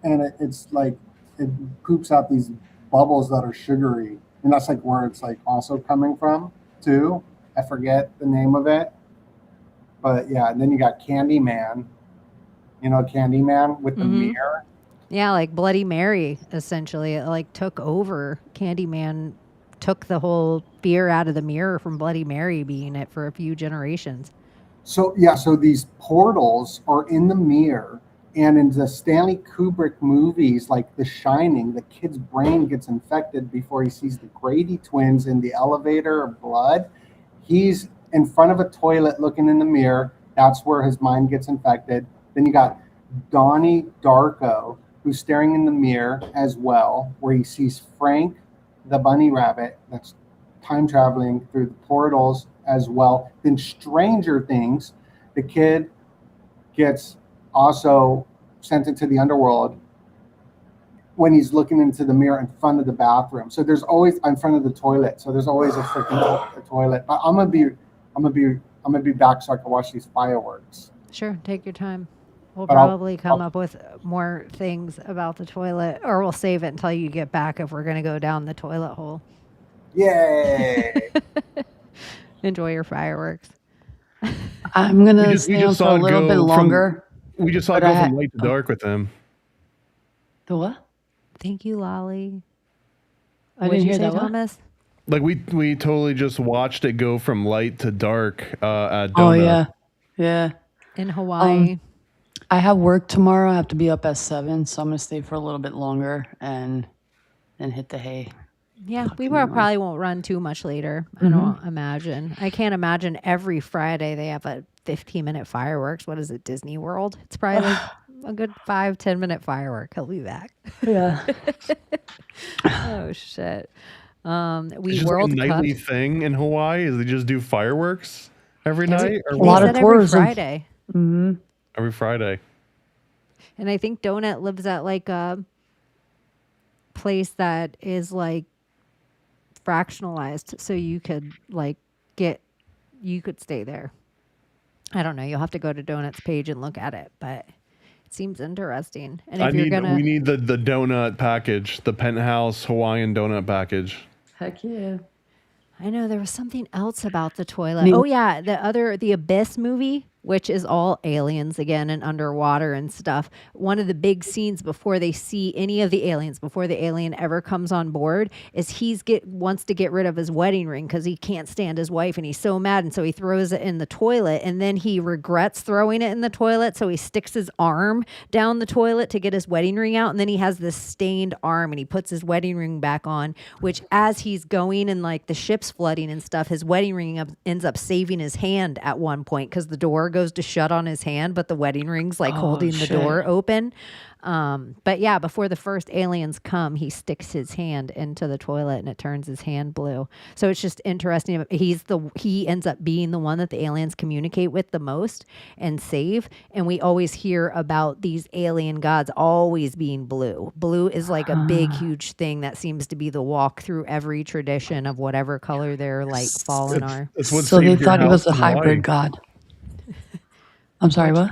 and it's like it poops out these bubbles that are sugary, and that's like where it's like also coming from too. I forget the name of it, but yeah. And then you got Candyman, Candyman with the mirror. Yeah, like Bloody Mary, essentially. It like took over. Candyman took the whole fear out of the mirror from Bloody Mary being it for a few generations. So these portals are in the mirror, and in the Stanley Kubrick movies like The Shining, the kid's brain gets infected before he sees the Grady twins in the elevator of blood. He's in front of a toilet looking in the mirror. That's where his mind gets infected. Then you got Donnie Darko, who's staring in the mirror as well, where he sees Frank, the bunny rabbit, that's time traveling through the portals as well. Then Stranger Things, the kid gets also sent into the underworld when he's looking into the mirror in front of the bathroom. So there's always in front of the toilet. So there's always a freaking toilet. I'm gonna be back so I can watch these fireworks. Sure, take your time. We'll probably come up with more things about the toilet, or we'll save it until you get back if we're going to go down the toilet hole. Yay! Enjoy your fireworks. I'm going to stay on for a little bit longer. We just saw it go from light to dark with them. The what? Thank you, Lolly. I didn't hear that, Thomas? Like we totally just watched it go from light to dark at Donut. Oh, yeah. Yeah. In Hawaii. I have work tomorrow. I have to be up at 7, so I'm going to stay for a little bit longer and then hit the hay. Yeah, we probably won't run too much later. I don't imagine. I can't imagine every Friday they have a 15-minute fireworks. What is it, Disney World? It's probably like a good 5-10 minute firework. He'll be back. Yeah. Oh, shit. It's just a nightly thing in Hawaii is they just do fireworks every night? A lot of tourism. Every Friday. Mm-hmm. Every Friday. And I think Donut lives at like a place that is like fractionalized, so you could stay there. I don't know. You'll have to go to Donut's page and look at it, but it seems interesting. And if we need the donut package, the penthouse Hawaiian donut package. Heck yeah. I know there was something else about the toilet. Oh yeah, the Abyss movie, which is all aliens again and underwater and stuff. One of the big scenes before they see any of the aliens, before the alien ever comes on board, is wants to get rid of his wedding ring because he can't stand his wife and he's so mad, and so he throws it in the toilet, and then he regrets throwing it in the toilet, so he sticks his arm down the toilet to get his wedding ring out, and then he has this stained arm and he puts his wedding ring back on, which as he's going and like the ship's flooding and stuff, his wedding ring ends up saving his hand at one point because the door goes to shut on his hand, but the wedding ring's like holding the door open. But yeah, before the first aliens come, he sticks his hand into the toilet and it turns his hand blue. So it's just interesting. He ends up being the one that the aliens communicate with the most and save. And we always hear about these alien gods always being blue. Blue is like a big, huge thing that seems to be the walk through every tradition of whatever color their light fallen are. So they thought he was a hybrid god. I'm sorry, what?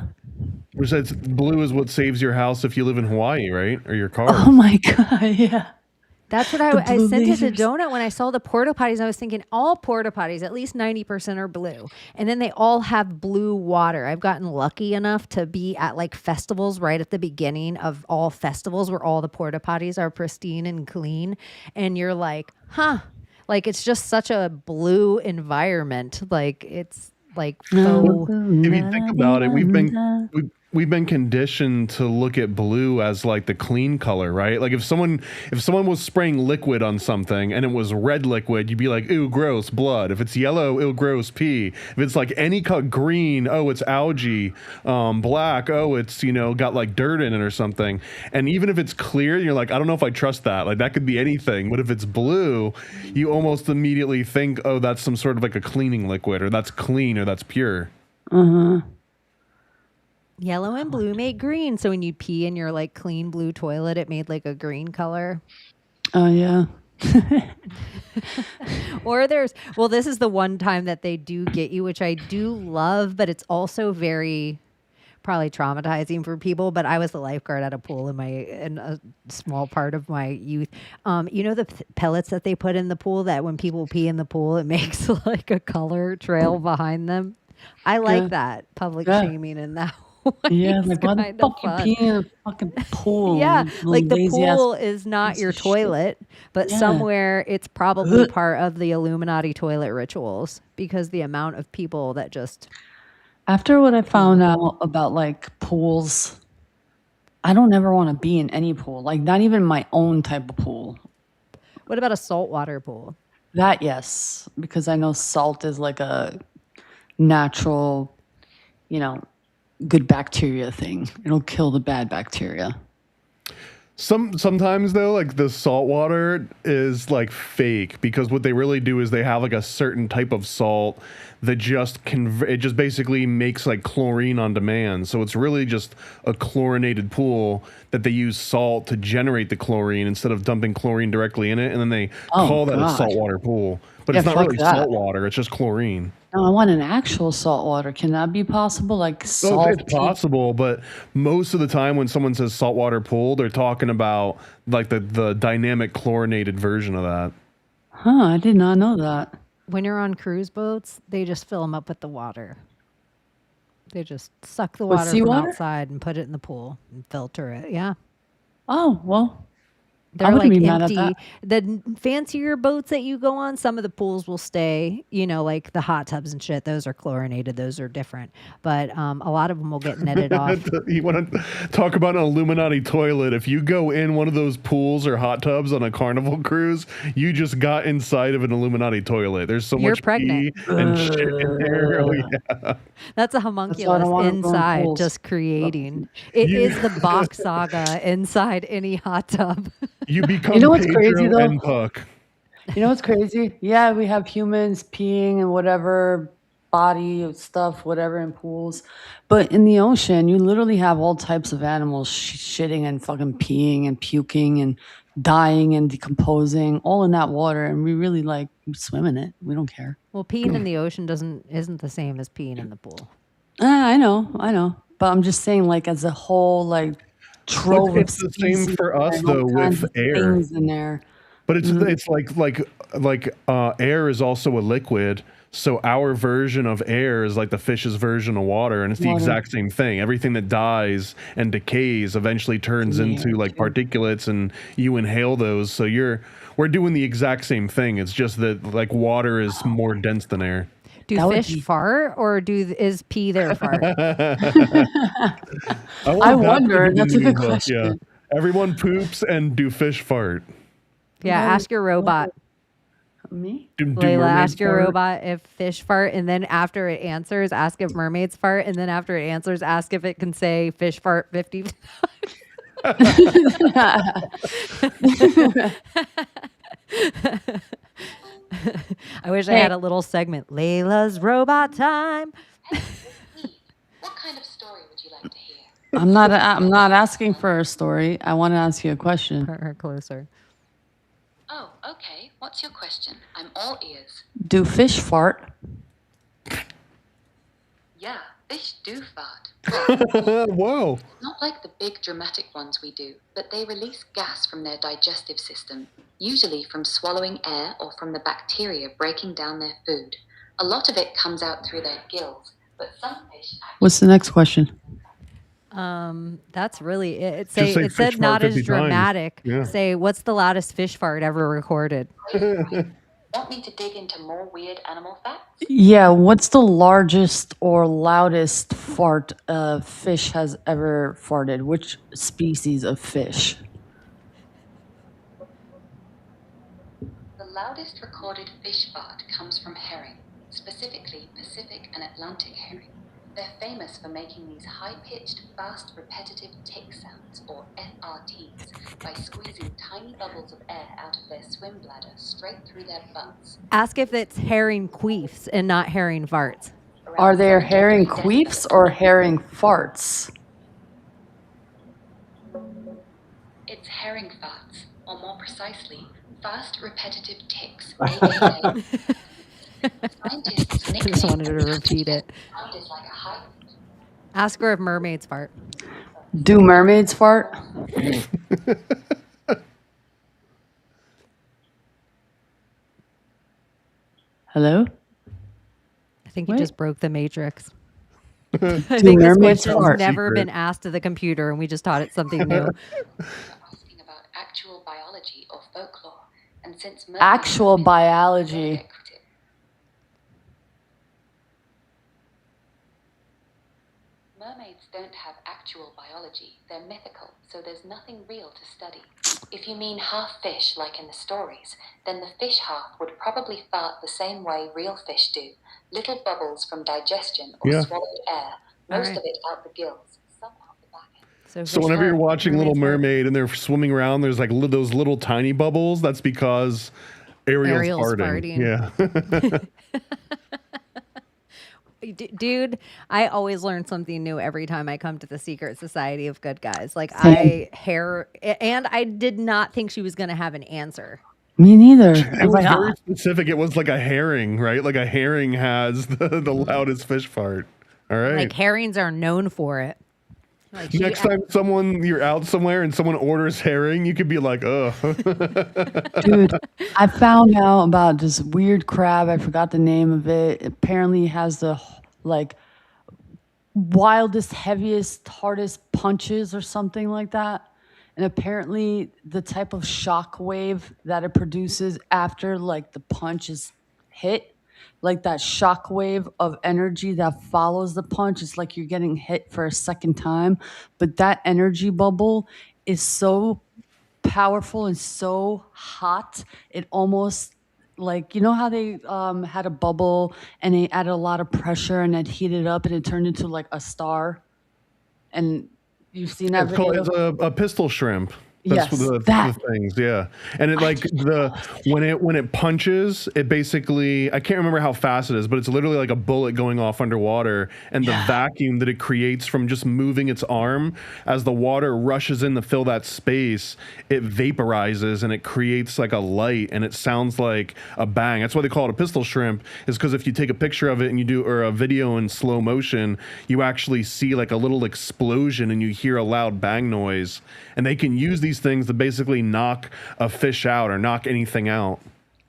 Which says blue is what saves your house if you live in Hawaii, right? Or your car. Oh my God, yeah. That's what I sent it to Donut when I saw the porta potties. I was thinking all porta potties, at least 90% are blue. And then they all have blue water. I've gotten lucky enough to be at like festivals right at the beginning of all festivals where all the porta potties are pristine and clean. And you're like, huh, like it's just such a blue environment. Like it's like faux. If you think about it, we've been conditioned to look at blue as like the clean color, right? Like if someone was spraying liquid on something and it was red liquid, you'd be like, ew, gross, blood. If it's yellow, ew, gross, pee. If it's like any color, green, oh, it's algae. Black, oh, it's, got like dirt in it or something. And even if it's clear, you're like, I don't know if I trust that. Like that could be anything. But if it's blue, you almost immediately think, oh, that's some sort of like a cleaning liquid, or that's clean, or that's pure. Yellow and blue made green. So when you pee in your like clean blue toilet, it made like a green color. Oh, yeah. Or this is the one time that they do get you, which I do love, but it's also very probably traumatizing for people. But I was the lifeguard at a pool in a small part of my youth. The pellets that they put in the pool that when people pee in the pool, it makes like a color trail behind them. I like that public shaming in that. Yeah, like why the fuck you pee in a fucking pool? Yeah, like the pool is not your toilet, but somewhere it's probably part of the Illuminati toilet rituals because the amount of people that just. After what I found out about like pools, I don't ever want to be in any pool, like not even my own type of pool. What about a saltwater pool? That, yes, because I know salt is like a natural, good bacteria thing. It'll kill the bad bacteria. Sometimes though, like the salt water is like fake because what they really do is they have like a certain type of salt that it just basically makes like chlorine on demand. So it's really just a chlorinated pool that they use salt to generate the chlorine instead of dumping chlorine directly in it, and then they call that a saltwater pool. But it's not really salt water; it's just chlorine. No, I want an actual salt water. Can that be possible? Like salt? It's possible, but most of the time when someone says saltwater pool, they're talking about like the dynamic chlorinated version of that. Huh, I did not know that. When you're on cruise boats, they just fill them up with the water. They just suck the water from outside and put it in the pool and filter it. Yeah. Oh, well. They're like empty. The fancier boats that you go on, some of the pools will stay, like the hot tubs and shit. Those are chlorinated. Those are different. But a lot of them will get netted off. You want to talk about an Illuminati toilet? If you go in one of those pools or hot tubs on a Carnival cruise, you just got inside of an Illuminati toilet. There's so much pee and shit in there. Oh, yeah. That's a homunculus inside just creating. It is the Bach saga inside any hot tub. You become what's crazy though? And Puck. You know what's crazy? Yeah, we have humans peeing and whatever body stuff, whatever in pools. But in the ocean, you literally have all types of animals shitting and fucking peeing and puking and dying and decomposing all in that water. And we really we swim in it. We don't care. Well, peeing in the ocean isn't the same as peeing in the pool. I know. But I'm just saying as a whole, trove. It's the same for us though with air. In there. But it's like air is also a liquid. So our version of air is like the fish's version of water, and it's the exact same thing. Everything that dies and decays eventually turns into particulates, and you inhale those. So we're doing the exact same thing. It's just that water is more dense than air. Do fish fart, or is pee their fart? I wonder. That's a good question. Yeah. Everyone poops, and do fish fart? Yeah, ask your robot. Me? Layla, ask your robot if fish fart, and then after it answers, ask if mermaids fart, and then after it answers, ask if it can say fish fart 50 I wish I had a little segment. Layla's robot time. What kind of story would you like to hear? I'm not asking for a story. I want to ask you a question. Her closer. Oh, okay. What's your question? I'm all ears. Do fish fart? Yeah, fish do fart. Whoa. Not like the big dramatic ones we do, but they release gas from their digestive system, usually from swallowing air or from the bacteria breaking down their food. A lot of it comes out through their gills, but some fish... What's the next question? That's really it. It Just say it fish said fart not 50 as dramatic. times. Yeah. Say, what's the loudest fish fart ever recorded? Want me to dig into more weird animal facts? Yeah, what's the largest or loudest fart a fish has ever farted? Which species of fish? The loudest recorded fish fart comes from herring, specifically Pacific and Atlantic herring. They're famous for making these high-pitched, fast, repetitive tick sounds, or FRTs, by squeezing tiny bubbles of air out of their swim bladder straight through their butts. Ask if it's herring queefs and not herring farts. Are there herring queefs or herring farts? It's herring farts, or more precisely, fast, repetitive ticks, aka... Scientists I just wanted her to repeat it. sounded like a high... Ask her if mermaids fart. Do mermaids fart? Hello? I think you just broke the matrix. I Do think this mermaids question's fart? never been asked to the computer, and we just taught it something new. asking about actual biology or folklore, and since mermaids Actual biology. mermaids don't have actual biology, they're mythical, so there's nothing real to study. If you mean half fish like in the stories, then the fish half would probably fart the same way real fish do, little bubbles from digestion or swallowed air, most of it out the gills, some out the back end. So whenever you're watching Little Mermaid and they're swimming around, there's like those little tiny bubbles. That's because Ariel's farting. Yeah. Dude, I always learn something new every time I come to the Secret Society of Good Guys. Like Same. I did not think she was going to have an answer. Me neither. It was very specific. It was like a herring, right? Like a herring has the loudest fish fart. All right. Like herrings are known for it. Like Next time you're out somewhere and someone orders herring, you could be like, "Oh." Dude, I found out about this weird crab. I forgot the name of it. Apparently it has the like wildest, heaviest, hardest punches or something like that. And apparently the type of shock wave that it produces after like the punch is hit, like that shock wave of energy that follows the punch, it's like you're getting hit for a second time. But that energy bubble is so powerful and so hot, it almost like, you know how they had a bubble and they added a lot of pressure and it heated up and it turned into like a star? And you've seen that It's video? called a pistol shrimp. That's Yes, the things, yeah. And it like when it punches, it basically, I can't remember how fast it is, but it's literally like a bullet going off underwater, and the vacuum that it creates from just moving its arm as the water rushes in to fill that space, it vaporizes and it creates like a light, and it sounds like a bang. That's why they call it a pistol shrimp, is because if you take a picture of it and you do or a video in slow motion, you actually see like a little explosion and you hear a loud bang noise. And they can use these things to basically knock a fish out or knock anything out.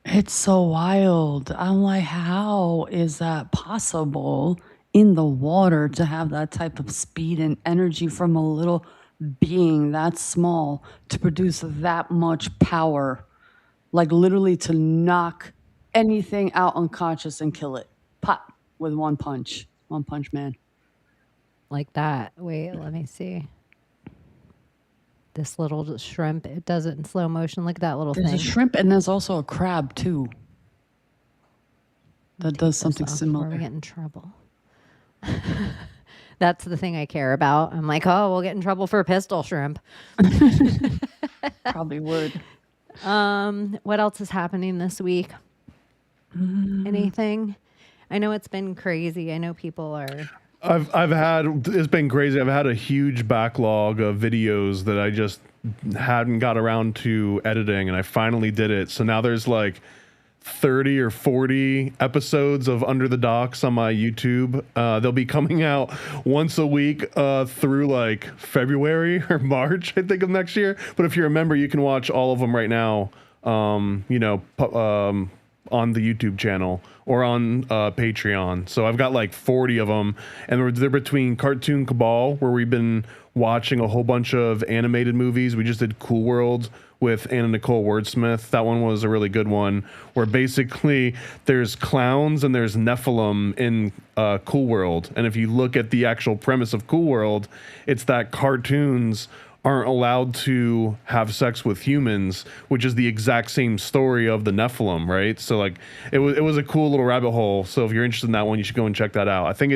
It's so wild. I'm like, how is that possible in the water to have that type of speed and energy from a little being that small to produce that much power? Like literally to knock anything out unconscious and kill it. Pop, with one punch. One punch man. Like that. Wait, let me see. This little shrimp, it does it in slow motion. Look at that little There's thing. a shrimp and there's also a crab too. That does something similar. Before we get in trouble. That's the thing I care about. I'm like, oh, we'll get in trouble for a pistol shrimp. Probably would. What else is happening this week? Anything? I know it's been crazy. I know people are... It's been crazy. I've had a huge backlog of videos that I just hadn't got around to editing, and I finally did it. So now there's like 30 or 40 episodes of Under the Docks on my YouTube. They'll be coming out once a week through like February or March, I think, of next year. But if you're a member, you can watch all of them right now, on the YouTube channel or on Patreon. So I've got like 40 of them, and they're between Cartoon Cabal, where we've been watching a whole bunch of animated movies. We just did Cool World with Anna Nicole Wordsmith. That one was a really good one, where basically there's clowns and there's Nephilim in Cool World. And if you look at the actual premise of Cool World, it's that cartoons aren't allowed to have sex with humans, which is the exact same story of the Nephilim, right? So like it was a cool little rabbit hole. So if you're interested in that one, you should go and check that out. I think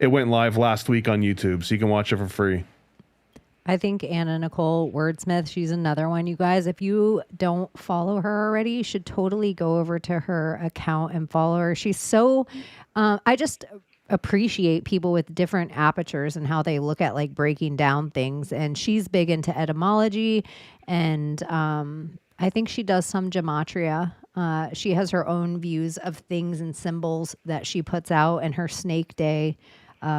it went live last week on YouTube, so you can watch it for free. I think Anna Nicole Wordsmith, she's another one, you guys. If you don't follow her already, you should totally go over to her account and follow her. She's so, I just appreciate people with different apertures and how they look at like breaking down things. And she's big into etymology, and I think she does some gematria. She has her own views of things and symbols that she puts out, and her snake day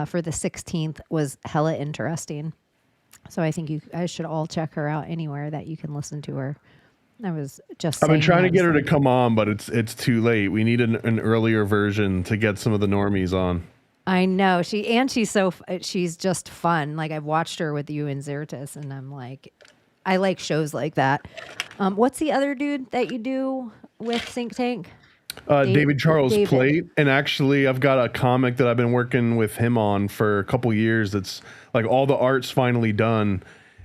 for the 16th was hella interesting. So I think you guys should all check her out anywhere that you can listen to her. I was just I've been trying to get her to come on, but it's too late. We need an earlier version to get some of the normies on. I know. She's just fun. Like, I've watched her with you and Zertis, and I'm like, I like shows like that. What's the other dude that you do with Think Tank? David Charles Plate. And actually, I've got a comic that I've been working with him on for a couple years. It's like all the art's finally done.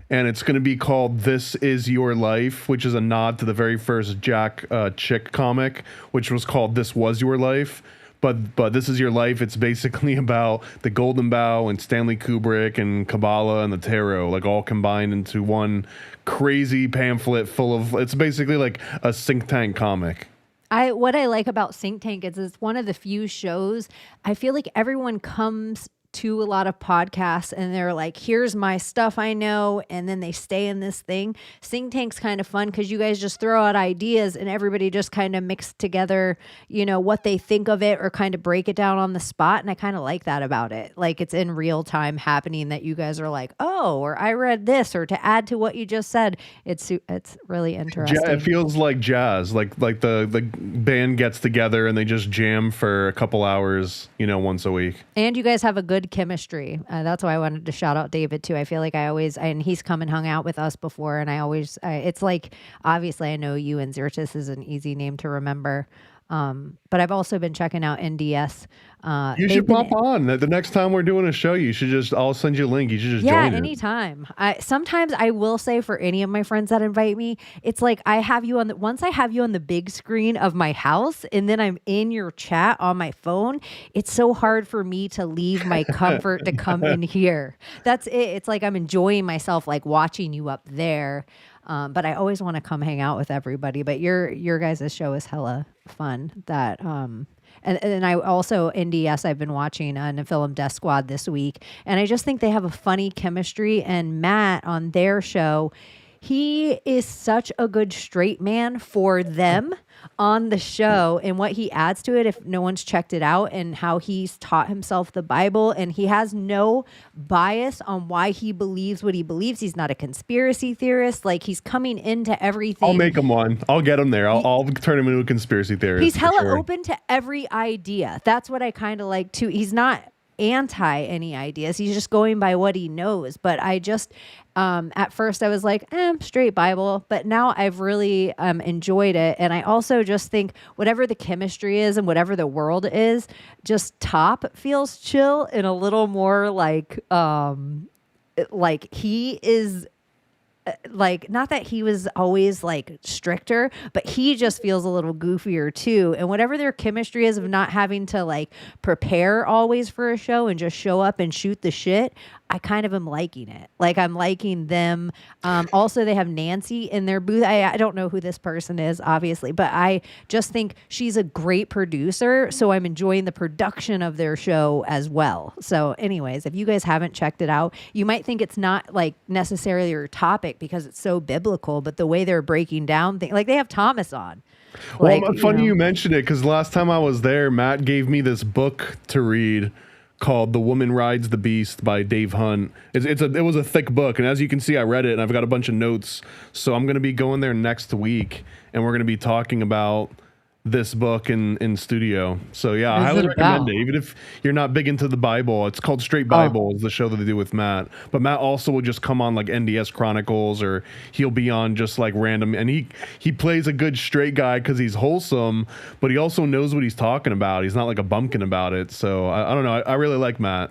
And it's going to be called This Is Your Life, which is a nod to the very first Jack Chick comic, which was called This Was Your Life. But This Is Your Life, it's basically about the Golden Bough and Stanley Kubrick and Kabbalah and the Tarot, like all combined into one crazy pamphlet full of, it's basically like a think tank comic. What I like about Think Tank is it's one of the few shows, I feel like everyone comes to a lot of podcasts and they're like, here's my stuff I know, and then they stay in this thing. Think Tank's kind of fun because you guys just throw out ideas and everybody just kind of mix together, what they think of it or kind of break it down on the spot. And I kind of like that about it. Like, it's in real time happening that you guys are like, oh, or I read this, or to add to what you just said. It's really interesting. It feels like jazz, like the band gets together and they just jam for a couple hours, once a week. And you guys have a good chemistry. That's why I wanted to shout out David too. I feel like and he's come and hung out with us before, and it's like, obviously I know you and Zertis is an easy name to remember. But I've also been checking out NDS. You should pop on. The next time we're doing a show, I'll send you a link. You should just join it. Anytime. Sometimes I will say, for any of my friends that invite me, it's like once I have you on the big screen of my house and then I'm in your chat on my phone, it's so hard for me to leave my comfort to come in here. That's it. It's like I'm enjoying myself, like watching you up there. But I always want to come hang out with everybody. But your guys' show is hella fun. That and I also, NDS, I've been watching Nephilim Death Squad this week, and I just think they have a funny chemistry. And Matt on their show, he is such a good straight man for them on the show, and what he adds to it, if no one's checked it out, and how he's taught himself the Bible, and he has no bias on why he believes what he believes. He's not a conspiracy theorist. Like, he's coming into everything. I'll make him one. I'll get him there. I'll turn him into a conspiracy theorist. He's hella open to every idea. That's what I kind of like too. He's not anti any ideas. He's just going by what he knows. But I just, at first I was like, straight Bible. But now I've really enjoyed it. And I also just think whatever the chemistry is and whatever the world is, just Top feels chill and a little more like he is, like, not that he was always like stricter, but he just feels a little goofier too. And whatever their chemistry is of not having to like prepare always for a show and just show up and shoot the shit, I kind of am liking it. Like I'm liking them. Also, they have Nancy in their booth. I don't know who this person is, obviously, but I just think she's a great producer. So I'm enjoying the production of their show as well. So anyways, if you guys haven't checked it out, you might think it's not like necessarily your topic because it's so biblical, but the way they're breaking down things, like they have Thomas on. Well, Like, funny you mentioned it because last time I was there, Matt gave me this book to read called "The Woman Rides the Beast" by Dave Hunt. It was a thick book, and as you can see, I read it, and I've got a bunch of notes. So I'm going to be going there next week, and we're going to be talking about this book in studio. So yeah, I highly recommend it. Even if you're not big into the Bible, it's called Straight Bible. Is the show that they do with Matt. But Matt also will just come on like NDS Chronicles, or he'll be on just like random. And he plays a good straight guy because he's wholesome, but he also knows what he's talking about. He's not like a bumpkin about it. So I don't know. I really like Matt.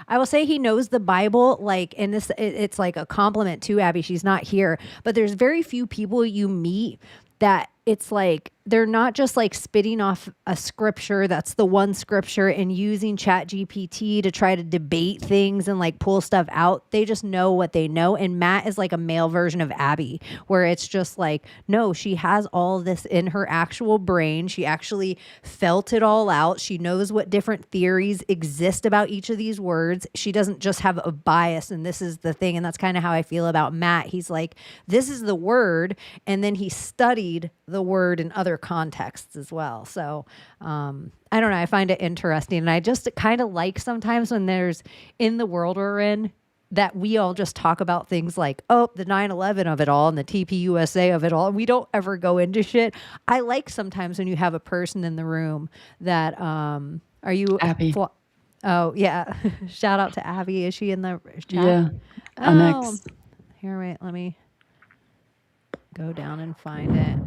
I will say he knows the Bible, like, and it's like a compliment to Abbie. She's not here, but there's very few people you meet that it's like they're not just like spitting off a scripture that's the one scripture and using ChatGPT to try to debate things and like pull stuff out. They just know what they know. And Matt is like a male version of Abbie, where it's just like, no, she has all this in her actual brain. She actually felt it all out. She knows what different theories exist about each of these words. She doesn't just have a bias, and this is the thing. And that's kind of how I feel about Matt. He's like, this is the word. And then he studied the word in other contexts as well. So I don't know. I find it interesting. And I just kind of like sometimes when there's in the world we're in that we all just talk about things like, oh, the 9/11 of it all and the TPUSA of it all. And we don't ever go into shit. I like sometimes when you have a person in the room that, are you Abbie? Oh yeah. Shout out to Abbie. Is she in the chat? Yeah. Oh, here, wait, let me go down and find it.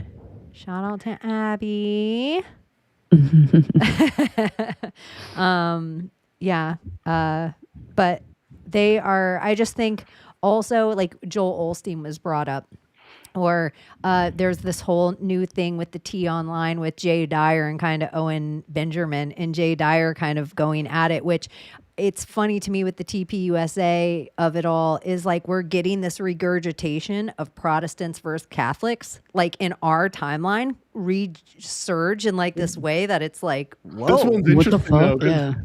Shout out to Abbie. But they are, I just think also like Joel Osteen was brought up, or there's this whole new thing with the T Online with Jay Dyer and kind of Owen Benjamin, and Jay Dyer kind of going at it, which it's funny to me with the TPUSA of it all is like we're getting this regurgitation of Protestants versus Catholics, like in our timeline, resurge in like this way that it's like, whoa. This one's interesting though,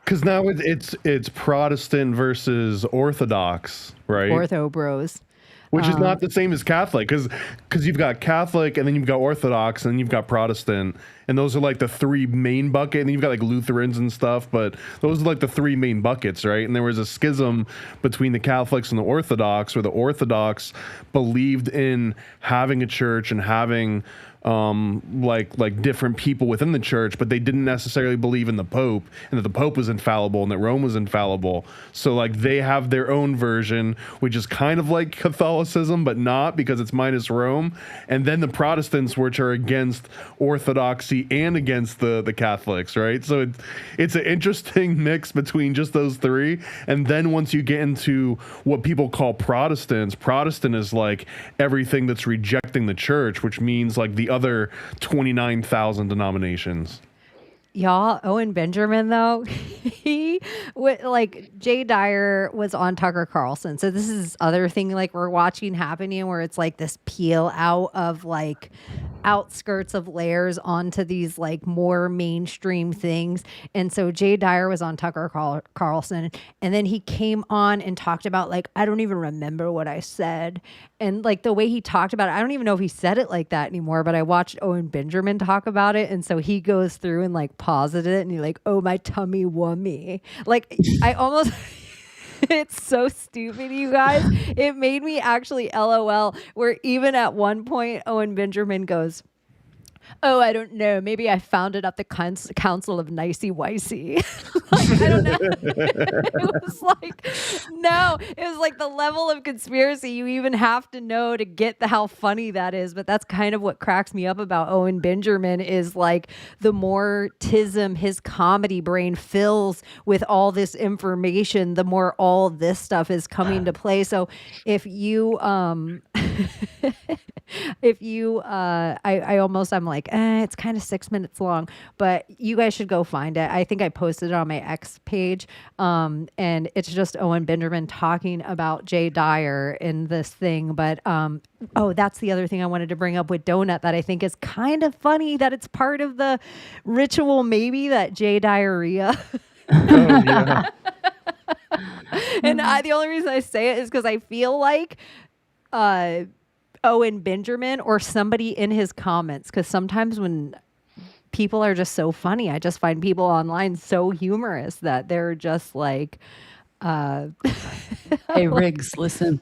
because now it's Protestant versus Orthodox, right? Ortho bros. Which is not the same as Catholic, because you've got Catholic and then you've got Orthodox and then you've got Protestant, and those are like the three main buckets. And then you've got like Lutherans and stuff, but those are like the three main buckets, right? And there was a schism between the Catholics and the Orthodox, where the Orthodox believed in having a church and having like different people within the church, but they didn't necessarily believe in the Pope, and that the Pope was infallible and that Rome was infallible. So like they have their own version, which is kind of like Catholicism, but not, because it's minus Rome. And then the Protestants, which are against Orthodoxy and against the Catholics, right? So it's an interesting mix between just those three. And then once you get into what people call Protestants, Protestant is like everything that's rejecting the church, which means like the other 29,000 denominations. Y'all, Owen Benjamin, though, he like Jay Dyer was on Tucker Carlson. So this is this other thing like we're watching happening where it's like this peel out of like outskirts of layers onto these like more mainstream things. And so Jay Dyer was on Tucker Carlson, and then he came on and talked about like, I don't even remember what I said. And like the way he talked about it, I don't even know if he said it like that anymore, but I watched Owen Benjamin talk about it. And so he goes through and like pauses it and he's like, oh, my tummy wummy. Like I almost, it's so stupid, you guys. It made me actually LOL, where even at one point, Owen Benjamin goes, oh, I don't know. Maybe I found it at the Council of Nicey Wicey. Like, I don't know. It was like, no, it was like the level of conspiracy you even have to know to get how funny that is. But that's kind of what cracks me up about Owen Benjamin is like the more tism his comedy brain fills with all this information, the more all this stuff is coming to play. So if you, if you, I'm like, it's kind of 6 minutes long, but you guys should go find it. I think I posted it on my X page. And it's just Owen Benjamin talking about Jay Dyer in this thing. But, that's the other thing I wanted to bring up with Donut that I think is kind of funny that it's part of the ritual, maybe, that Jay diarrhea. Oh, yeah. And the only reason I say it is because I feel like Owen Benjamin or somebody in his comments, because sometimes when people are just so funny, I just find people online so humorous that they're just like, Hey, Riggs, listen,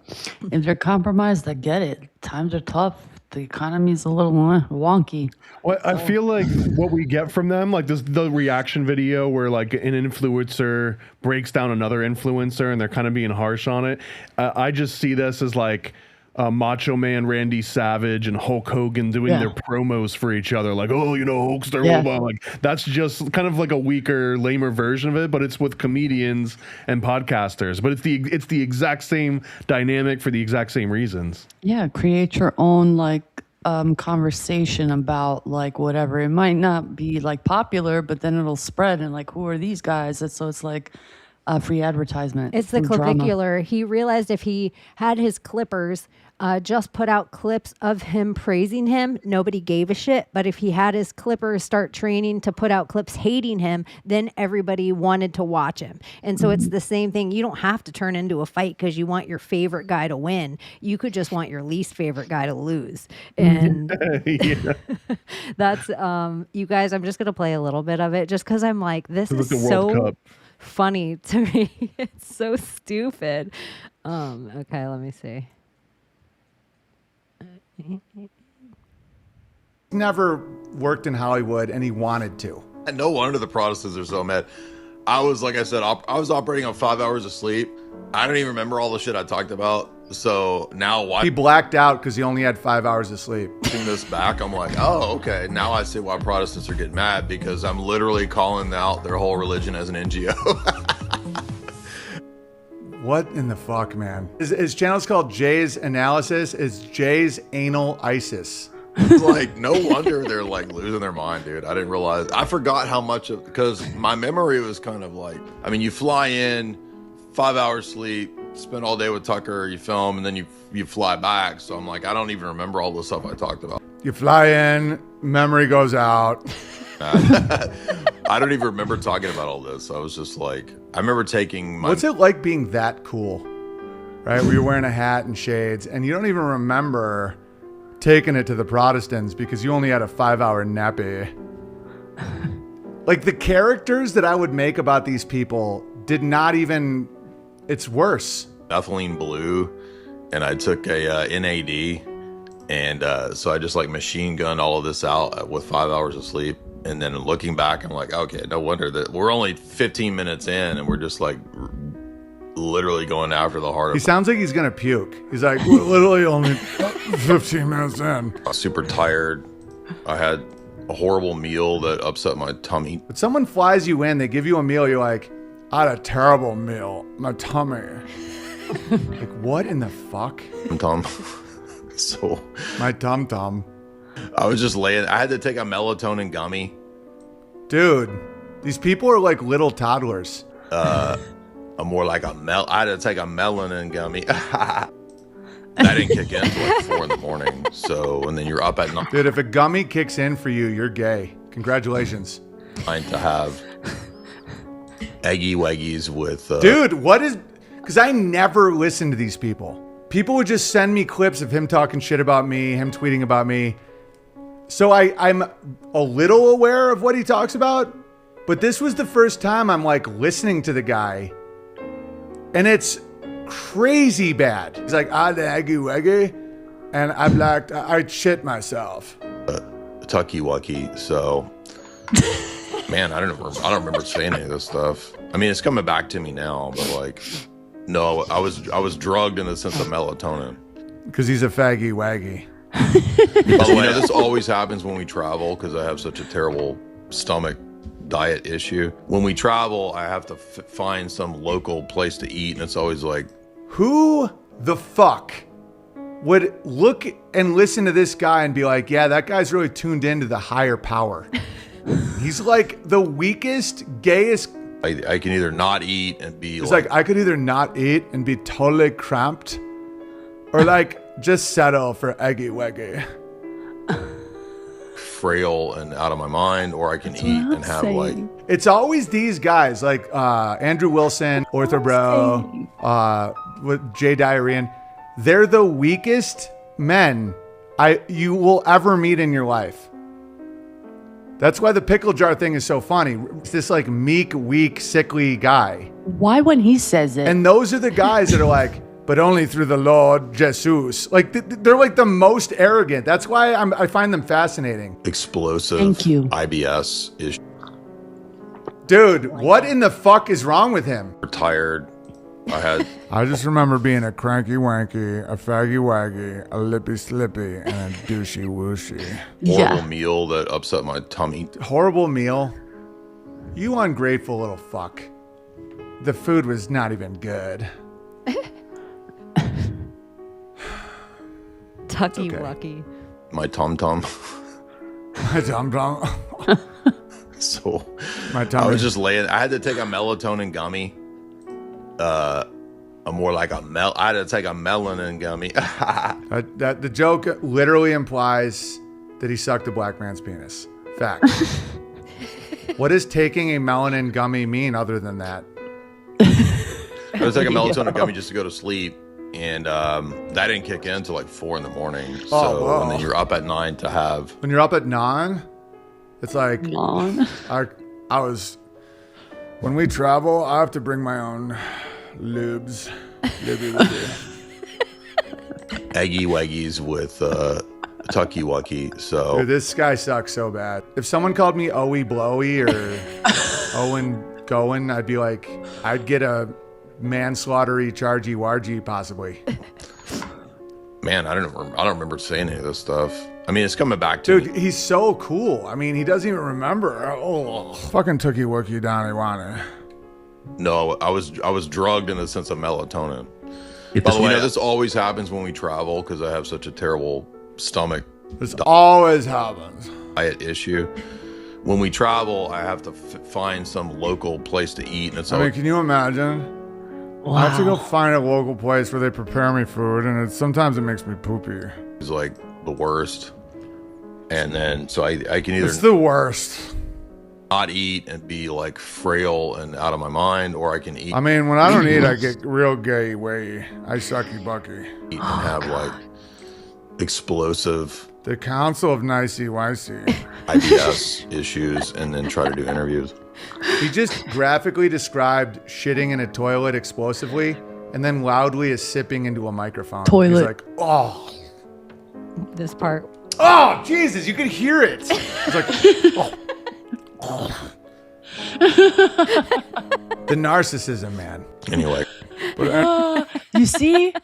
if they're compromised, I get it. Times are tough. The economy's a little wonky. Well, I feel like what we get from them, like the reaction video where like an influencer breaks down another influencer and they're kind of being harsh on it. I just see this as like Macho Man Randy Savage and Hulk Hogan doing their promos for each other. Like, oh, Hulkster, blah, blah. Like that's just kind of like a weaker, lamer version of it, but it's with comedians and podcasters. But it's the exact same dynamic for the exact same reasons. Yeah, create your own like conversation about like whatever. It might not be like popular, but then it'll spread and like, who are these guys? So it's like free advertisement. It's the clavicular. Drama. He realized if he had his clippers just put out clips of him praising him, nobody gave a shit. But if he had his clippers start training to put out clips hating him, then everybody wanted to watch him. And so it's the same thing. You don't have to turn into a fight because you want your favorite guy to win. You could just want your least favorite guy to lose. And that's, you guys, I'm just going to play a little bit of it just because I'm like, this is so funny to me. It's so stupid. Okay, let me see. Never worked in Hollywood and he wanted to. And no wonder the Protestants are so mad. I was, like I said, I was operating on 5 hours of sleep. I don't even remember all the shit I talked about. So now he blacked out because he only had 5 hours of sleep. Watching this back, I'm like, oh, okay. Now I see why Protestants are getting mad, because I'm literally calling out their whole religion as an NGO. What in the fuck, man? His channel's called Jay's Analysis. It's Jay's Anal ISIS. Like, no wonder they're like losing their mind, dude. I didn't realize. I forgot how much of, because my memory was kind of like, I mean, you fly in, 5 hours sleep, spend all day with Tucker, you film, and then you fly back. So I'm like, I don't even remember all the stuff I talked about. You fly in, memory goes out. I don't even remember talking about all this. I was just like, I remember taking my... What's it like being that cool, right? Where you're wearing a hat and shades and you don't even remember taking it to the Protestants because you only had a 5-hour nappy. Like the characters that I would make about these people did not even... It's worse. Ethylene blue, and I took a NAD, and so I just like machine gunned all of this out with 5 hours of sleep. And then looking back, I'm like, okay, no wonder that we're only 15 minutes in and we're just like literally going after the heart of... He sounds like he's going to puke. He's like, we're literally only 15 minutes in. I was super tired. I had a horrible meal that upset my tummy. But someone flies you in, they give you a meal, you're like, I had a terrible meal. My tummy. Like, what in the fuck? So... My tum-tum. I was just laying. I had to take a melatonin gummy. Dude, these people are like little toddlers. I'm more like I had to take a melanin gummy. That didn't kick in until like 4 in the morning. So, and then you're up at night. Dude, if a gummy kicks in for you, you're gay. Congratulations. Trying to have eggy waggies with... Dude, what is... Because I never listen to these people. People would just send me clips of him talking shit about me, him tweeting about me. So I'm a little aware of what he talks about, but this was the first time I'm like listening to the guy, and it's crazy bad. He's like, ah, the eggy waggy, and I'm like, I shit myself. Tucky wucky. So, man, I don't remember saying any of this stuff. I mean, it's coming back to me now, but like, no, I was drugged in the sense of melatonin. Because he's a faggy waggy. By the way, this always happens when we travel because I have such a terrible stomach diet issue. When we travel, I have to find some local place to eat, and it's always like, who the fuck would look and listen to this guy and be like, yeah, that guy's really tuned into the higher power. He's like the weakest, gayest. I can either not eat and be It's like I could either not eat and be totally cramped, or like just settle for eggy weggy. frail and out of my mind, or I can eat and have like. It's always these guys like Andrew Wilson, Orthobro, with Jay Diarian. They're the weakest men you will ever meet in your life. That's why the pickle jar thing is so funny. It's this like meek, weak, sickly guy. Why when he says it? And those are the guys that are like, but only through the Lord Jesus. Like they're like the most arrogant. That's why I find them fascinating. Explosive. Thank you. IBS is. Dude, what in the fuck is wrong with him? Retired. I just remember being a cranky wanky, a faggy waggy, a lippy slippy, and a douchey wooshy. Horrible meal that upset my tummy. Horrible meal? You ungrateful little fuck. The food was not even good. Tucky wucky. My tum-tum. My tum-tum. So my tummy. I was just laying. I had to take a melatonin gummy. I had to take a melanin gummy. That the joke literally implies that he sucked a black man's penis. Fact. What does taking a melanin gummy mean other than that? I was taking a melatonin gummy just to go to sleep, and that didn't kick in until like 4 a.m. So and then you're up at 9 to have. When you're up at 9, it's like when we travel, I have to bring my own lubes. Eggy waggies with tucky wucky. So dude, this guy sucks so bad. If someone called me Owie Blowy or Owen Goen, I'd be like, I'd get a manslaughtery chargy wargy possibly. Man, I don't remember saying any of this stuff. I mean, it's coming back to dude, he's so cool. I mean, he doesn't even remember. Oh, fucking tookie wookie Donnie Wanna. No, I was drugged in the sense of melatonin. By the way, this always happens when we travel because I have such a terrible stomach. This always happens. Diet issue. When we travel, I have to find some local place to eat, and it's I mean, can you imagine? Wow. I have to go find a local place where they prepare me food, and sometimes it makes me poopy. It's like the worst. And then, so I can either... It's the worst. Not eat and be like frail and out of my mind, or I can eat. I mean, when I don't eat, I get real gay way. I sucky bucky. Eat and have like explosive... The Council of Nicey Wicey. IBS issues, and then try to do interviews. He just graphically described shitting in a toilet explosively, and then loudly is sipping into a microphone. Toilet. He's like, oh. This part. Oh, Jesus, you could hear it. It's like, oh. The narcissism, man. Anyway. You see?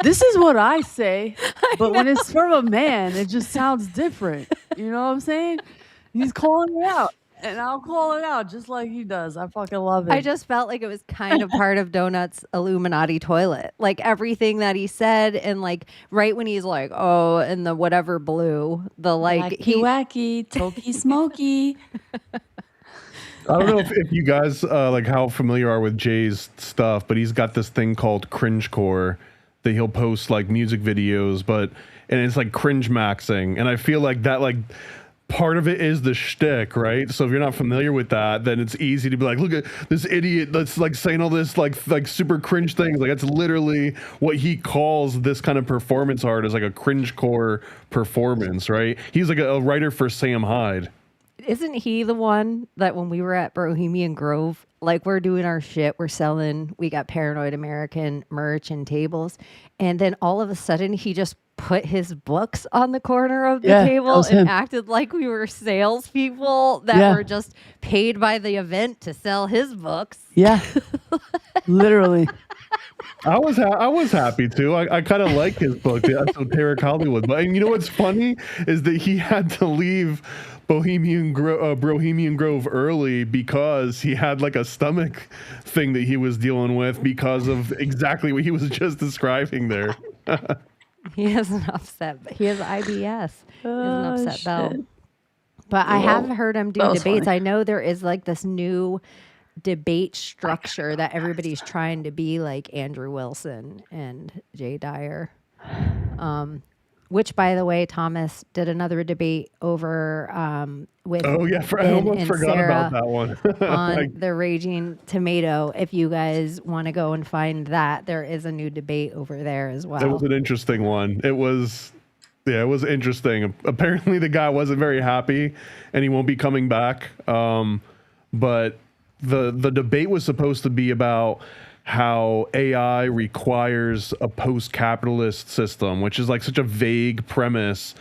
This is what I say, but when it's from a man, it just sounds different. You know what I'm saying? He's calling me out, and I'll call it out just like he does. I fucking love it. I just felt like it was kind of part of Donut's Illuminati toilet. Like everything that he said, and like right when he's like, oh, and the whatever blue, the like wacky, toky, smoky. I don't know if you guys like how familiar are with Jay's stuff, but he's got this thing called cringecore that he'll post like music videos, and it's like cringe maxing, and I feel like that like part of it is the shtick, right? So if you're not familiar with that, then it's easy to be like, look at this idiot that's like saying all this like super cringe things. Like that's literally what he calls this kind of performance art, is like a cringecore performance, right? He's like a writer for Sam Hyde. Isn't he the one that when we were at Bohemian Grove, like we're doing our shit, we're selling, we got Paranoid American merch and tables, and then all of a sudden he just put his books on the corner of the table and acted like we were salespeople that were just paid by the event to sell his books. Yeah, literally. I was happy too. I kind of like his book, The Esoteric Hollywood. But and you know what's funny is that he had to leave Bohemian Grove early because he had like a stomach thing that he was dealing with because of exactly what he was just describing there. He has an upset. He has IBS. He has an upset bell. shit. But I Whoa. have heard him do That was debates. funny. I know there is like this new debate structure that everybody's trying to be like Andrew Wilson and Jay Dyer. Which, by the way, Thomas did another debate over with Oh yeah, I Ben almost and forgot Sarah about that one. on Like, the Raging Tomato. If you guys want to go and find that, there is a new debate over there as well. it was an interesting one. It was interesting. Apparently, the guy wasn't very happy, and he won't be coming back. But the debate was supposed to be about how AI requires a post-capitalist system, which is like such a vague premise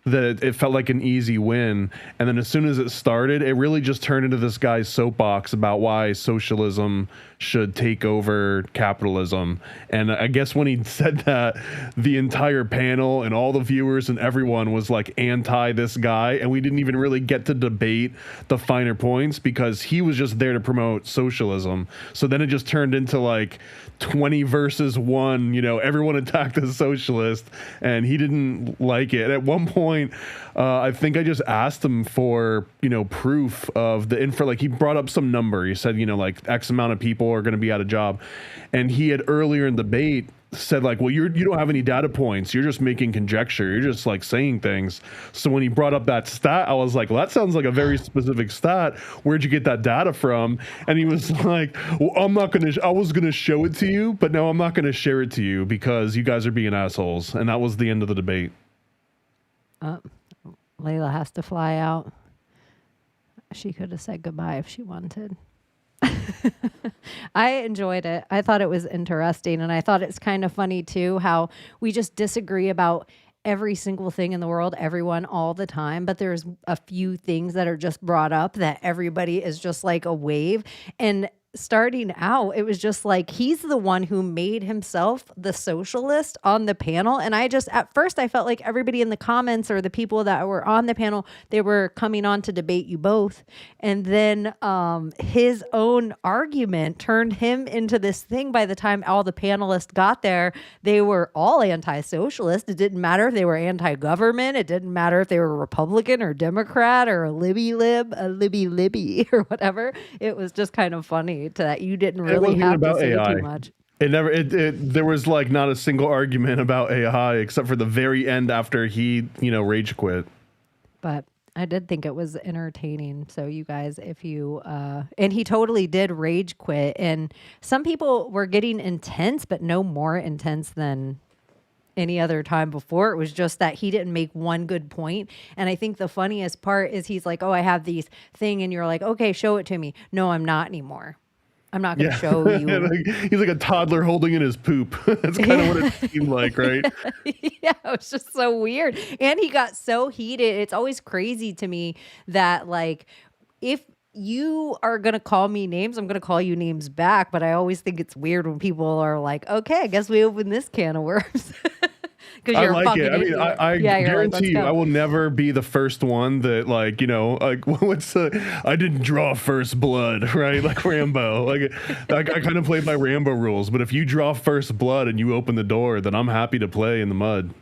that it felt like an easy win. And then as soon as it started, it really just turned into this guy's soapbox about why socialism should take over capitalism. And I guess when he said that, the entire panel and all the viewers and everyone was like anti this guy. And we didn't even really get to debate the finer points because he was just there to promote socialism. So then it just turned into like 20 versus 1, you know, everyone attacked the socialist and he didn't like it. At one point, I think I just asked him for, you know, proof of the info. Like he brought up some number. He said, you know, like X amount of people are going to be out of job. And he had earlier in the debate said like, well, you don't have any data points. You're just making conjecture. You're just like saying things. So when he brought up that stat, I was like, well, that sounds like a very specific stat. Where'd you get that data from? And he was like, well, I was going to show it to you, but no, I'm not going to share it to you because you guys are being assholes. And that was the end of the debate. Layla has to fly out. She could have said goodbye if she wanted. I enjoyed it. I thought it was interesting. And I thought it's kind of funny, too, how we just disagree about every single thing in the world, everyone, all the time. But there's a few things that are just brought up that everybody is just like a wave. And starting out, it was just like he's the one who made himself the socialist on the panel. And I just, at first, I felt like everybody in the comments or the people that were on the panel, they were coming on to debate you both. And then his own argument turned him into this thing. By the time all the panelists got there, they were all anti-socialist. It didn't matter if they were anti-government. It didn't matter if they were Republican or Democrat or a libby or whatever. It was just kind of funny that you didn't really have to say too much. There was like not a single argument about AI except for the very end after he, you know, rage quit. But I did think it was entertaining. So you guys, if you, and he totally did rage quit. And some people were getting intense, but no more intense than any other time before. It was just that he didn't make one good point. And I think the funniest part is he's like, oh, I have these thing. And you're like, okay, show it to me. No, I'm not anymore. I'm not going to show you. He's like a toddler holding in his poop. That's kind of what it seemed like, right? Yeah, it was just so weird. And he got so heated. It's always crazy to me that, like, if you are going to call me names, I'm going to call you names back. But I always think it's weird when people are like, okay, I guess we open this can of worms. I like it. I mean, I guarantee you, I will never be the first one that, like, you know, like, I didn't draw first blood, right? Like Rambo. Like, I kind of played by Rambo rules. But if you draw first blood and you open the door, then I'm happy to play in the mud.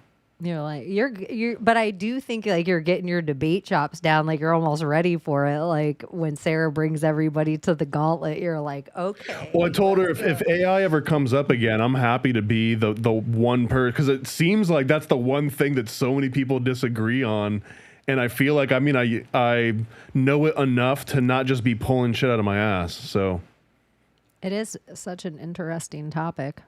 You're like, you're, but I do think like you're getting your debate chops down, like you're almost ready for it. Like when Sarah brings everybody to the gauntlet, you're like, okay. Well, I told her if AI ever comes up again, I'm happy to be the one person, because it seems like that's the one thing that so many people disagree on. And I feel like, I mean, I know it enough to not just be pulling shit out of my ass. So it is such an interesting topic.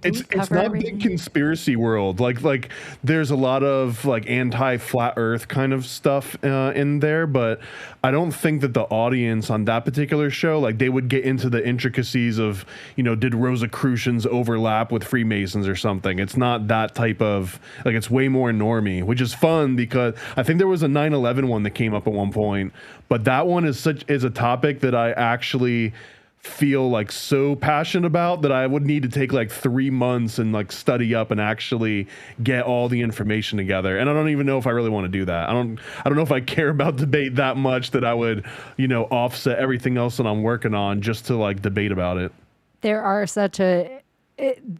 It's not big conspiracy world. Like there's a lot of like anti-flat earth kind of stuff in there, but I don't think that the audience on that particular show, like they would get into the intricacies of, you know, did Rosicrucians overlap with Freemasons or something. It's not that type of, like, it's way more normie, which is fun because I think there was a 9/11 one that came up at one point, but that one is a topic that I actually feel like so passionate about that I would need to take like 3 months and like study up and actually get all the information together. And I don't even know if I really want to do that. I don't know if I care about debate that much that I would, you know, offset everything else that I'm working on just to like debate about it. There are such a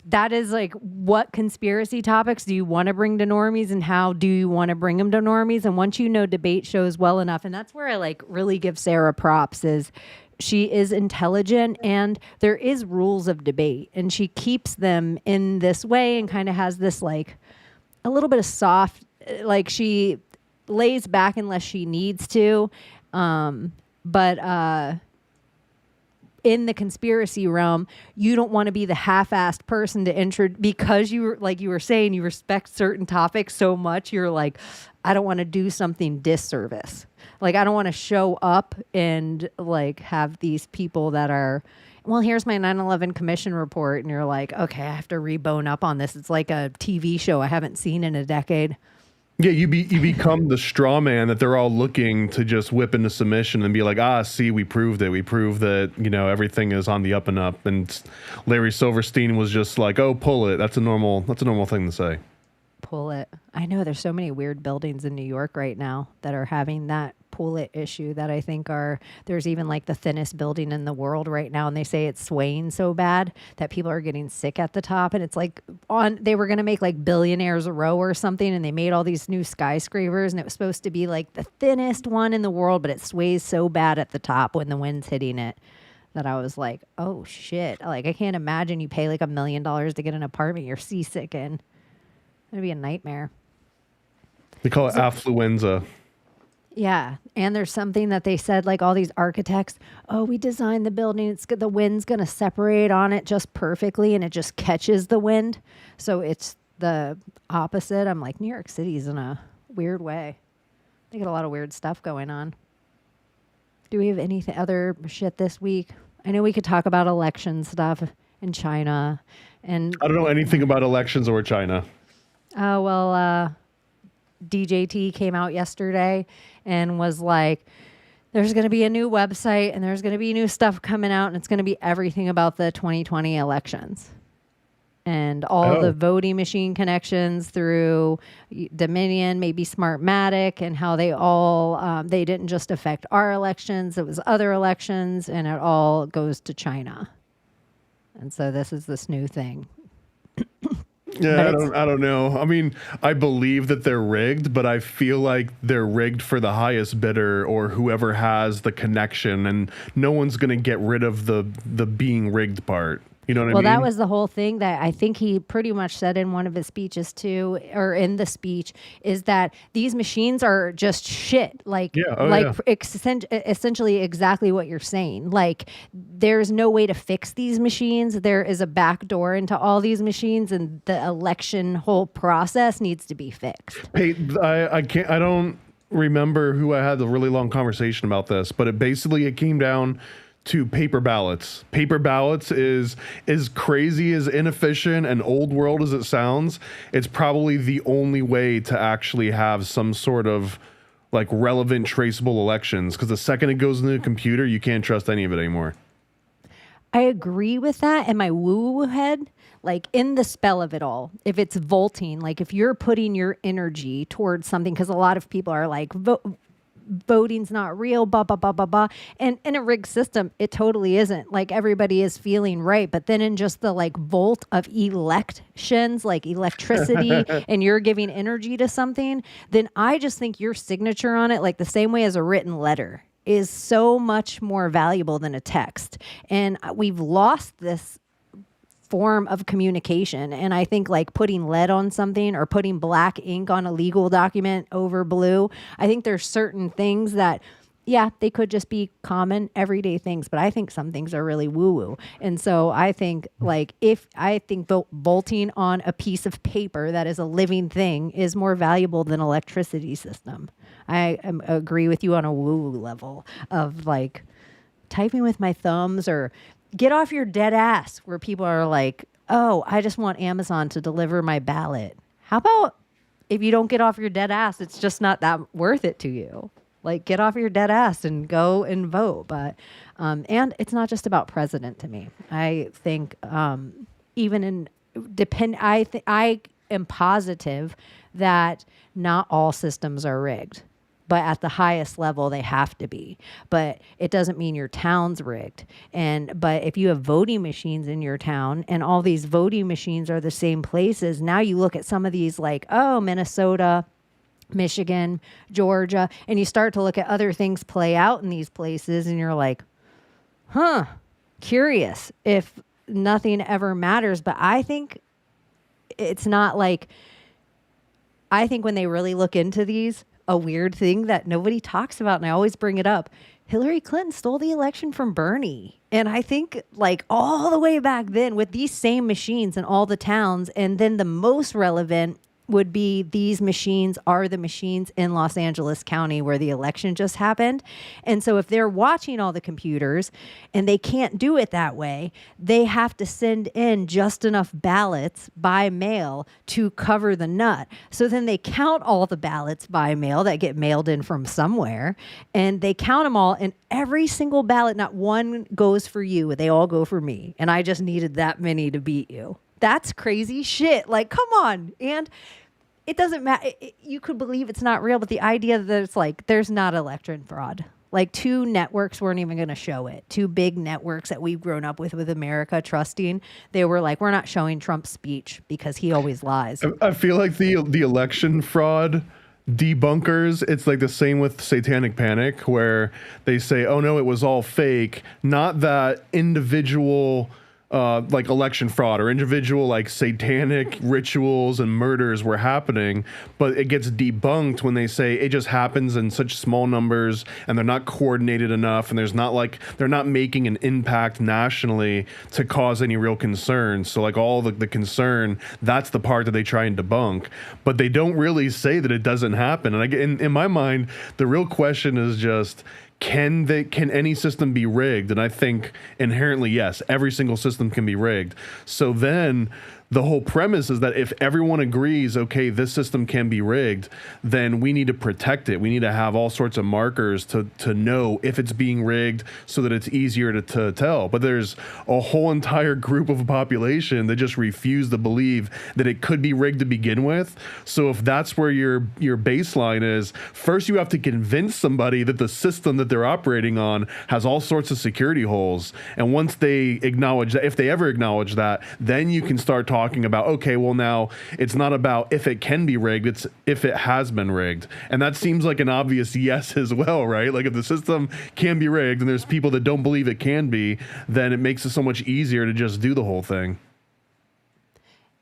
that is like, what conspiracy topics do you want to bring to normies, and how do you want to bring them to normies? And once you know debate shows well enough, and that's where I like really give Sarah props, is she is intelligent and there is rules of debate, and she keeps them in this way and kind of has this like a little bit of soft, like she lays back unless she needs to. But in the conspiracy realm, you don't want to be the half-assed person to because you, like you were saying, you respect certain topics so much. You're like, I don't want to do something disservice. Like, I don't want to show up and like have these people that are, well, here's my 9/11 commission report. And you're like, okay, I have to rebone up on this. It's like a TV show I haven't seen in a decade. Yeah, you become the straw man that they're all looking to just whip into submission and be like, see, we proved it. We proved that, everything is on the up and up. And Larry Silverstein was just like, oh, pull it. That's a normal thing to say. Pull it. I know there's so many weird buildings in New York right now that are having that pull it issue that I think there's even like the thinnest building in the world right now. And they say it's swaying so bad that people are getting sick at the top. And it's like they were going to make like Billionaires Row or something. And they made all these new skyscrapers and it was supposed to be like the thinnest one in the world, but it sways so bad at the top when the wind's hitting it that I was like, oh shit. Like, I can't imagine you pay like $1 million to get an apartment you're seasick in. It'd be a nightmare. They call it affluenza. Yeah. And there's something that they said, like all these architects, oh, we designed the building. The wind's going to separate on it just perfectly and it just catches the wind. So it's the opposite. I'm like, New York City's in a weird way. They got a lot of weird stuff going on. Do we have anything other shit this week? I know we could talk about election stuff in China. And I don't know anything about elections or China. Oh, well, DJT came out yesterday and was like, there's going to be a new website and there's going to be new stuff coming out and it's going to be everything about the 2020 elections and all the voting machine connections through Dominion, maybe Smartmatic, and how they all, they didn't just affect our elections, it was other elections, and it all goes to China. And so this is this new thing. Yeah, I don't know. I mean, I believe that they're rigged, but I feel like they're rigged for the highest bidder or whoever has the connection, and no one's going to get rid of the being rigged part. You know what I mean? Well, that was the whole thing that I think he pretty much said in one of his speeches too, or in the speech, is that these machines are just shit. Like, essentially exactly what you're saying. Like, there's no way to fix these machines. There is a back door into all these machines, and the election whole process needs to be fixed. Hey, I don't remember who I had the really long conversation about this, but it came down to paper ballots. Paper ballots is as crazy, as inefficient and old world as it sounds. It's probably the only way to actually have some sort of like relevant, traceable elections. Because the second it goes into the computer, you can't trust any of it anymore. I agree with that. And my woo-woo head, like in the spell of it all, if it's vaulting, like if you're putting your energy towards something, because a lot of people are like, voting's not real, blah, blah, blah, blah, blah. And in a rigged system, it totally isn't. Like, everybody is feeling right. But then in just the like volt of elections, like electricity, and you're giving energy to something, then I just think your signature on it, like the same way as a written letter, is so much more valuable than a text. And we've lost this form of communication. And I think like putting lead on something or putting black ink on a legal document over blue, I think there's certain things that, yeah, they could just be common everyday things, but I think some things are really woo-woo. And so I think like bolting on a piece of paper that is a living thing is more valuable than electricity system. I agree with you on a woo-woo level of like typing with my thumbs or get off your dead ass, where people are like, oh, I just want Amazon to deliver my ballot. How about if you don't get off your dead ass, it's just not that worth it to you. Like, get off your dead ass and go and vote. But, and it's not just about president to me. I think I am positive that not all systems are rigged. but at the highest level they have to be. But it doesn't mean your town's rigged. But if you have voting machines in your town and all these voting machines are the same places, now you look at some of these like, oh, Minnesota, Michigan, Georgia, and you start to look at other things play out in these places and you're like, curious if nothing ever matters. But I think it's not like, I think when they really look into these, a weird thing that nobody talks about, and I always bring it up, Hillary Clinton stole the election from Bernie. And I think like all the way back then with these same machines in all the towns, and then the most relevant would be these machines are the machines in Los Angeles County where the election just happened. And so if they're watching all the computers and they can't do it that way, they have to send in just enough ballots by mail to cover the nut. So then they count all the ballots by mail that get mailed in from somewhere, and they count them all, and every single ballot, not one goes for you. They all go for me. And I just needed that many to beat you. That's crazy shit. Like, come on. And it doesn't matter. You could believe it's not real, but the idea that it's like, there's not election fraud. Like 2 networks weren't even going to show it. 2 big networks that we've grown up with America trusting. They were like, we're not showing Trump's speech because he always lies. I feel like the election fraud debunkers, it's like the same with Satanic Panic, where they say, oh no, it was all fake. Not that individual like election fraud or individual like satanic rituals and murders were happening, but it gets debunked when they say it just happens in such small numbers and they're not coordinated enough, and there's not like, they're not making an impact nationally to cause any real concern. So like all the concern, that's the part that they try and debunk, but they don't really say that it doesn't happen. And in my mind, the real question is just, can any system be rigged? And I think inherently, yes, every single system can be rigged. So then the whole premise is that if everyone agrees, okay, this system can be rigged, then we need to protect it. We need to have all sorts of markers to know if it's being rigged so that it's easier to tell. But there's a whole entire group of a population that just refuse to believe that it could be rigged to begin with. So if that's where your baseline is, first you have to convince somebody that the system that they're operating on has all sorts of security holes. And once they acknowledge that, if they ever acknowledge that, then you can start talking about, okay, well now it's not about if it can be rigged, it's if it has been rigged. And that seems like an obvious yes as well, right? Like if the system can be rigged and there's people that don't believe it can be, then it makes it so much easier to just do the whole thing.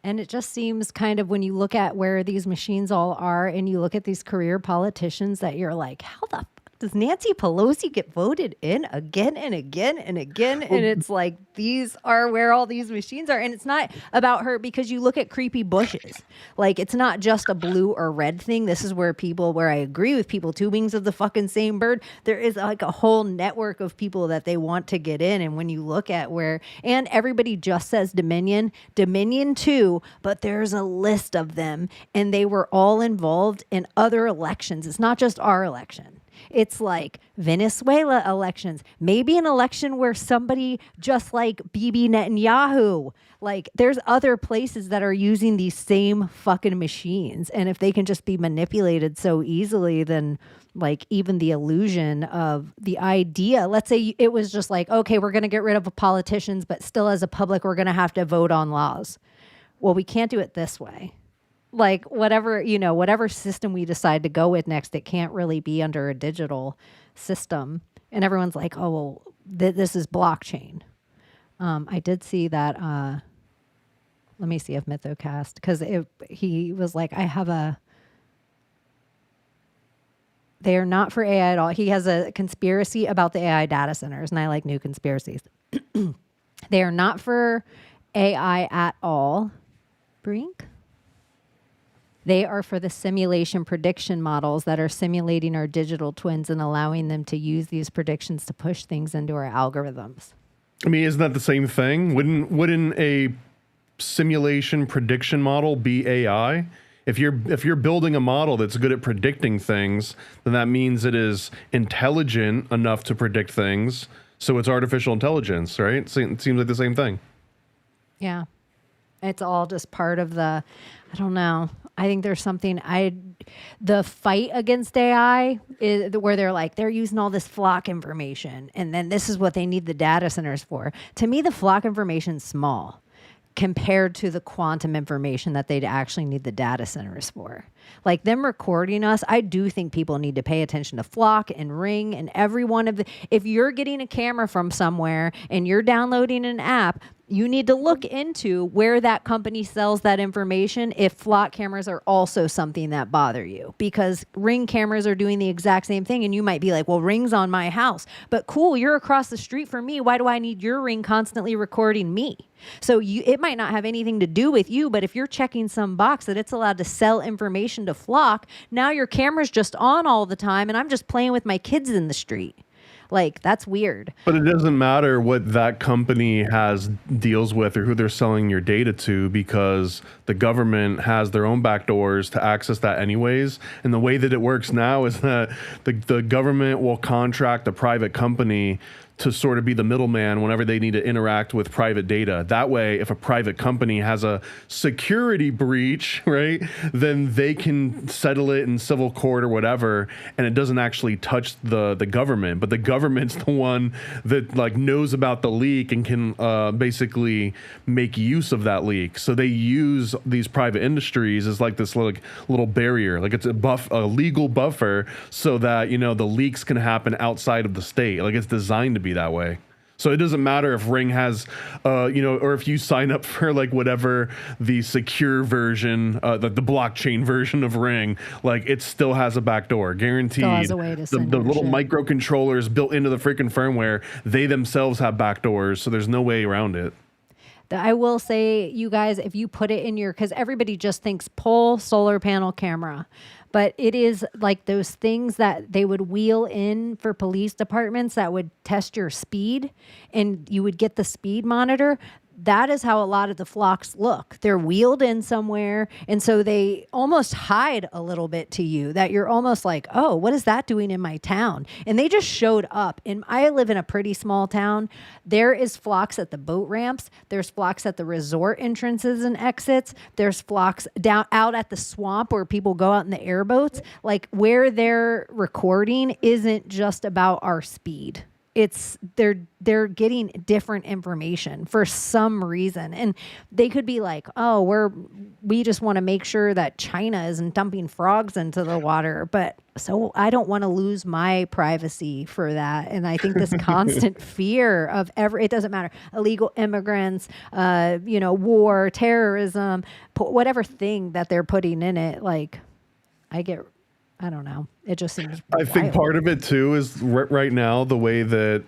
And it just seems kind of, when you look at where these machines all are and you look at these career politicians, that you're like, how the fuck does Nancy Pelosi get voted in again and again and again? And it's like, these are where all these machines are. And it's not about her, because you look at creepy bushes. Like, it's not just a blue or red thing. This is where I agree with people, 2 wings of the fucking same bird. There is like a whole network of people that they want to get in. And when you look at and everybody just says Dominion too, but there's a list of them, and they were all involved in other elections. It's not just our election. It's like Venezuela elections, maybe an election where somebody just like Bibi Netanyahu, like there's other places that are using these same fucking machines. And if they can just be manipulated so easily, then like even the illusion of the idea, let's say it was just like, okay, we're going to get rid of politicians, but still as a public, we're going to have to vote on laws. Well, we can't do it this way. Like whatever system we decide to go with next, it can't really be under a digital system. And everyone's like, oh, well, this is blockchain. I did see that. Let me see if Mythocast, because he was like, they are not for AI at all. He has a conspiracy about the AI data centers, and I like new conspiracies. They are not for AI at all. Brink? They are for the simulation prediction models that are simulating our digital twins and allowing them to use these predictions to push things into our algorithms. I mean, isn't that the same thing? Wouldn't a simulation prediction model be AI? If you're building a model that's good at predicting things, then that means it is intelligent enough to predict things. So it's artificial intelligence, right? It seems like the same thing. Yeah. It's all just part of I don't know. I think there's something the fight against AI is where they're using all this flock information, and then this is what they need the data centers for. To me, the flock information's small compared to the quantum information that they'd actually need the data centers for. Like them recording us, I do think people need to pay attention to flock and ring and every one of the, if you're getting a camera from somewhere and you're downloading an app, you need to look into where that company sells that information if flock cameras are also something that bother you, because ring cameras are doing the exact same thing. And you might be like, well, ring's on my house, but cool, you're across the street from me. Why do I need your ring constantly recording me? So it might not have anything to do with you, but if you're checking some box that it's allowed to sell information to flock, now your camera's just on all the time and I'm just playing with my kids in the street. Like, that's weird. But it doesn't matter what that company has deals with or who they're selling your data to, because the government has their own backdoors to access that anyways. And the way that it works now is that the government will contract a private company to sort of be the middleman whenever they need to interact with private data. That way, if a private company has a security breach, right, then they can settle it in civil court or whatever, and it doesn't actually touch the government. But the government's the one that like knows about the leak and can basically make use of that leak. So they use these private industries as like this little barrier, like it's a legal buffer, so that the leaks can happen outside of the state. Like it's designed to be that way. So it doesn't matter if Ring has, or if you sign up for like whatever the secure version, the blockchain version of Ring, like it still has a backdoor, guaranteed. Still has a way to send the little shit. microcontrollers built into the freaking firmware, they themselves have backdoors, so there's no way around it. I will say, you guys, if you put it in because everybody just thinks pole, solar panel, camera. But it is like those things that they would wheel in for police departments that would test your speed, and you would get the speed monitor. That is how a lot of the flocks look. They're wheeled in somewhere, and so they almost hide a little bit to you, that you're almost like, oh, what is that doing in my town? And they just showed up. And I live in a pretty small town. There is flocks at the boat ramps. There's flocks at the resort entrances and exits. There's flocks down out at the swamp where people go out in the airboats. Like, where they're recording isn't just about our speed. It's they're getting different information for some reason, and they could be like, oh, we just want to make sure that China isn't dumping frogs into the water, but so I don't want to lose my privacy for that. And I think this constant fear of it doesn't matter, illegal immigrants, war, terrorism, whatever thing that they're putting in it, like I don't know. It just seems I think part of it too is right now the way that,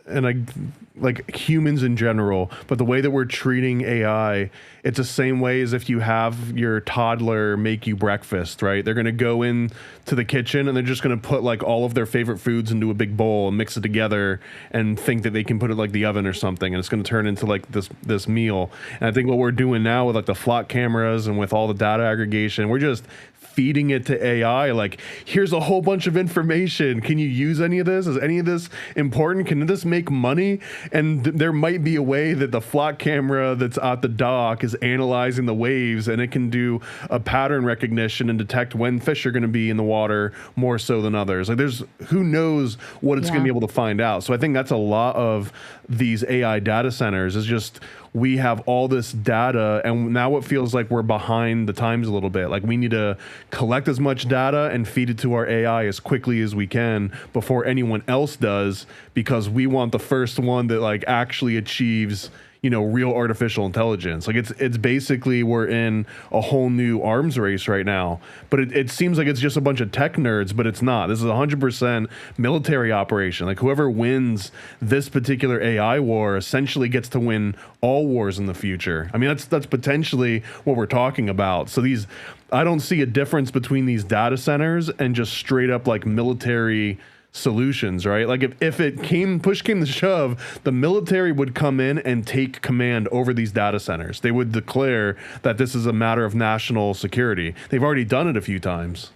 and like humans in general, but the way that we're treating AI, it's the same way as if you have your toddler make you breakfast, right? They're going to go in to the kitchen and they're just going to put like all of their favorite foods into a big bowl and mix it together and think that they can put it like the oven or something, and it's going to turn into like this meal. And I think what we're doing now with like the flock cameras and with all the data aggregation, we're just feeding it to AI. Like, here's a whole bunch of information. Can you use any of this? Is any of this important? Can this make money? And there might be a way that the flock camera that's at the dock is analyzing the waves, and it can do a pattern recognition and detect when fish are going to be in the water more so than others. Like, who knows what it's going to be able to find out. So I think that's a lot of these AI data centers, is just we have all this data, and now it feels like we're behind the times a little bit. Like, we need to collect as much data and feed it to our AI as quickly as we can before anyone else does, because we want the first one that like actually achieves real artificial intelligence. Like, it's basically we're in a whole new arms race right now, but it seems like it's just a bunch of tech nerds, but it's not. This is 100% military operation. Like, whoever wins this particular AI war essentially gets to win all wars in the future. I mean, that's potentially what we're talking about. So I don't see a difference between these data centers and just straight up like military solutions, right? Like, if push came to shove, the military would come in and take command over these data centers. They would declare that this is a matter of national security. They've already done it a few times.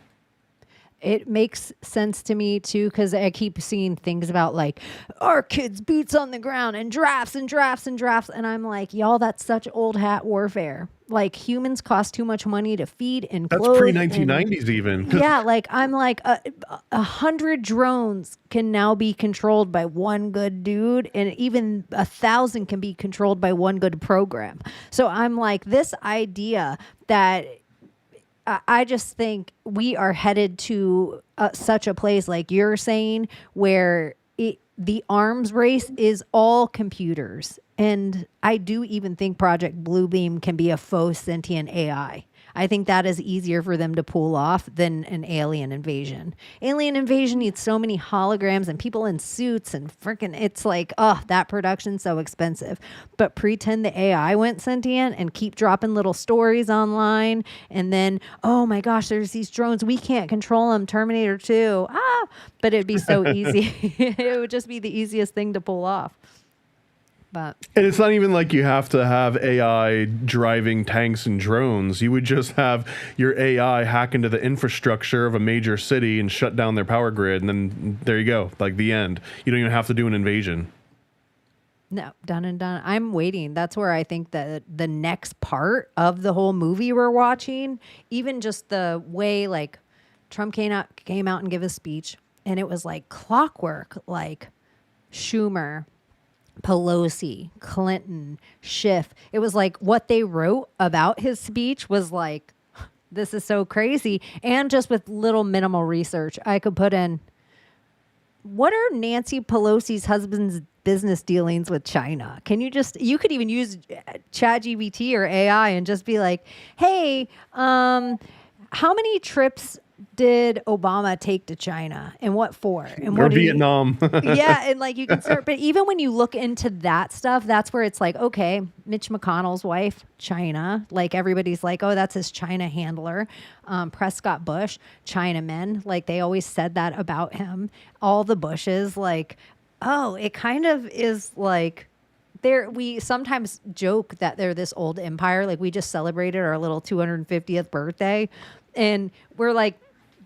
It makes sense to me too, because I keep seeing things about like our kids' boots on the ground and drafts and drafts and drafts. And I'm like, y'all, that's such old hat warfare. Like humans cost too much money to feed and That's clothe. pre-1990s even. Yeah, like I'm like 100 drones can now be controlled by one good dude, and even 1,000 can be controlled by one good program. So I'm like, this idea that I just think we are headed to such a place, like you're saying, where the arms race is all computers. And I do even think Project Bluebeam can be a faux sentient AI. I think that is easier for them to pull off than an alien invasion. Alien invasion needs so many holograms and people in suits and freaking, it's like, oh, that production's so expensive. But pretend the AI went sentient and keep dropping little stories online. And then, oh my gosh, there's these drones. We can't control them. Terminator 2. But it'd be so easy. It would just be the easiest thing to pull off. But and it's not even like you have to have AI driving tanks and drones. You would just have your AI hack into the infrastructure of a major city and shut down their power grid. And then there you go. Like the end. You don't even have to do an invasion. No, done and done. I'm waiting. That's where I think that the next part of the whole movie we're watching, even just the way like Trump came out and gave a speech, and it was like clockwork, like Schumer, Pelosi, Clinton, Schiff. It was like what they wrote about his speech was like, this is so crazy. And just with little minimal research, I could put in, what are Nancy Pelosi's husband's business dealings with China? You could even use ChatGPT or AI and just be like, hey, how many trips did Obama take to China and what for? And or what Vietnam. Yeah, and like you can start, but even when you look into that stuff, that's where it's like, okay, Mitch McConnell's wife, China, like everybody's like, oh, that's his China handler. Prescott Bush, Chinamen, like they always said that about him. All the Bushes, like, oh, it kind of is like we sometimes joke that they're this old empire. Like we just celebrated our little 250th birthday, and we're like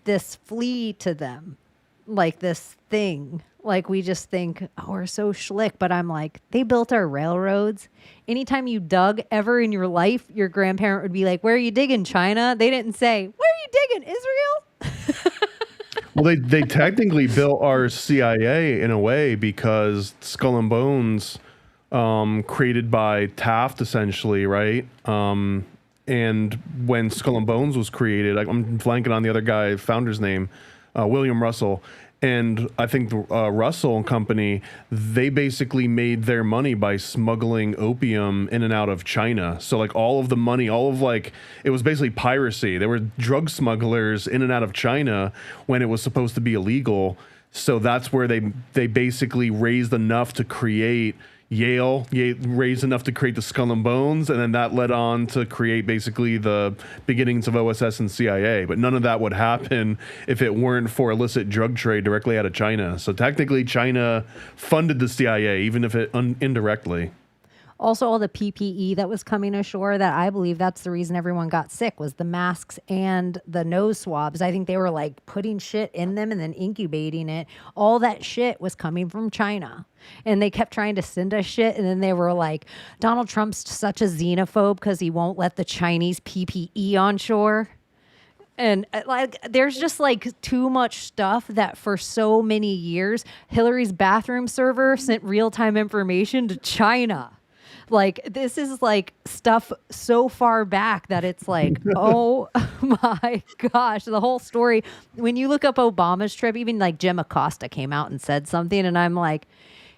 this flea to them, like this thing. Like we just think, oh, we're so schlick. But I'm like, they built our railroads. Anytime you dug ever in your life, your grandparent would be like, where are you digging, China? They didn't say, where are you digging, Israel? Well, they technically built our CIA in a way because Skull and Bones, created by Taft, essentially, right? And when Skull and Bones was created, I'm blanking on the other guy, founder's name, William Russell. And I think Russell and company, they basically made their money by smuggling opium in and out of China. So like all of the money, it was basically piracy. There were drug smugglers in and out of China when it was supposed to be illegal. So that's where they basically raised enough to create Yale raised enough to create the Skull and Bones, and then that led on to create basically the beginnings of OSS and CIA. But none of that would happen if it weren't for illicit drug trade directly out of China. So technically, China funded the CIA, even if it indirectly. Also, all the PPE that was coming ashore, that I believe that's the reason everyone got sick, was the masks and the nose swabs. I think they were like putting shit in them and then incubating it. All that shit was coming from China. And they kept trying to send us shit. And then they were like, Donald Trump's such a xenophobe because he won't let the Chinese PPE on shore. And like, there's just like too much stuff that for so many years, Hillary's bathroom server sent real-time information to China. Like, this is like stuff so far back that it's like, oh my gosh, the whole story. When you look up Obama's trip, even like Jim Acosta came out and said something, and I'm like,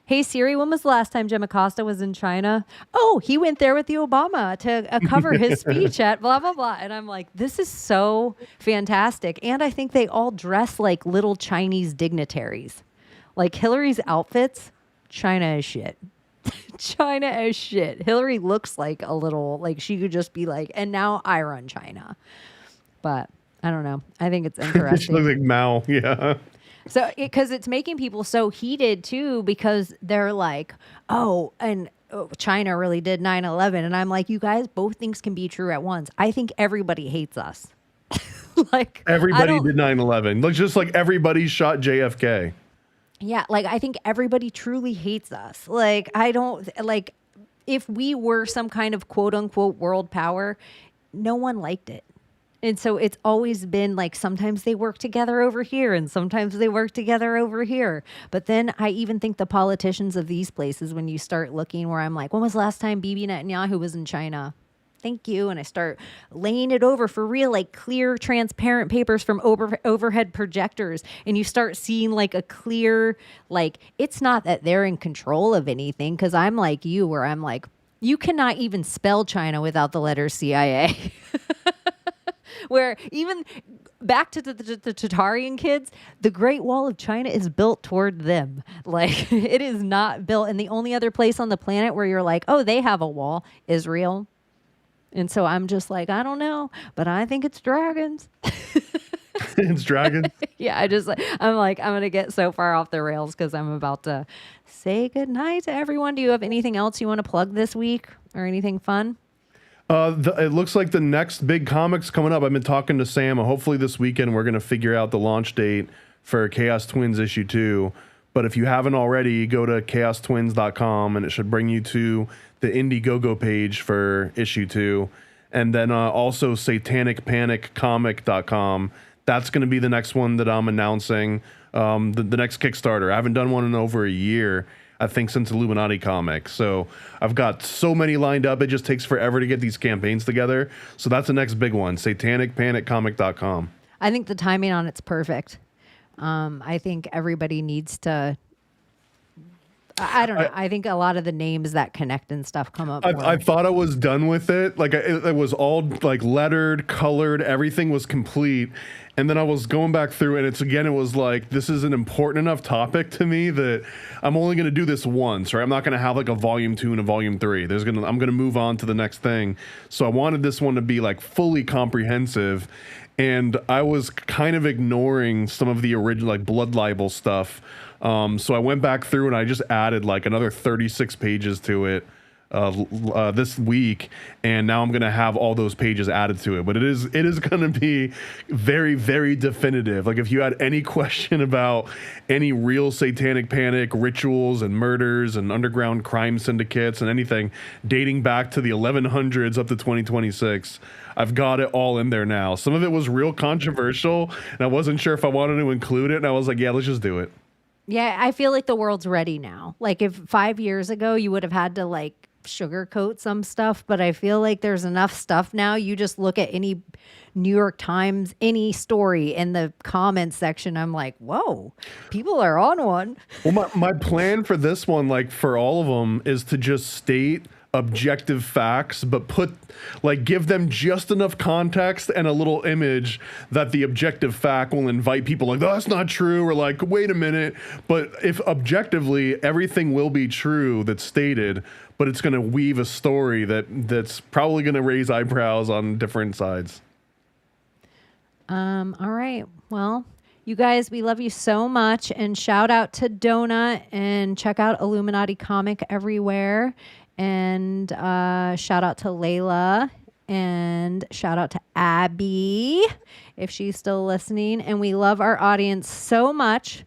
hey Siri, when was the last time Jim Acosta was in China? Oh, he went there with the Obama to cover his speech at blah, blah, blah. And I'm like, this is so fantastic. And I think they all dress like little Chinese dignitaries. Like Hillary's outfits, China is shit. China is shit. Hillary looks like a little, like she could just be like, and now I run China. But I don't know. I think it's interesting. She looks like Mao, yeah. So, because it's making people so heated too, because they're like, oh, and China really did 9/11. And I'm like, you guys, both things can be true at once. I think everybody hates us. Like Everybody did 9/11. Like just like everybody shot JFK. Yeah, like I think everybody truly hates us. Like I don't like if we were some kind of quote unquote world power, no one liked it. And so it's always been like sometimes they work together over here and sometimes they work together over here. But then I even think the politicians of these places, when you start looking where I'm like, when was the last time Bibi Netanyahu was in China? Thank you. And I start laying it over for real, like clear, transparent papers from overhead projectors. And you start seeing like a clear, like, it's not that they're in control of anything. Cause I'm like you, where I'm like, you cannot even spell China without the letter CIA. Where even back to the Tatarian kids, the Great Wall of China is built toward them. Like it is not built. And the only other place on the planet where you're like, oh, they have a wall, Israel. And so I'm just like, I don't know, but I think it's dragons. It's dragons? Yeah, I'm like, I'm going to get so far off the rails because I'm about to say goodnight to everyone. Do you have anything else you want to plug this week or anything fun? It looks like the next big comic's coming up. I've been talking to Sam. Hopefully this weekend we're going to figure out the launch date for Chaos Twins issue 2. But if you haven't already, go to chaostwins.com and it should bring you to the Indiegogo page for issue 2. And then also satanicpaniccomic.com. That's going to be the next one that I'm announcing, the next Kickstarter. I haven't done one in over a year, I think, since Illuminati Comics. So I've got so many lined up. It just takes forever to get these campaigns together. So that's the next big one, satanicpaniccomic.com. I think the timing on it's perfect. I think everybody needs to... I don't know. I think a lot of the names that connect and stuff come up. I thought I was done with it. Like it was all like lettered, colored, everything was complete. And then I was going back through and it was like, this is an important enough topic to me that I'm only going to do this once, right? I'm not going to have like a volume 2 and a volume 3. I'm going to move on to the next thing. So I wanted this one to be like fully comprehensive. And I was kind of ignoring some of the original like blood libel stuff. So I went back through and I just added like another 36 pages to it this week, and now I'm gonna have all those pages added to it. But it is gonna be very, very definitive. Like if you had any question about any real satanic panic rituals and murders and underground crime syndicates and anything dating back to the 1100s up to 2026, I've got it all in there now. Some of it was real controversial, and I wasn't sure if I wanted to include it, and I was like, yeah, let's just do it. Yeah, I feel like the world's ready now. Like if 5 years ago you would have had to like sugarcoat some stuff, but I feel like there's enough stuff now. You just look at any New York Times, any story in the comments section, I'm like, whoa, people are on one. Well, my plan for this one, like for all of them, is to just state objective facts, but give them just enough context and a little image that the objective fact will invite people like, oh, that's not true, or like, wait a minute. But if objectively everything will be true that's stated, but it's going to weave a story that's probably going to raise eyebrows on different sides. All right. Well, you guys, we love you so much, and shout out to Donut, and check out Illuminati Comic everywhere. And shout out to Layla, and shout out to Abbie if she's still listening. And we love our audience so much.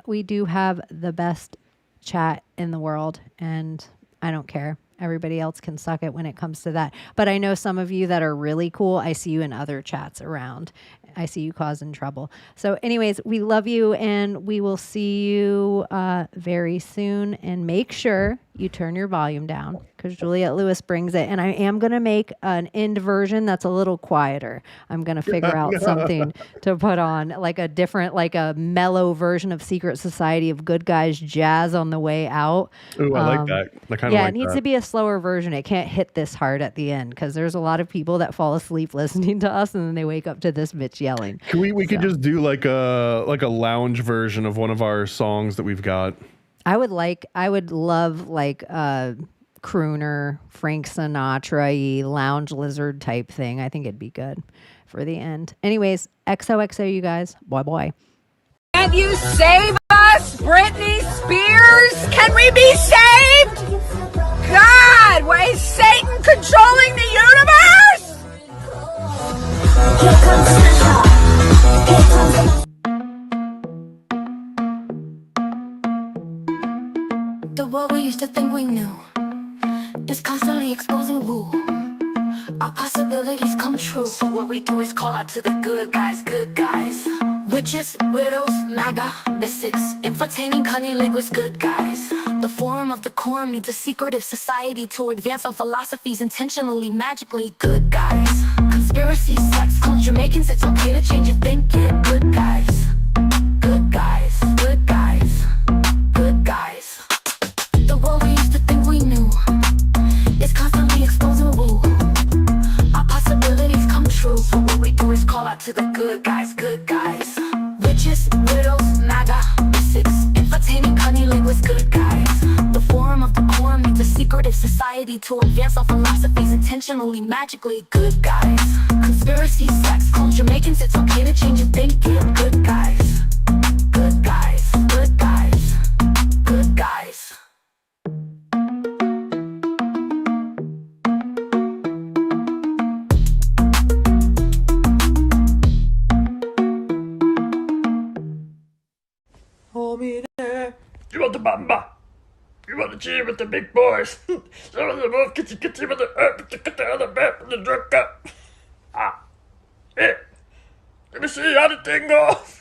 We do have the best chat in the world, and I don't care. Everybody else can suck it when it comes to that. But I know some of you that are really cool. I see you in other chats around. I see you causing trouble. So anyways, we love you, and we will see you very soon. And make sure you turn your volume down because Juliette Lewis brings it. And I am going to make an end version that's a little quieter. I'm going to figure out something to put on, like a different, like a mellow version of Secret Society of Good Guys jazz on the way out. Ooh, I like that. I kind of like it needs to be a slower version. It can't hit this hard at the end because there's a lot of people that fall asleep listening to us and then they wake up to this bitch yelling. We could just do like a lounge version of one of our songs that we've got. I would love like a crooner, Frank Sinatra-y, lounge lizard type thing. I think it'd be good for the end. Anyways, XOXO, you guys. Bye. Can you save us, Britney Spears? Can we be saved? God, why is Satan controlling the universe? Here comes used to think we knew is constantly exposing woo. Our possibilities come true. So what we do is call out to the good guys, good guys. Witches, widows, MAGA, mystics, entertaining cunnilinguists, good guys. The forum of the quorum needs a secretive society to advance our philosophies intentionally, magically, good guys. Conspiracy, sex, cult, Jamaicans, it's okay to change your thinking, good guys. Good guys, good guys, good guys. The world we used to think we knew is constantly exposing woo. Our possibilities come true. So what we do is call out to the good guys, good guys. Witches, widows, MAGA, mystics, entertaining cunnilinguists, good guys. The forum of the quorum needs a secretive society to advance our philosophies intentionally, magically, good guys. Conspiracy, sex, cult, Jamaicans, it's okay to change your thinking, good guys. Good guys, good guys, good guys. Hold me there. You want the bamba? You want to cheer with the big boys? Some of the both get you with the herb to cut the other back with the drug cup. Ah. Here. Let me see how the thing goes.